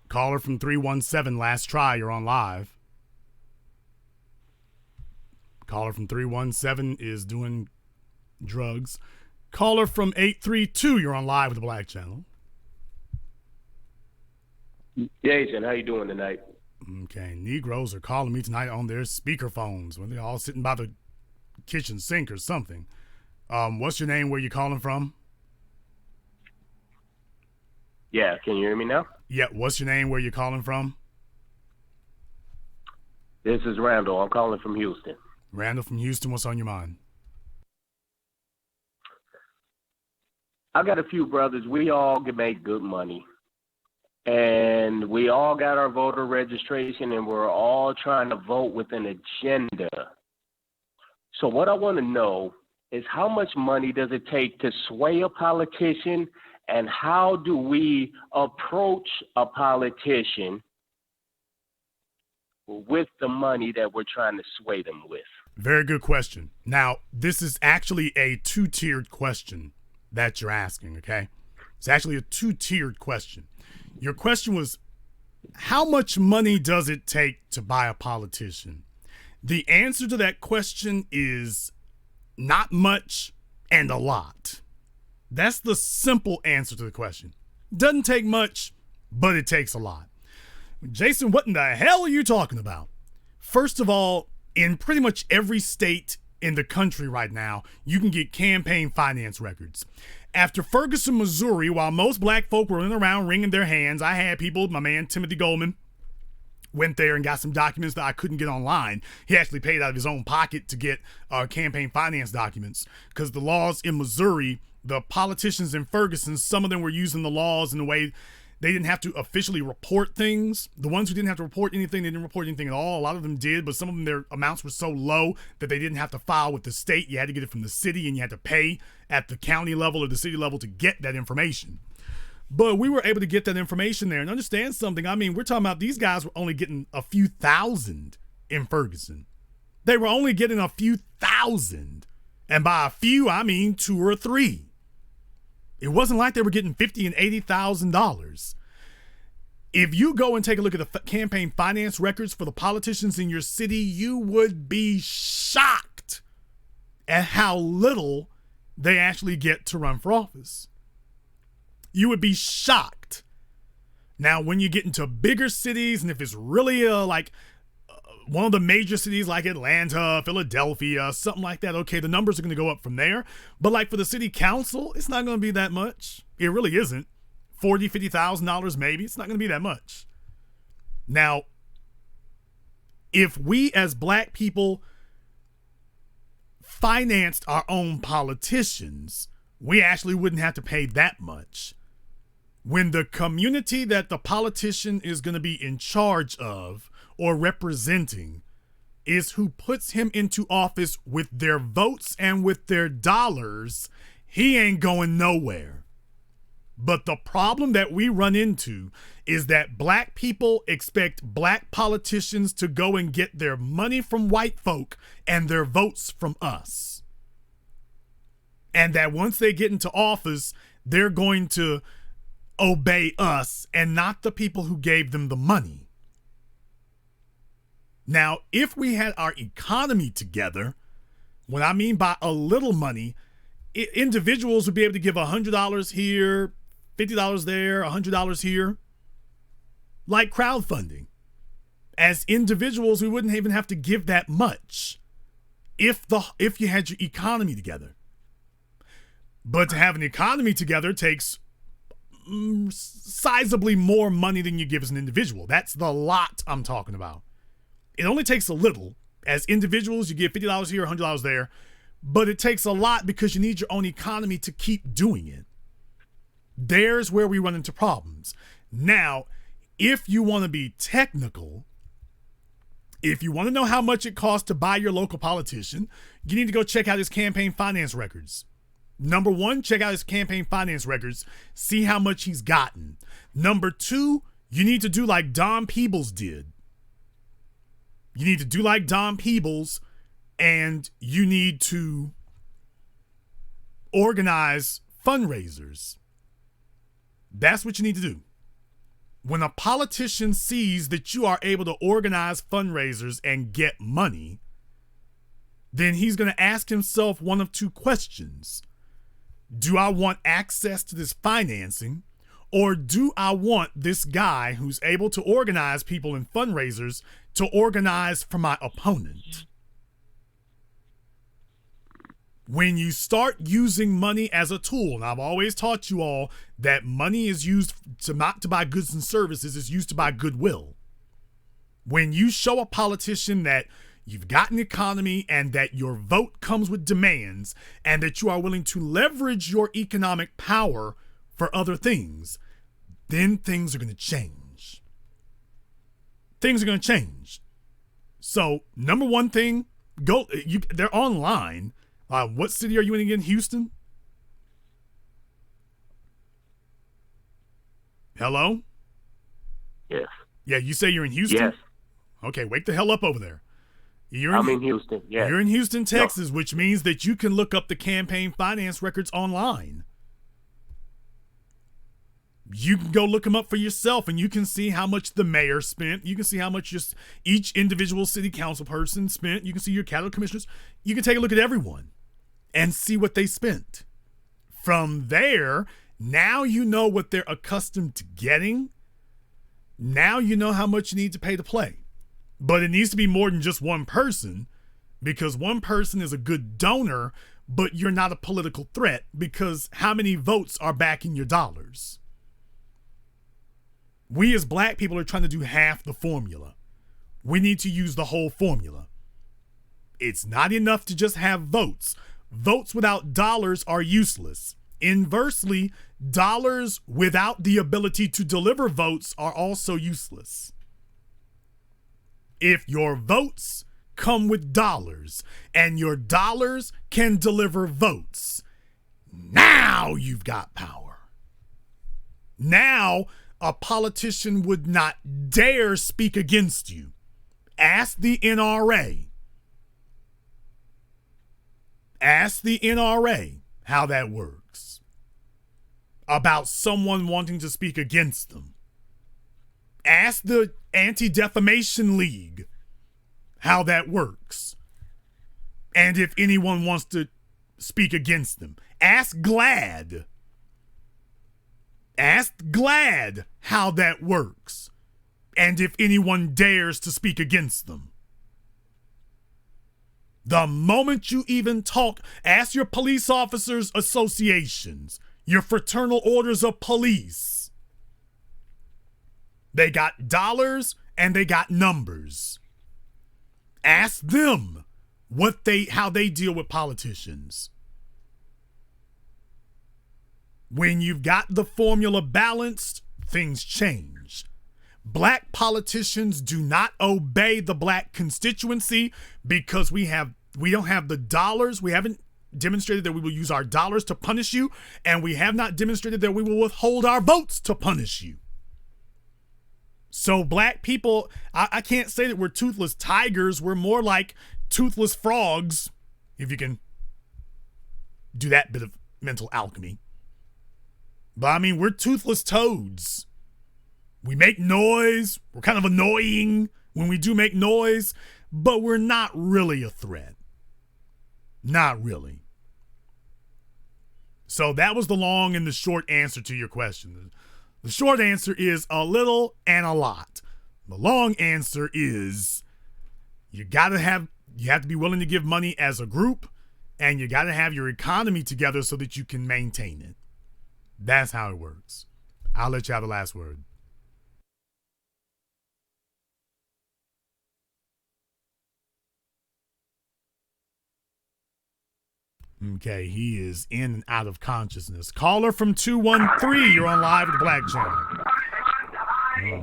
Caller from 317, last try, you're on live. Caller from 317 is doing drugs. Caller from 832, you're on live with the Black Channel. Yeah, Agent, how you doing tonight? Okay, Negroes are calling me tonight on their speakerphones when they're all sitting by the kitchen sink or something. What's your name? Where you calling from? Yeah, can you hear me now? Yeah, what's your name? Where you calling from? This is Randall. I'm calling from Houston. Randall from Houston, what's on your mind? I got a few brothers. We all can make good money. And we all got our voter registration, and we're all trying to vote with an agenda. So what I want to know is how much money does it take to sway a politician, and how do we approach a politician with the money that we're trying to sway them with? Very good question. Now, this is actually a two-tiered question that you're asking, okay? It's actually a two-tiered question. Your question was, how much money does it take to buy a politician? The answer to that question is not much and a lot. That's the simple answer to the question. Doesn't take much, but it takes a lot. Jason, what in the hell are you talking about? First of all, in pretty much every state in the country right now, you can get campaign finance records. After Ferguson, Missouri, while most black folk were running around wringing their hands, I had people, my man Timothy Goldman, went there and got some documents that I couldn't get online. He actually paid out of his own pocket to get campaign finance documents because the laws in Missouri, the politicians in Ferguson, some of them were using the laws in a way they didn't have to officially report things. The ones who didn't have to report anything, they didn't report anything at all. A lot of them did, but some of them, their amounts were so low that they didn't have to file with the state. You had to get it from the city, and you had to pay at the county level or the city level to get that information. But we were able to get that information there and understand something. I mean, we're talking about these guys were only getting a few thousand in Ferguson. They were only getting a few thousand. And by a few, I mean 2 or 3. It wasn't like they were getting $50,000 and $80,000. If you go and take a look at the campaign finance records for the politicians in your city, you would be shocked at how little they actually get to run for office. You would be shocked. Now, when you get into bigger cities, and if it's really one of the major cities like Atlanta, Philadelphia, something like that, okay, the numbers are going to go up from there. But like for the city council, it's not going to be that much. It really isn't. $40,000, $50,000 maybe. It's not going to be that much. Now, if we as black people financed our own politicians, we actually wouldn't have to pay that much. When the community that the politician is going to be in charge of or representing is who puts him into office with their votes and with their dollars, he ain't going nowhere. But the problem that we run into is that black people expect black politicians to go and get their money from white folk and their votes from us. And that once they get into office, they're going to obey us and not the people who gave them the money. Now, if we had our economy together, what I mean by a little money, individuals would be able to give $100 here, $50 there, $100 here, like crowdfunding. As individuals, we wouldn't even have to give that much if you had your economy together. But to have an economy together takes sizably more money than you give as an individual. That's the lot I'm talking about. It only takes a little. As individuals, you give $50 here, $100 there, but it takes a lot because you need your own economy to keep doing it. There's where we run into problems. Now, if you want to be technical, if you want to know how much it costs to buy your local politician, you need to go check out his campaign finance records. Number one, check out his campaign finance records, see how much he's gotten. Number two, you need to do like Don Peebles did. You need to do like Don Peebles, and you need to organize fundraisers. That's what you need to do. When a politician sees that you are able to organize fundraisers and get money, then he's going to ask himself one of two questions. Do I want access to this financing, or do I want this guy who's able to organize people in fundraisers to organize for my opponent? When you start using money as a tool, and I've always taught you all that money is used to not to buy goods and services, it's used to buy goodwill. When you show a politician that you've got an economy and that your vote comes with demands and that you are willing to leverage your economic power for other things, then things are going to change. Things are going to change. So, number one thing, they're online. What city are you in again? Houston? Hello? Yes. Yeah, you say you're in Houston? Yes. Okay, wake the hell up over there. I'm in Houston, yes. You're in Houston, Texas, which means that you can look up the campaign finance records online. You can go look them up for yourself, and you can see how much the mayor spent. You can see how much just each individual city council person spent. You can see your county commissioners. You can take a look at everyone and see what they spent. From there, now you know what they're accustomed to getting. Now you know how much you need to pay to play. But it needs to be more than just one person, because one person is a good donor, but you're not a political threat, because how many votes are backing your dollars? We as black people are trying to do half the formula. We need to use the whole formula. It's not enough to just have votes. Votes without dollars are useless. Inversely, dollars without the ability to deliver votes are also useless. If your votes come with dollars and your dollars can deliver votes, now you've got power. Now a politician would not dare speak against you. Ask the NRA. Ask the NRA how that works. About someone wanting to speak against them. Ask the Anti-Defamation League how that works. And if anyone wants to speak against them. Ask GLAAD. Ask GLAAD how that works. And if anyone dares to speak against them. The moment you even talk, ask your police officers associations, your fraternal orders of police. They got dollars and they got numbers. Ask them how they deal with politicians. When you've got the formula balanced, things change. Black politicians do not obey the black constituency because we don't have the dollars. We haven't demonstrated that we will use our dollars to punish you, and we have not demonstrated that we will withhold our votes to punish you. So black people, I can't say that we're toothless tigers. We're more like toothless frogs, if you can do that bit of mental alchemy. But I mean, we're toothless toads. We make noise. We're kind of annoying when we do make noise, but we're not really a threat. Not really. So that was the long and the short answer to your question. The short answer is a little and a lot. The long answer is you have to be willing to give money as a group, and you got to have your economy together so that you can maintain it. That's how it works. I'll let you have the last word. Okay, he is in and out of consciousness. Caller from 213, you're on live with the Black Channel.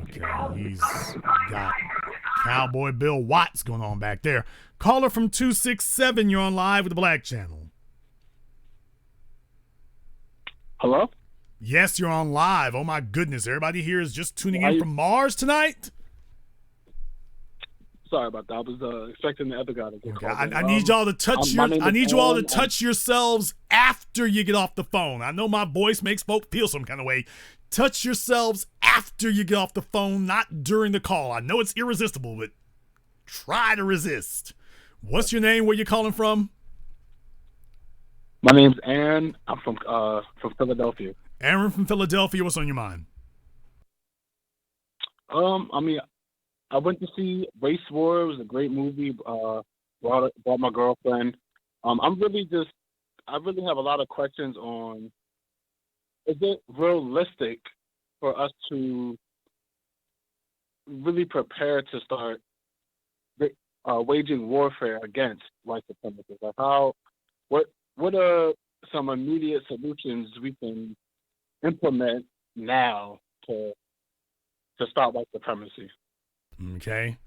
Okay, he's got Cowboy Bill Watts going on back there. Caller from 267, you're on live with the Black Channel. Hello? Yes, you're on live. Oh my goodness, everybody here is just tuning in from Mars tonight? Sorry about that. I was expecting the other guy to get called. I need y'all to touch touch yourselves after you get off the phone. I know my voice makes folks feel some kind of way. Touch yourselves after you get off the phone, not during the call. I know it's irresistible, but try to resist. What's your name? Where you calling from? My name's Aaron. I'm from Philadelphia. Aaron from Philadelphia. What's on your mind? I went to see Race War. It was a great movie. Brought my girlfriend. I really have a lot of questions on, is it realistic for us to really prepare to start waging warfare against white supremacists? Like what are some immediate solutions we can implement now to stop white supremacy? Okay.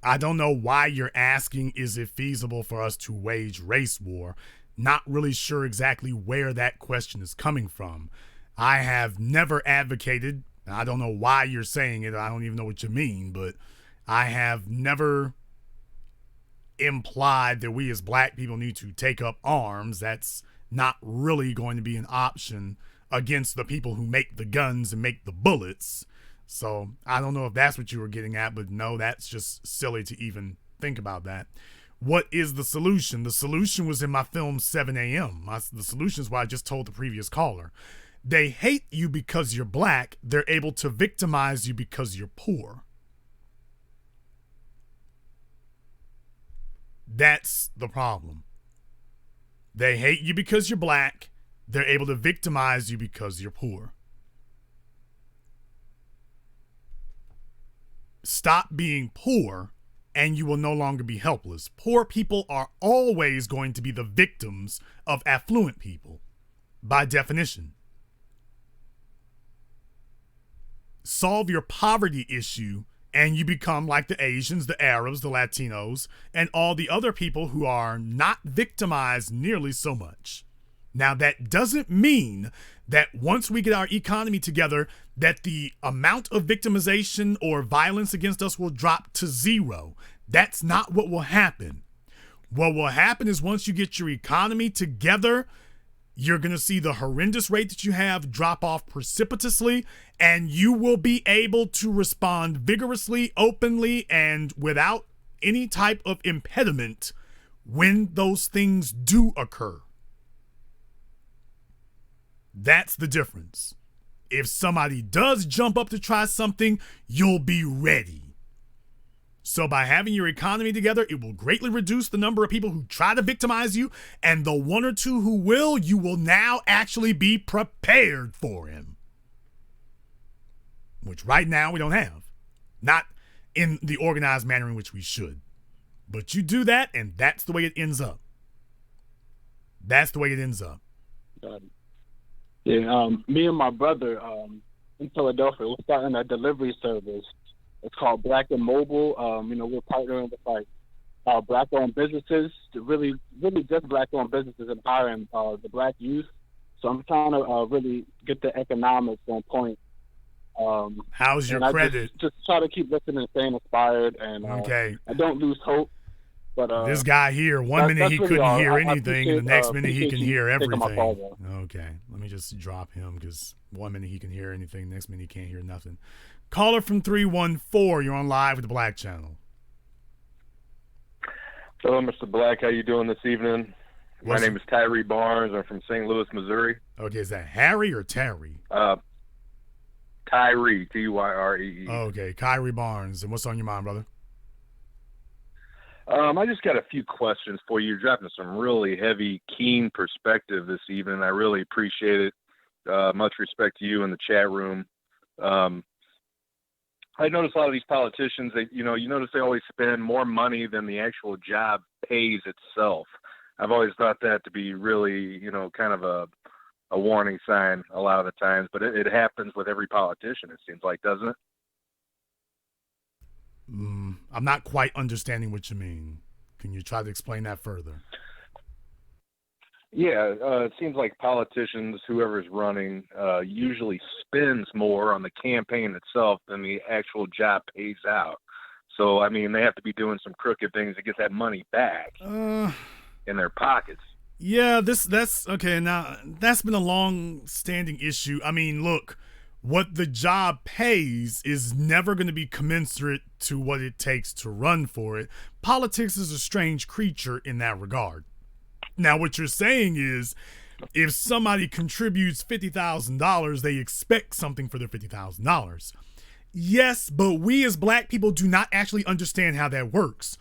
I don't know why you're asking, is it feasible for us to wage race war? Not really sure exactly where that question is coming from. I have never advocated, I don't know why you're saying it, I don't even know what you mean, but I have never implied that we as black people need to take up arms. That's not really going to be an option against the people who make the guns and make the bullets. So I don't know if that's what you were getting at, but no, that's just silly to even think about that. What is the solution? The solution was in my film 7 a.m. The solution is what I just told the previous caller. They hate you because you're black. They're able to victimize you because you're poor. That's the problem. They hate you because you're black. They're able to victimize you because you're poor. Stop being poor and you will no longer be helpless. Poor people are always going to be the victims of affluent people, by definition. Solve your poverty issue and you become like the Asians, the Arabs, the Latinos, and all the other people who are not victimized nearly so much. Now, that doesn't mean that once we get our economy together, that the amount of victimization or violence against us will drop to zero. That's not what will happen. What will happen is once you get your economy together, you're going to see the horrendous rate that you have drop off precipitously, and you will be able to respond vigorously, openly, and without any type of impediment when those things do occur. That's the difference. If somebody does jump up to try something, you'll be ready. So by having your economy together, it will greatly reduce the number of people who try to victimize you, and the one or two who will, you will now actually be prepared for him. Which right now we don't have. Not in the organized manner in which we should. But you do that, and that's the way it ends up. That's the way it ends up. Yeah, me and my brother in Philadelphia, we're starting a delivery service. It's called Black and Mobile. We're partnering with Black-owned businesses, to really just Black-owned businesses, and hiring the Black youth. So I'm trying to really get the economics on point. How's your credit? Just try to keep listening and staying inspired, and okay. I don't lose hope. But this guy here, one minute he couldn't hear anything, and the next minute he can hear everything. Okay, let me just drop him, because one minute he can hear anything, next minute he can't hear nothing. Caller from 314, you're on live with the Black Channel. Hello, Mr. Black. How you doing this evening? My name is Tyree Barnes. I'm from St. Louis, Missouri. Okay, is that Harry or Terry? Tyree, Tyree. Okay, Kyrie Barnes. And what's on your mind, brother? I just got a few questions for you. You're dropping some really heavy, keen perspective this evening. I really appreciate it. Much respect to you in the chat room. I notice a lot of these politicians, you notice they always spend more money than the actual job pays itself. I've always thought that to be really, kind of a warning sign a lot of the times, but it happens with every politician, it seems like, doesn't it? I'm not quite understanding what you mean. Can you try to explain that further? Yeah, it seems like politicians, whoever's running, usually spends more on the campaign itself than the actual job pays out. So, I mean, they have to be doing some crooked things to get that money back in their pockets. Yeah, that's okay. Now, that's been a long-standing issue. I mean, look, what the job pays is never going to be commensurate to what it takes to run for it. Politics is a strange creature in that regard. Now, what you're saying is, if somebody contributes $50,000, they expect something for their $50,000. Yes, but we as Black people do not actually understand how that works.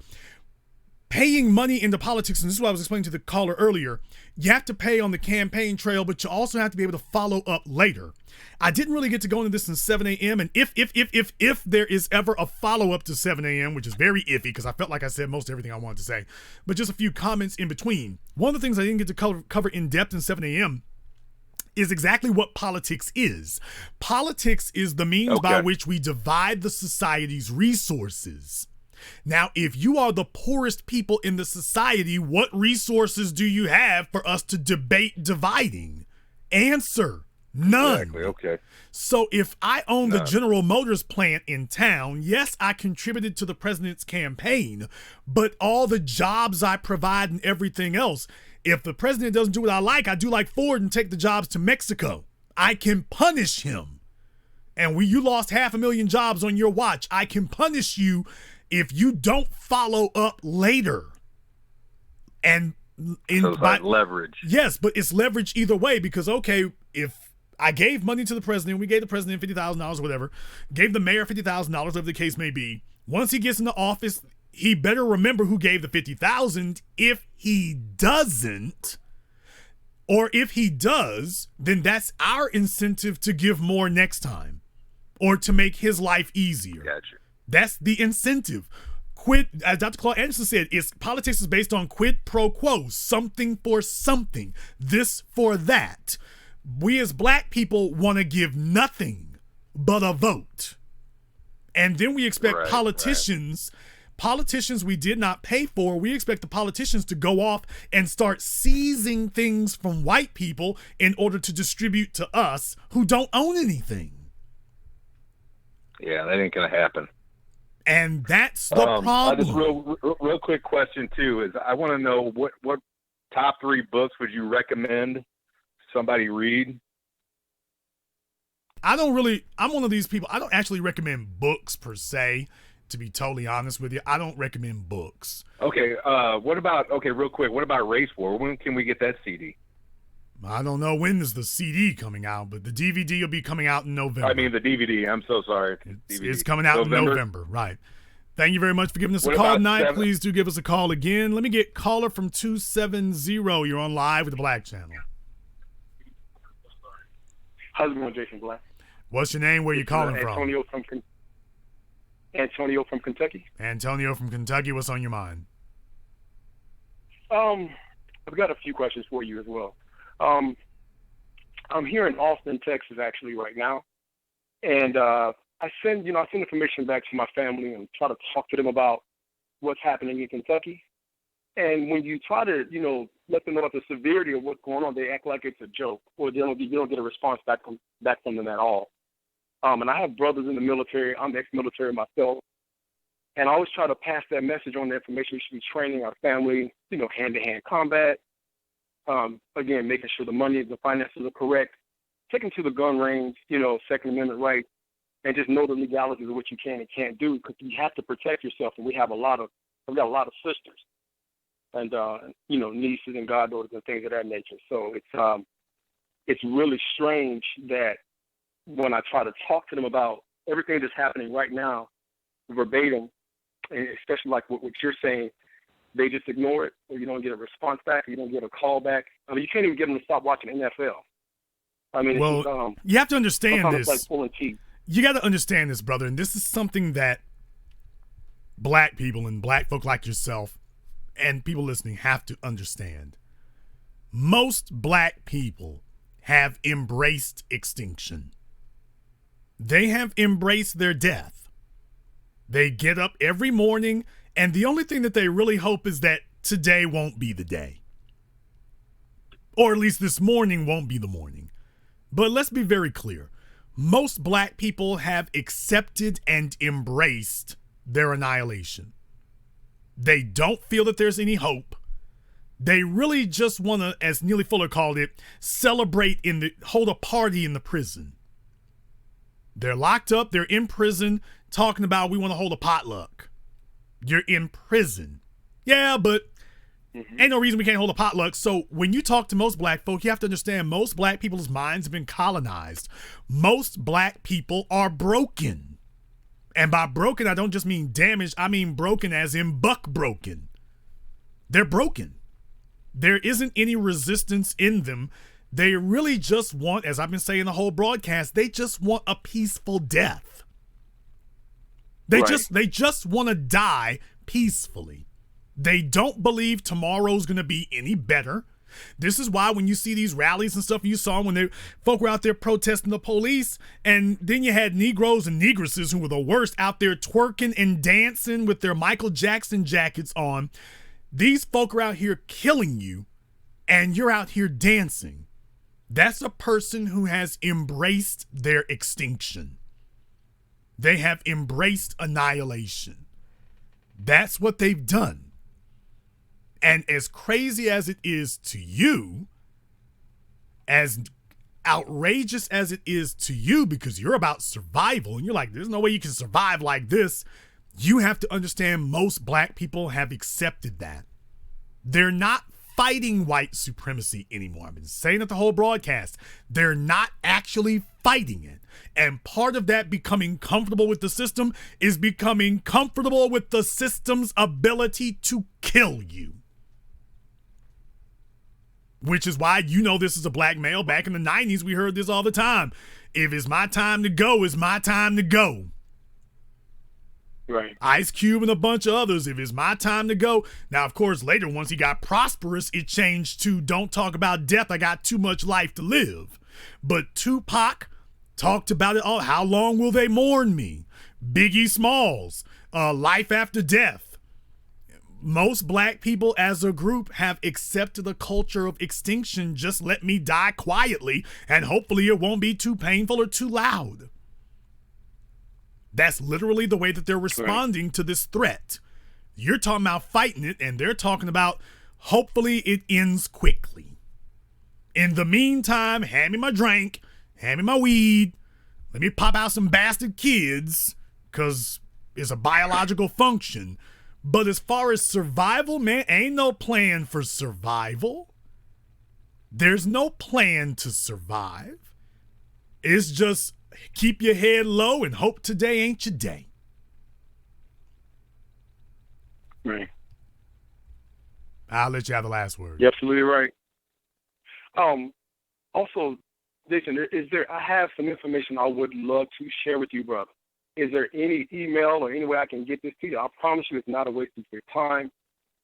Paying money into politics, and this is what I was explaining to the caller earlier, you have to pay on the campaign trail, but you also have to be able to follow up later. I didn't really get to go into this in 7 a.m., and if there is ever a follow-up to 7 a.m., which is very iffy, because I felt like I said most everything I wanted to say, but just a few comments in between. One of the things I didn't get to cover in depth in 7 a.m. is exactly what politics is. Politics is the means by which we divide the society's resources. Now, if you are the poorest people in the society, what resources do you have for us to debate dividing? Answer: none. Exactly, okay. So if I own the General Motors plant in town, yes, I contributed to the president's campaign, but all the jobs I provide and everything else, if the president doesn't do what I do like Ford and take the jobs to Mexico. I can punish him. And you lost 500,000 jobs on your watch. I can punish you if you don't follow up later. And so it's like leverage. Yes, but it's leverage either way, because, okay, if I gave money to the president, we gave the president $50,000 or whatever, gave the mayor $50,000, whatever the case may be, once he gets into office, he better remember who gave the $50,000. If he doesn't, or if he does, then that's our incentive to give more next time, or to make his life easier. Gotcha. That's the incentive. Quid, as Dr. Claude Anderson said, politics is based on quid pro quo, something for something, this for that. We as Black people want to give nothing but a vote. And then we expect politicians we did not pay for, we expect the politicians to go off and start seizing things from white people in order to distribute to us who don't own anything. Yeah, that ain't going to happen. And that's the problem. Just real quick question too is I want to know what top 3 books would you recommend somebody read? I'm one of these people. I don't actually recommend books per se, to be totally honest with you. I don't recommend books. Okay, real quick, what about Race War? When can we get that CD? I don't know when is the CD coming out, but the DVD will be coming out in November. I mean the DVD. I'm so sorry. It's coming out in November, right. Thank you very much for giving us a call tonight. Please do give us a call again. Let me get caller from 270. You're on live with the Black Channel. How's it going, Jason Black? What's your name? Where you calling Antonio from Kentucky. Antonio from Kentucky, what's on your mind? I've got a few questions for you as well. I'm here in Austin, Texas, actually, right now, and I send information back to my family and try to talk to them about what's happening in Kentucky. And when you try to, let them know about the severity of what's going on, they act like it's a joke, or you don't get a response back from them at all. And I have brothers in the military. I'm ex-military myself. And I always try to pass that message on, the information. We should be training our family, hand-to-hand combat. Again, making sure the money, the finances are correct. Take them to the gun range, Second Amendment right, and just know the legalities of what you can and can't do, because you have to protect yourself. And we've got a lot of sisters and, nieces and goddaughters and things of that nature. So it's really strange that when I try to talk to them about everything that's happening right now, verbatim, and especially like what you're saying, they just ignore it, or you don't get a response back, or you don't get a call back. I mean, you can't even get them to stop watching NFL. I mean, well, it's just, you have to understand sometimes this. It's like pulling teeth. You got to understand this, brother, and this is something that black people and black folk like yourself and people listening have to understand. Most black people have embraced extinction. They have embraced their death. They get up every morning, and the only thing that they really hope is that today won't be the day. Or at least this morning won't be the morning. But let's be very clear. Most black people have accepted and embraced their annihilation. They don't feel that there's any hope. They really just want to, as Neely Fuller called it, hold a party in the prison. They're locked up, they're in prison, talking about we want to hold a potluck. You're in prison. Yeah, but ain't no reason we can't hold a potluck. So when you talk to most black folk, you have to understand most black people's minds have been colonized. Most black people are broken. And by broken, I don't just mean damaged. I mean broken as in buck broken. They're broken. There isn't any resistance in them. They really just want, as I've been saying the whole broadcast, they just want a peaceful death. They just want to die peacefully. They don't believe tomorrow's going to be any better. This is why when you see these rallies and stuff, you saw when folk were out there protesting the police, and then you had Negroes and Negresses who were the worst out there twerking and dancing with their Michael Jackson jackets on. These folk are out here killing you, and you're out here dancing. That's a person who has embraced their extinction. They have embraced annihilation. That's what they've done. And as crazy as it is to you, as outrageous as it is to you, because you're about survival and you're like, there's no way you can survive like this, you have to understand most black people have accepted that. They're not fighting white supremacy anymore. I've been saying it the whole broadcast. They're not actually fighting it. And part of that becoming comfortable with the system is becoming comfortable with the system's ability to kill you. Which is why this is a black male. Back in the 90s, we heard this all the time. If it's my time to go, it's my time to go. Right. Ice Cube and a bunch of others, if it's my time to go. Now, of course, later, once he got prosperous, it changed to don't talk about death. I got too much life to live. But Tupac talked about it all. How long will they mourn me? Biggie Smalls, life after death. Most black people as a group have accepted the culture of extinction. Just let me die quietly, and hopefully it won't be too painful or too loud. That's literally the way that they're responding to this threat. You're talking about fighting it, and they're talking about hopefully it ends quickly. In the meantime, hand me my drink, hand me my weed, let me pop out some bastard kids, because it's a biological function. But as far as survival, man, ain't no plan for survival. There's no plan to survive. It's just keep your head low and hope today ain't your day. Right. I'll let you have the last word. You're absolutely right. Also, Jason, I have some information I would love to share with you, brother. Is there any email or any way I can get this to you? I promise you it's not a waste of your time.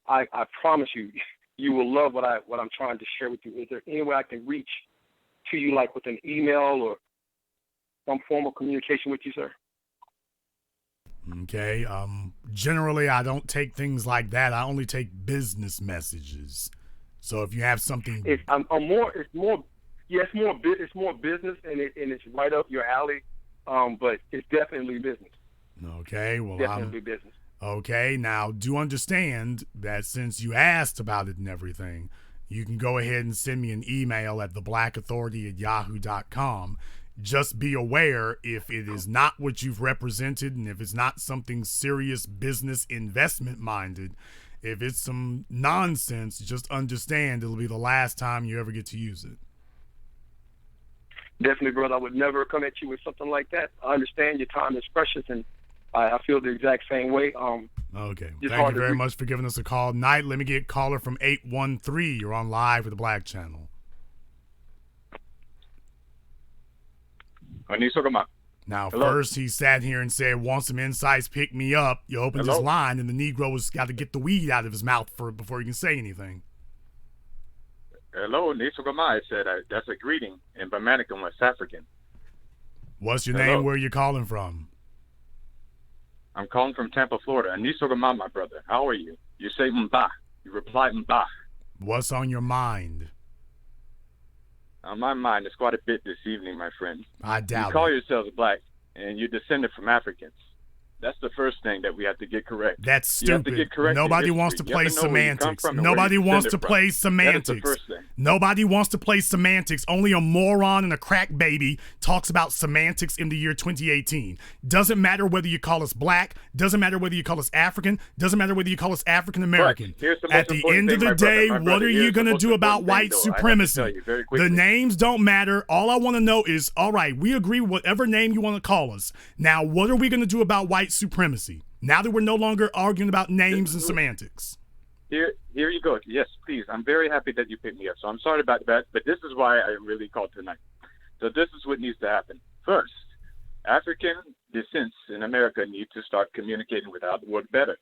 I promise you, you will love what I'm trying to share with you. Is there any way I can reach to you, like with an email or some form of communication with you, sir? Okay. Generally, I don't take things like that. I only take business messages. So if you have something, It's more business, and it's right up your alley. But it's definitely business. okay, well, Definitely business. okay. Now, do understand that since you asked about it and everything, you can go ahead and send me an email at theblackauthority@yahoo.com. Just be aware, if it is not what you've represented and if it's not something serious business investment minded, if it's some nonsense, just understand it'll be the last time you ever get to use it. Definitely, brother. I would never come at you with something like that. I understand your time is precious, and I feel the exact same way. Okay. It's Thank hard you to very reach. much for giving us a call. Night, let me get caller from 813. You're on live with the Black Channel. Now, Hello. first he sat here and said, want some insights, pick me up. You opened Hello. his line, and the Negro has got to get the weed out of his mouth before he can say anything. Hello, Nisogama. I said that's a greeting in Bamanican, West African. What's your Hello. name? Where are you calling from? I'm calling from Tampa, Florida. Nisogama, my brother. How are you? You say Mba. You reply Mba. What's on your mind? On my mind, it's quite a bit this evening, my friend. I You doubt call it. yourselves black, and you're descended from Africans. That's the first thing that we have to get correct. That's You have to stupid. get correct in Nobody history. wants to You play have know where you come semantics. from and where Nobody you wants to descended play from. semantics. That is the first thing. Nobody wants to play semantics. Only a moron and a crack baby talks about semantics in the year 2018. Doesn't matter whether you call us black. Doesn't matter whether you call us African. Doesn't matter whether you call us African American. But here's the At most the important end of thing, the my brother, day, my what brother, are you here's the going to most do about important thing, white though. I have to supremacy? tell you very quickly. The names don't matter. All I want to know is, all right, we agree whatever name you want to call us. Now, what are we going to do about white supremacy? Now that we're no longer arguing about names and semantics. Here you go. Yes, please. I'm very happy that you picked me up. So I'm sorry about that, but this is why I really called tonight. So this is what needs to happen. First, African descents in America need to start communicating without the word better.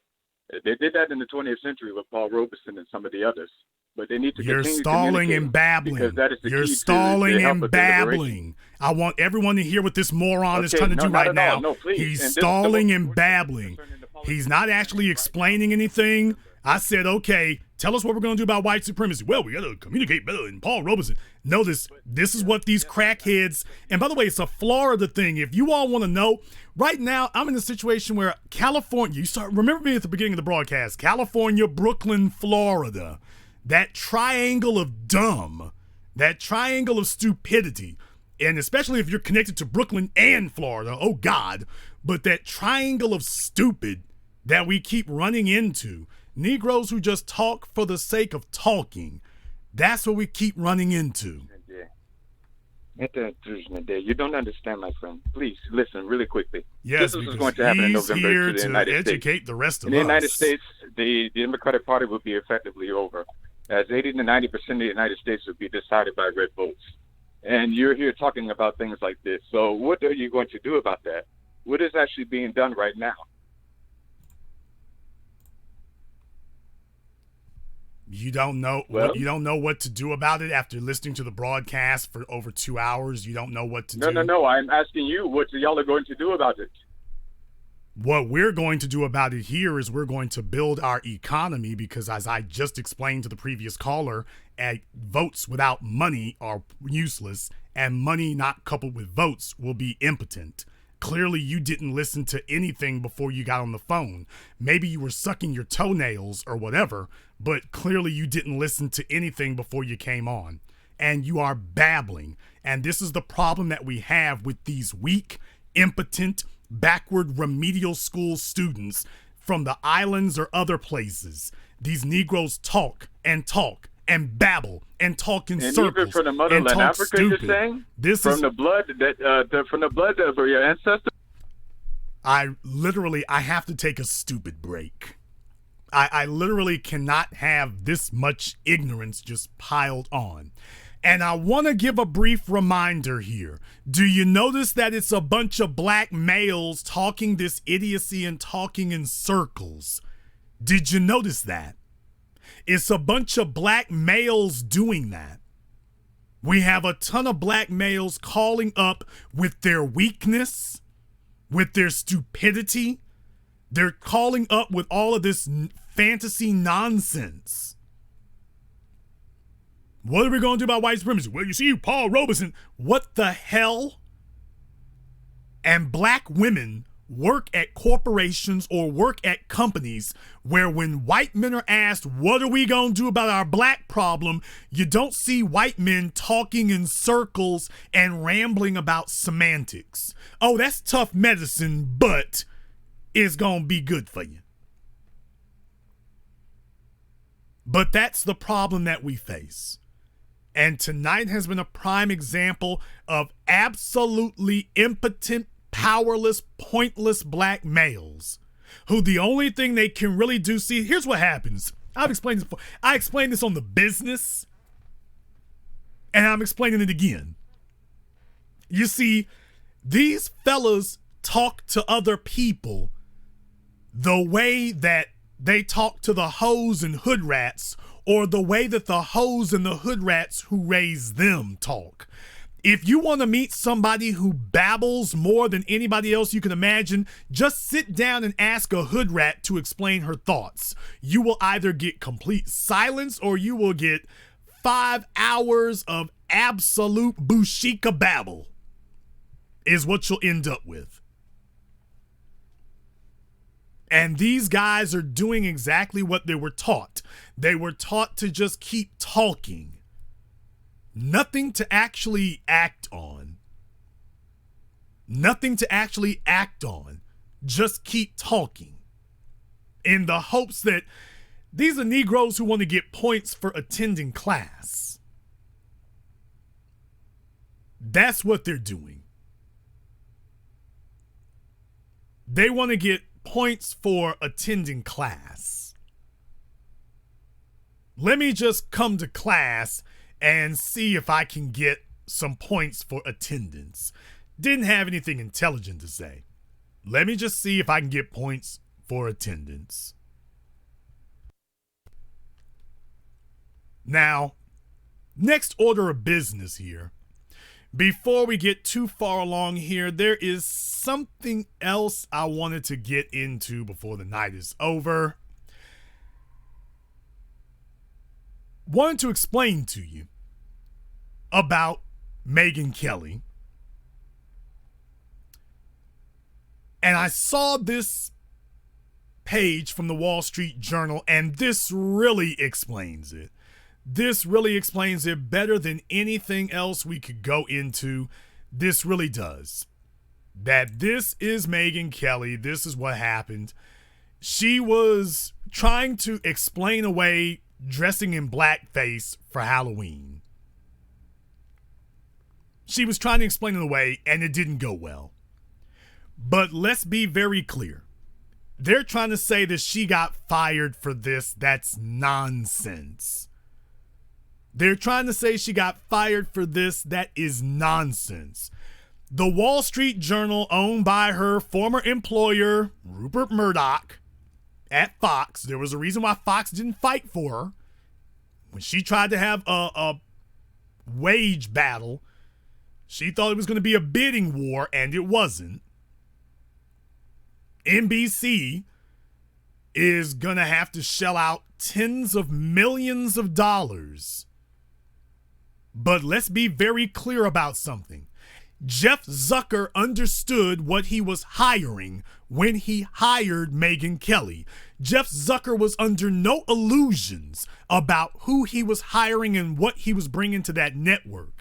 They did that in the 20th century with Paul Robeson and some of the others. But they need to You're continue stalling and communicating babbling. because that is the You're key to stalling the help and of deliberation. babbling. I want everyone to hear what this moron is Okay, trying to no, do not right at now. all. No, please. And He's this is the stalling and babbling. He's not actually explaining anything. I said, okay, tell us what we're going to do about white supremacy. Well, we got to communicate better. And Paul Robeson. Notice, this is what these crackheads, and by the way, it's a Florida thing. If you all want to know, right now, I'm in a situation where California, remember me at the beginning of the broadcast, California, Brooklyn, Florida, that triangle of dumb, that triangle of stupidity, and especially if you're connected to Brooklyn and Florida, oh God, but that triangle of stupid that we keep running into, Negroes who just talk for the sake of talking, that's what we keep running into. You don't understand, my friend. Please listen really quickly. Yes, this is what's because going to happen in he's November here to the to United educate States. the rest of in the United us. States, the Democratic Party will be effectively over, as 80 to 90% of the United States will be decided by red votes. And you're here talking about things like this. So what are you going to do about that? What is actually being done right now? You don't know Well- you don't know what to do about it after listening to the broadcast for over 2 hours. You don't know what to do. No. I'm asking you what y'all are going to do about it. What we're going to do about it here is we're going to build our economy because, as I just explained to the previous caller, votes without money are useless, and money not coupled with votes will be impotent. Clearly, you didn't listen to anything before you got on the phone. Maybe you were sucking your toenails or whatever, but clearly you didn't listen to anything before you came on. And you are babbling. And this is the problem that we have with these weak, impotent, backward remedial school students from the islands or other places. These Negroes talk and babble and talk in And circles even from the and motherland, talk Africa, you're stupid. saying? This from is the blood from the blood of your ancestors? I have to take a stupid break. I literally cannot have this much ignorance just piled on. And I want to give a brief reminder here. Do you notice that it's a bunch of black males talking this idiocy and talking in circles? Did you notice that? It's a bunch of black males doing that. We have a ton of black males calling up with their weakness, with their stupidity. They're calling up with all of this fantasy nonsense. What are we going to do about white supremacy? Well, you see, Paul Robeson. What the hell? And black women work at corporations or work at companies where when white men are asked, what are we going to do about our black problem? You don't see white men talking in circles and rambling about semantics. Oh, that's tough medicine, but it's going to be good for you. But that's the problem that we face. And tonight has been a prime example of absolutely impotent, powerless, pointless black males who the only thing they can really do, see, here's what happens. I've explained this before. I explained this on The Business, and I'm explaining it again. You see, these fellas talk to other people the way that they talk to the hoes and hood rats, or the way that the hoes and the hood rats who raise them talk. If you want to meet somebody who babbles more than anybody else you can imagine, just sit down and ask a hood rat to explain her thoughts. You will either get complete silence or you will get 5 hours of absolute bushika babble is what you'll end up with. And these guys are doing exactly what they were taught. They were taught to just keep talking. Nothing to actually act on. Nothing to actually act on. Just keep talking. In the hopes that these are Negroes who want to get points for attending class. That's what they're doing. They want to get points for attending class. Let me just come to class and see if I can get some points for attendance. Didn't have anything intelligent to say. Let me just see if I can get points for attendance. Now, next order of business here. Before we get too far along here, there is something else I wanted to get into before the night is over. Wanted to explain to you about Megyn Kelly. And I saw this page from the Wall Street Journal, and this really explains it. This really explains it better than anything else we could go into. This really does. That this is Megyn Kelly. This is what happened. She was trying to explain away dressing in blackface for Halloween. She was trying to explain it away, and it didn't go well. But let's be very clear. They're trying to say that she got fired for this. That's nonsense. They're trying to say she got fired for this. That is nonsense. The Wall Street Journal, owned by her former employer, Rupert Murdoch, at Fox. There was a reason why Fox didn't fight for her. When she tried to have a wage battle, she thought it was going to be a bidding war, and it wasn't. NBC is going to have to shell out tens of millions of dollars. But let's be very clear about something. Jeff Zucker understood what he was hiring when he hired Megyn Kelly. Jeff Zucker was under no illusions about who he was hiring and what he was bringing to that network.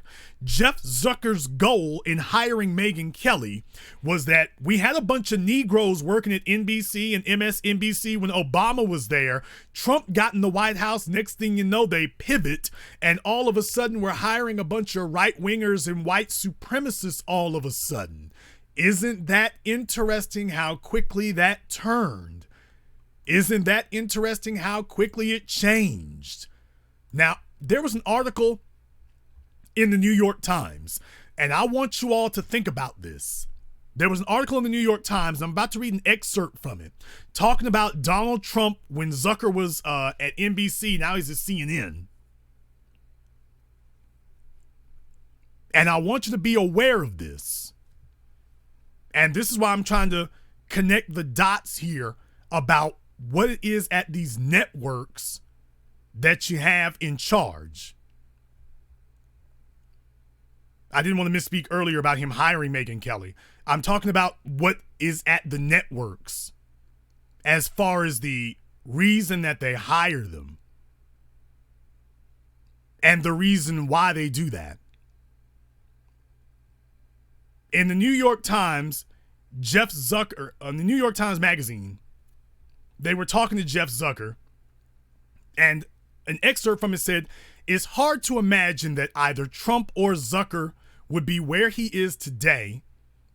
Jeff Zucker's goal in hiring Megyn Kelly was that we had a bunch of Negroes working at NBC and MSNBC when Obama was there. Trump got in the White House. Next thing you know, they pivot, and all of a sudden we're hiring a bunch of right-wingers and white supremacists all of a sudden. Isn't that interesting how quickly that turned? Isn't that interesting how quickly it changed? Now, there was an article in the New York Times, and I want you all to think about this. There was an article in the New York Times, I'm about to read an excerpt from it, talking about Donald Trump when Zucker was at NBC, now he's at CNN. And I want you to be aware of this. And this is why I'm trying to connect the dots here about what it is at these networks that you have in charge. I didn't want to misspeak earlier about him hiring Megyn Kelly. I'm talking about what is at the networks as far as the reason that they hire them and the reason why they do that. In the New York Times, Jeff Zucker, on the New York Times Magazine, they were talking to Jeff Zucker, and an excerpt from it said, "It's hard to imagine that either Trump or Zucker would be where he is today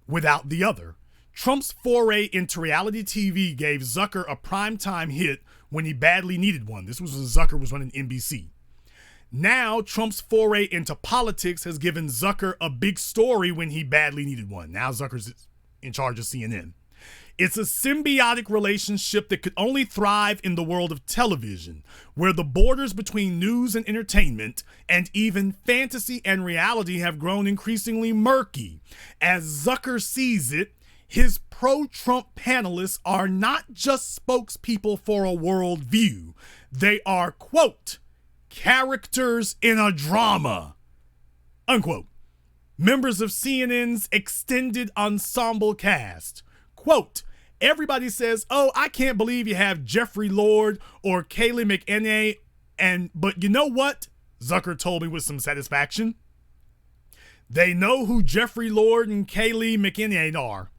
without the other. Trump's foray into reality TV gave Zucker a primetime hit when he badly needed one." This was when Zucker was running NBC. "Now, Trump's foray into politics has given Zucker a big story when he badly needed one." Now Zucker's in charge of CNN. "It's a symbiotic relationship that could only thrive in the world of television, where the borders between news and entertainment, and even fantasy and reality, have grown increasingly murky. As Zucker sees it, his pro-Trump panelists are not just spokespeople for a worldview. They are, quote, characters in a drama, unquote. Members of CNN's extended ensemble cast. Quote, everybody says, oh, I can't believe you have Jeffrey Lord or Kayleigh McEnany, but you know what? Zucker told me with some satisfaction. They know who Jeffrey Lord and Kayleigh McEnany are.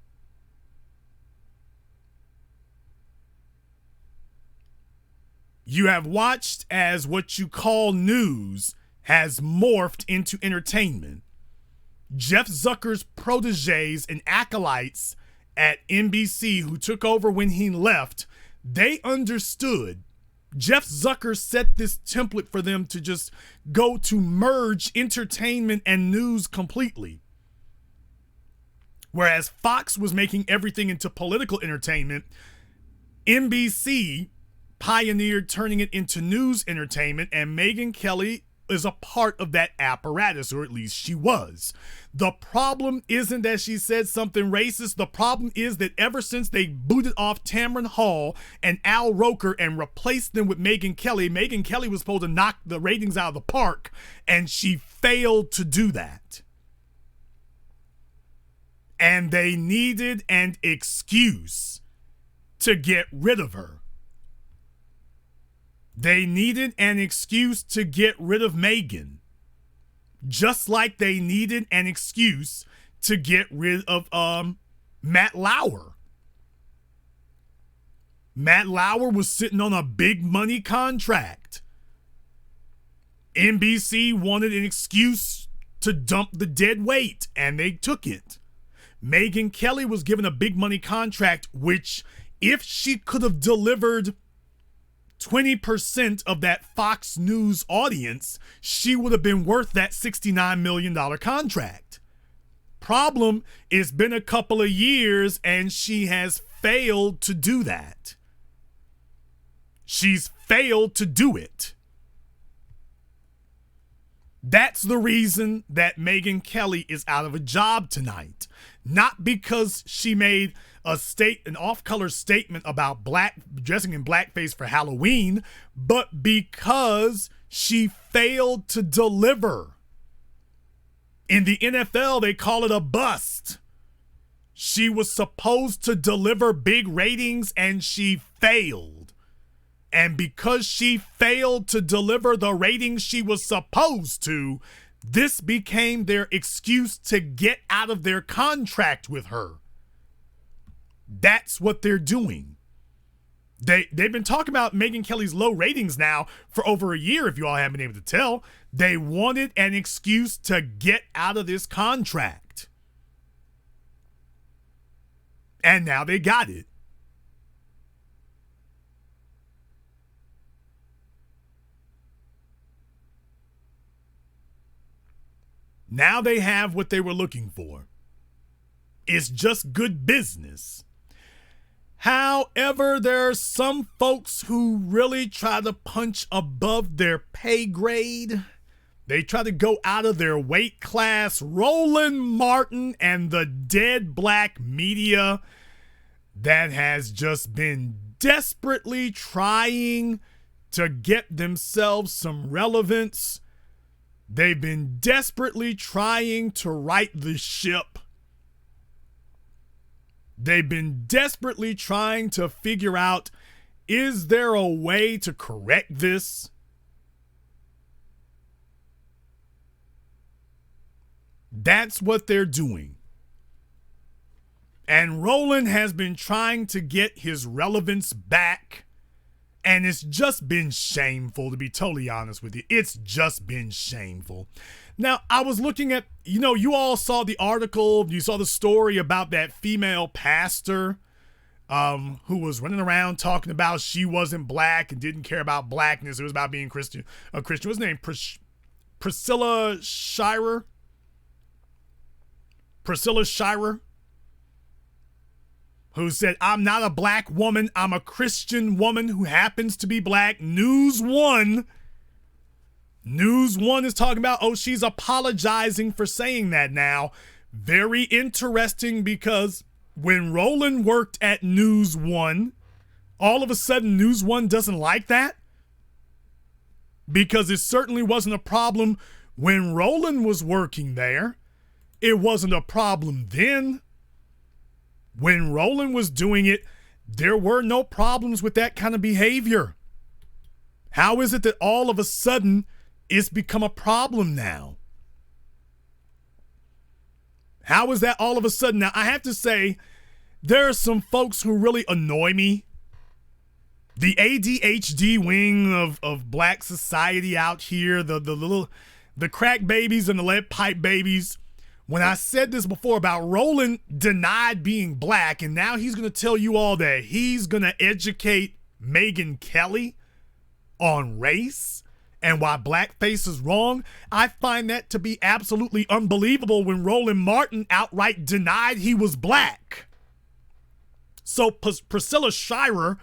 You have watched as what you call news has morphed into entertainment. Jeff Zucker's proteges and acolytes at NBC who took over when he left, they understood. Jeff Zucker set this template for them to just go to merge entertainment and news completely. Whereas Fox was making everything into political entertainment, NBC pioneered turning it into news entertainment, and Megyn Kelly is a part of that apparatus, or at least she was. The problem isn't that she said something racist. The problem is that ever since they booted off Tamron Hall and Al Roker and replaced them with Megyn Kelly was supposed to knock the ratings out of the park, and she failed to do that. And they needed an excuse to get rid of her. They needed an excuse to get rid of Megyn, just like they needed an excuse to get rid of Matt Lauer. Matt Lauer was sitting on a big money contract. NBC wanted an excuse to dump the dead weight, and they took it. Megyn Kelly was given a big money contract, which if she could have delivered 20% of that Fox News audience, she would have been worth that $69 million contract. Problem, it's been a couple of years and she has failed to do that. She's failed to do it. That's the reason that Megyn Kelly is out of a job tonight. Not because she made an off-color statement about dressing in blackface for Halloween, but because she failed to deliver. In the NFL, they call it a bust. She was supposed to deliver big ratings and she failed. And because she failed to deliver the ratings she was supposed to, this became their excuse to get out of their contract with her. That's what they're doing. They've been talking about Megyn Kelly's low ratings now for over a year, if you all haven't been able to tell. They wanted an excuse to get out of this contract. And now they got it. Now they have what they were looking for. It's just good business. However, there are some folks who really try to punch above their pay grade. They try to go out of their weight class. Roland Martin and the dead black media that has just been desperately trying to get themselves some relevance. They've been desperately trying to right the ship. They've been desperately trying to figure out, is there a way to correct this? That's what they're doing. And Roland has been trying to get his relevance back. And it's just been shameful, to be totally honest with you. It's just been shameful. Now, I was looking at, you all saw the article, you saw the story about that female pastor who was running around talking about she wasn't black and didn't care about blackness. It was about being a Christian. What's her name? Priscilla Shirer? Priscilla Shirer? Who said, I'm not a black woman, I'm a Christian woman who happens to be black. News One is talking about, she's apologizing for saying that now. Very interesting, because when Roland worked at News One, all of a sudden News One doesn't like that? Because it certainly wasn't a problem when Roland was working there. It wasn't a problem then. When Roland was doing it, there were no problems with that kind of behavior. How is it that all of a sudden it's become a problem now? How is that all of a sudden? Now, I have to say, there are some folks who really annoy me. The ADHD wing of black society out here, the crack babies and the lead pipe babies. When I said this before about Roland denied being black, and now he's going to tell you all that he's going to educate Megyn Kelly on race and why blackface is wrong, I find that to be absolutely unbelievable when Roland Martin outright denied he was black. So Priscilla Shirer,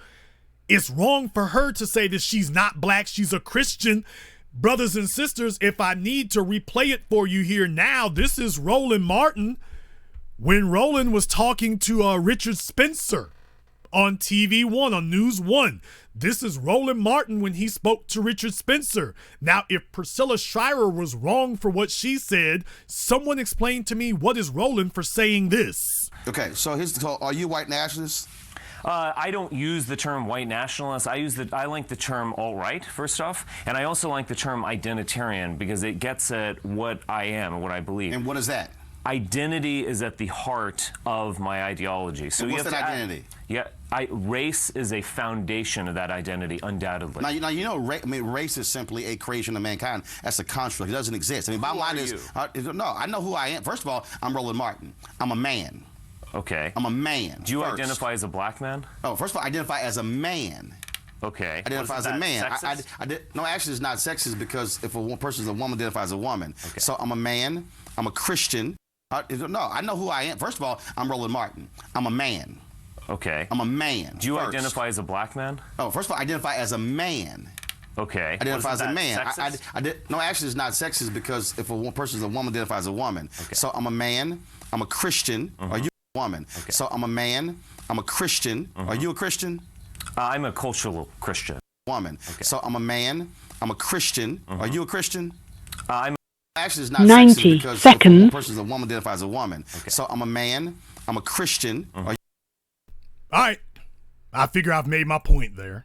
it's wrong for her to say that she's not black, she's a Christian. Brothers and sisters, if I need to replay it for you here now, this is Roland Martin when Roland was talking to Richard Spencer on TV One, on News One. This is Roland Martin when he spoke to Richard Spencer. Now, if Priscilla Shirer was wrong for what she said, someone explain to me, what is Roland for saying this? Okay, so are you white nationalist? I don't use the term white nationalist. I like the term alt-right, first off, and I also like the term identitarian because it gets at what I am and what I believe. And what is that? Identity is at the heart of my ideology. So and what's that identity? Race is a foundation of that identity, undoubtedly. Now race is simply a creation of mankind. That's a construct. It doesn't exist. I mean, bottom line is, no, I know who I am. First of all, I'm Roland Martin. I'm a man. Okay. I'm a man. Do you identify as a black man? Oh, first of all, I identify as a man. Okay. Identify as a man. No, actually, it's not sexist because if a person is a woman, identifies as a woman. Okay. So I'm a man. I'm a Christian. No, I know who I am. First of all, I'm Roland Martin. I'm a man. Okay. I'm a man. Do you identify as a black man? Oh, first of all, I identify as a man. Okay. Identify as a man. Sexist? No, actually, it's not sexist because if a person is a woman, identifies as a woman. Okay. So I'm a man. I'm a Christian. Are you a woman? Okay. So I'm a man. I'm a Christian. Are you a Christian? I'm a cultural Christian. Woman. Okay. So I'm a man. I'm a Christian. Are you a Christian? Actually, it's not 90 because seconds. If a person is a woman, identifies as a woman. Okay. So I'm a man. I'm a Christian. All right. I figure I've made my point there.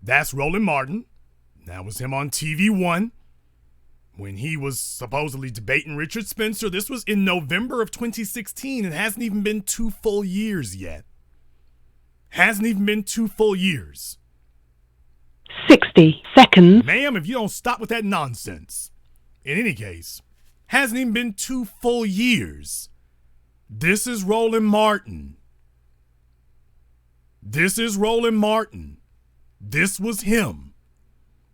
That's Roland Martin. That was him on TV One when he was supposedly debating Richard Spencer. This was in November of 2016. It hasn't even been 2 full years yet. 60 seconds. Ma'am, if you don't stop with that nonsense. In any case, hasn't even been 2 full years. This is Roland Martin. This was him.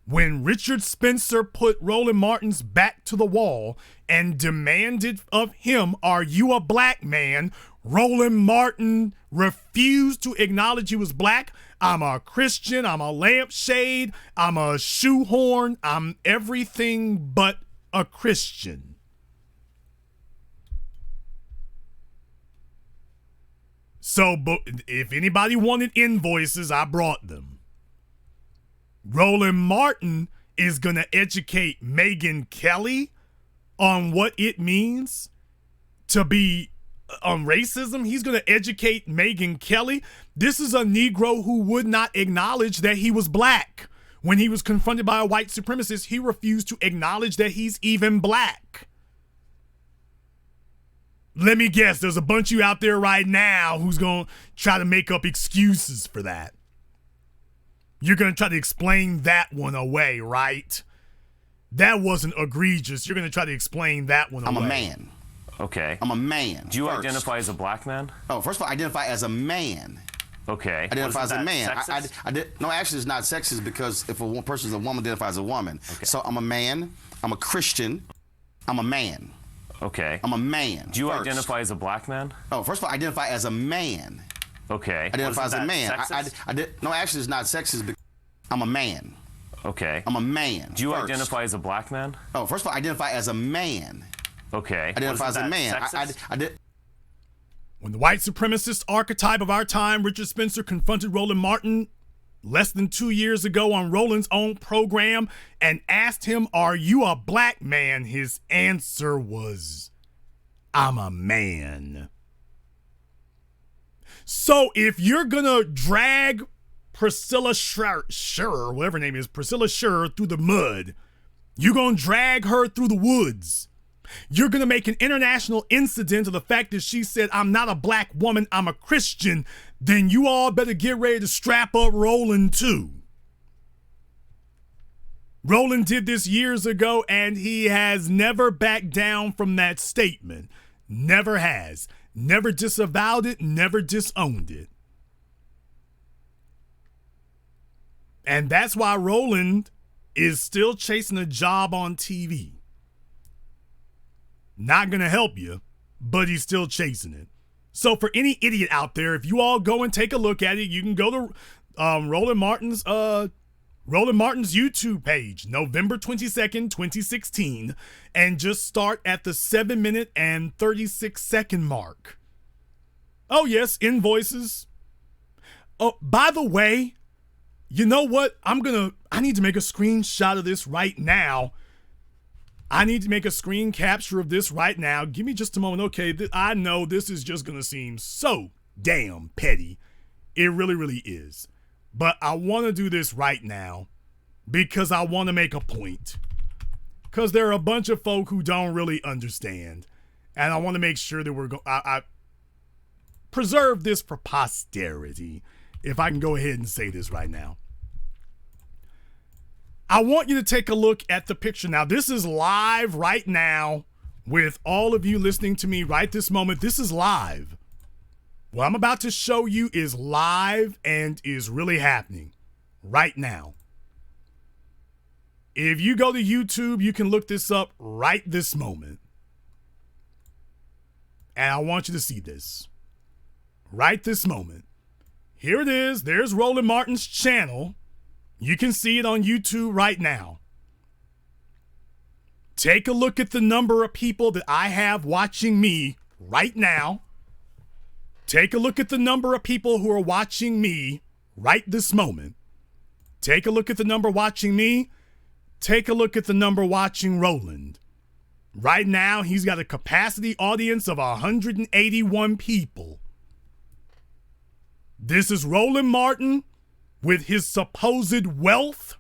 when Richard Spencer put Roland Martin's back to the wall and demanded of him, "Are you a black man?" Roland Martin refused to acknowledge he was black. "I'm a Christian, I'm a lampshade, I'm a shoehorn, I'm everything but a Christian." So, if anybody wanted invoices, I brought them. Roland Martin is going to educate Megyn Kelly on what it means to be on racism. He's going to educate Megyn Kelly. This is a Negro who would not acknowledge that he was black. When he was confronted by a white supremacist, he refused to acknowledge that he's even black. Let me guess, there's a bunch of you out there right now who's going to try to make up excuses for that. You're going to try to explain that one away, right? That wasn't egregious. You're going to try to explain that one away. I'm a man. Okay. I'm a man. Do you first. identify as a black man? Oh, first of all, I identify as a man. Okay. Identify as a man. Sexist? No, actually, it's not sexist because if a person is a woman, identifies as a woman. Okay. So I'm a man. I'm a Christian. I'm a man. Okay. I'm a man. Do you first. identify as a black man? Oh, first of all, I identify as a man. Okay. Identify as a man. Sexist? No, actually, it's not sexist because I'm a man. Okay. I'm a man. Do you first. identify as a black man? Oh, first of all, I identify as a man. Okay. Identify as a man. Sexist? When the white supremacist archetype of our time, Richard Spencer, confronted Roland Martin less than 2 years ago on Roland's own program and asked him, "Are you a black man?" his answer was, "I'm a man." So if you're gonna drag Priscilla Sher, whatever her name is, Priscilla Sher, through the mud, you're gonna drag her through the woods. You're going to make an international incident of the fact that she said, "I'm not a black woman, I'm a Christian," then you all better get ready to strap up Roland too. Roland did this years ago and he has never backed down from that statement. Never has. Never disavowed it, never disowned it. And that's why Roland is still chasing a job on TV. Not going to help you, but he's still chasing it. So for any idiot out there, if you all go and take a look at it, you can go to Roland Martin's YouTube page, November 22nd, 2016, and just start at the 7-minute and 36-second mark. Oh yes, invoices. Oh, by the way, you know what? I need to make a screenshot of this right now. I need to make a screen capture of this right now. Give me just a moment. Okay, I know this is just going to seem so damn petty. It really, really is. But I want to do this right now because I want to make a point. Because there are a bunch of folk who don't really understand. And I want to make sure that I preserve this for posterity. If I can go ahead and say this right now. I want you to take a look at the picture. Now, this is live right now with all of you listening to me right this moment. This is live. What I'm about to show you is live and is really happening right now. If you go to YouTube, you can look this up right this moment. And I want you to see this right this moment. Here it is. There's Roland Martin's channel. You can see it on YouTube right now. Take a look at the number of people that I have watching me right now. Take a look at the number of people who are watching me right this moment. Take a look at the number watching me. Take a look at the number watching Roland. Right now, he's got a capacity audience of 181 people. This is Roland Martin with his supposed wealth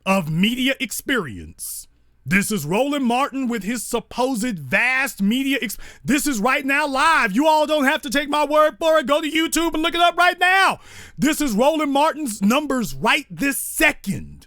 of media experience. This is Roland Martin with his supposed vast media This is right now live. You all don't have to take my word for it. Go to YouTube and look it up right now. This is Roland Martin's numbers right this second.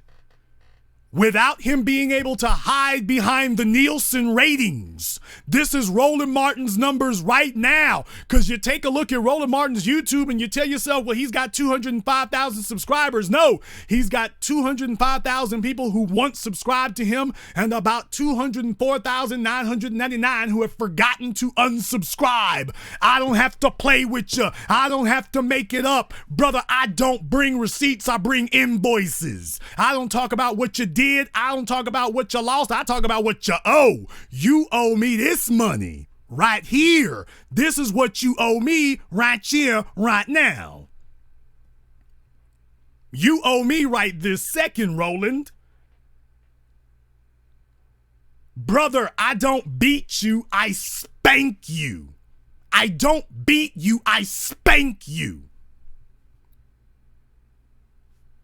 without him being able to hide behind the Nielsen ratings. This is Roland Martin's numbers right now, because you take a look at Roland Martin's YouTube and you tell yourself, well, he's got 205,000 subscribers. No, he's got 205,000 people who once subscribed to him and about 204,999 who have forgotten to unsubscribe. I don't have to play with you. I don't have to make it up. Brother, I don't bring receipts. I bring invoices. I don't talk about what you did. I don't talk about what you lost. I talk about what you owe. You owe me this money right here. This is what you owe me right here, right now. You owe me right this second, Roland. Brother, I don't beat you, I spank you. I don't beat you, I spank you.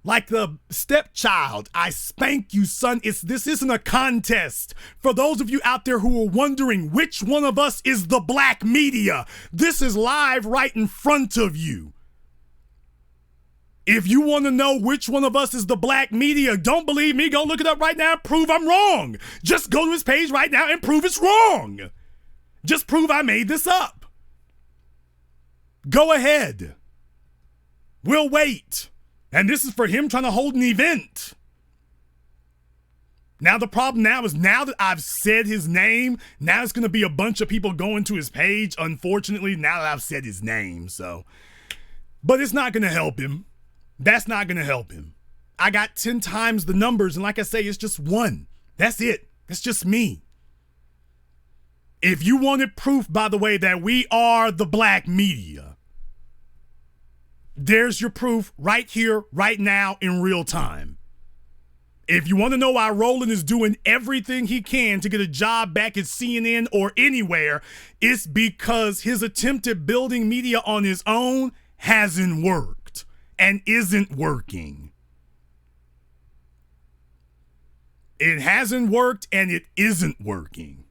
Like the stepchild, I spank you, son. This isn't a contest. For those of you out there who are wondering which one of us is the black media, this is live right in front of you. If you want to know which one of us is the black media, don't believe me, go look it up right now and prove I'm wrong. Just go to his page right now and prove it's wrong. Just prove I made this up. Go ahead. We'll wait. And this is for him trying to hold an event. Now the problem now is, now that I've said his name, now it's going to be a bunch of people going to his page, unfortunately, now that I've said his name. So, but it's not going to help him. That's not going to help him. I got 10 times the numbers, and like I say, it's just one. That's it. It's just me. If you wanted proof, by the way, that we are the black media, there's your proof right here, right now, in real time. If you want to know why Roland is doing everything he can to get a job back at CNN or anywhere, it's because his attempt at building media on his own hasn't worked and isn't working. It hasn't worked and it isn't working.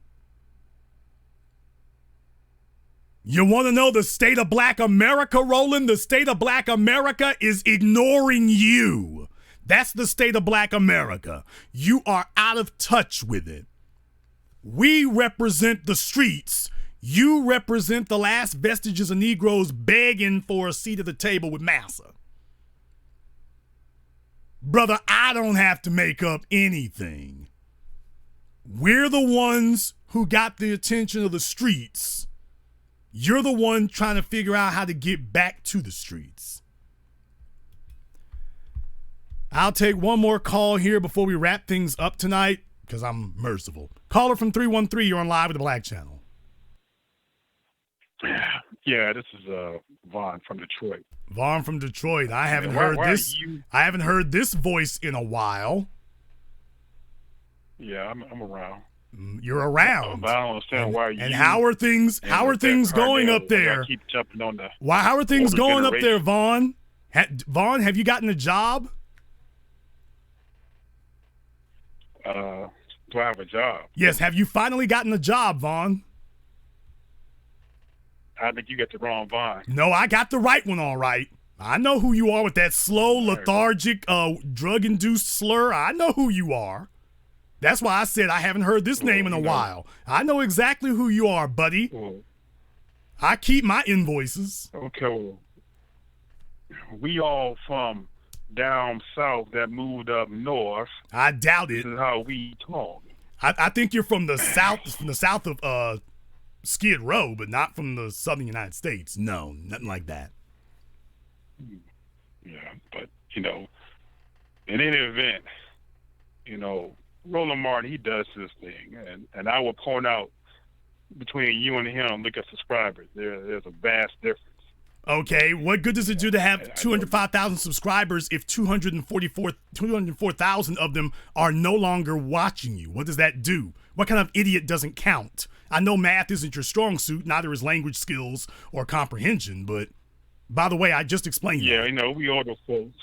You want to know the state of black America, Roland? The state of black America is ignoring you. That's the state of black America. You are out of touch with it. We represent the streets. You represent the last vestiges of Negroes begging for a seat at the table with Massa. Brother, I don't have to make up anything. We're the ones who got the attention of the streets. You're the one trying to figure out how to get back to the streets. I'll take one more call here before we wrap things up tonight, because I'm merciful. Caller from 313, you're on Live with the Black Channel. Yeah, this is Vaughn from Detroit. Vaughn from Detroit. I haven't heard this. I haven't heard this voice in a while. Yeah, I'm around. You're around. But I don't understand why you. And how are things going up there? Keep jumping on the. Why? How are things going up there, Vaughn? Vaughn, have you gotten a job? Do I have a job? Yes. Have you finally gotten a job, Vaughn? I think you got the wrong Vaughn. No, I got the right one, all right. I know who you are with that slow, lethargic, drug-induced slur. I know who you are. That's why I said I haven't heard this name in a while. I know exactly who you are, buddy. I keep my invoices. Okay, well, we all from down south that moved up north. I doubt it. This is how we talk. I think you're from the south of Skid Row, but not from the southern United States. No, nothing like that. Yeah, but, in any event, Roland Martin, he does this thing, and I will point out between you and him, look at subscribers. There's a vast difference. Okay, what good does it do to have 205,000 subscribers if 204,000 of them are no longer watching you? What does that do? What kind of idiot doesn't count? I know math isn't your strong suit, neither is language skills or comprehension, but by the way, I just explained that. Yeah, we older folks,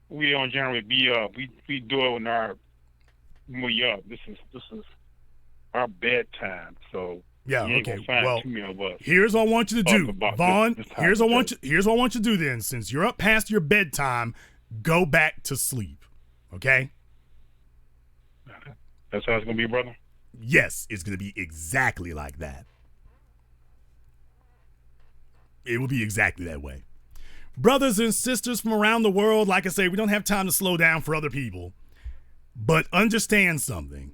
we don't generally be up. We do it when we up. This is our bedtime, so yeah, you ain't okay. gonna find Well, too many of us. Here's what I want you to do, Vaughn. Here's what I want you to do then. Since you're up past your bedtime, go back to sleep. Okay? That's how it's gonna be, brother? Yes, it's going to be exactly like that. It will be exactly that way. Brothers and sisters from around the world, like I say, we don't have time to slow down for other people. But understand something.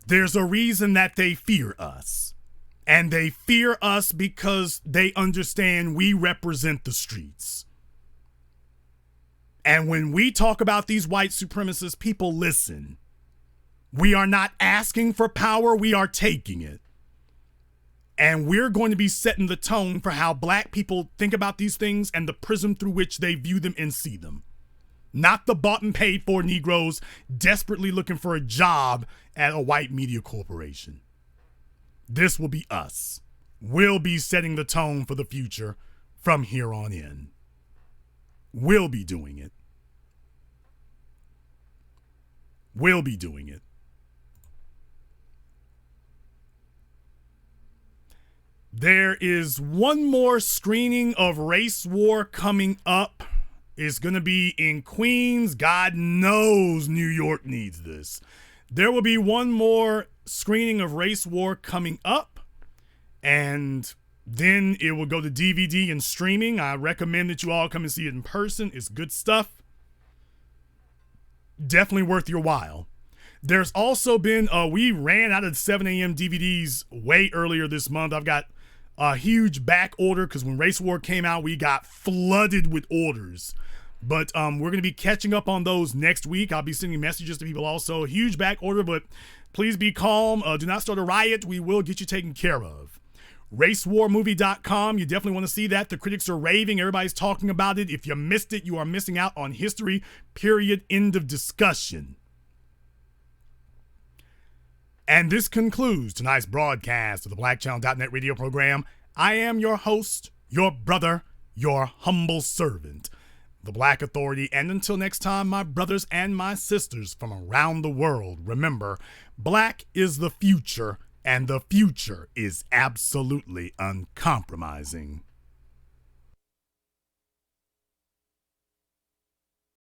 There's a reason that they fear us. And they fear us because they understand we represent the streets. And when we talk about these white supremacists, people listen. We are not asking for power, we are taking it. And we're going to be setting the tone for how black people think about these things and the prism through which they view them and see them. Not the bought and paid for Negroes desperately looking for a job at a white media corporation. This will be us. We'll be setting the tone for the future from here on in. We'll be doing it. We'll be doing it. There is one more screening of Race War coming up. It's going to be in Queens. God knows New York needs this. There will be one more screening of Race War coming up, and then it will go to DVD and streaming. I recommend that you all come and see it in person. It's good stuff. Definitely worth your while. There's also been, we ran out of 7 a.m. DVDs way earlier this month. I've got a huge back order because when Race War came out, we got flooded with orders. But we're going to be catching up on those next week. I'll be sending messages to people also. Huge back order, but please be calm. Do not start a riot. We will get you taken care of. RaceWarMovie.com. You definitely want to see that. The critics are raving. Everybody's talking about it. If you missed it, you are missing out on history. Period. End of discussion. And this concludes tonight's broadcast of the BlackChannel.net radio program. I am your host, your brother, your humble servant, the Black Authority. And until next time, my brothers and my sisters from around the world, remember, black is the future, and the future is absolutely uncompromising.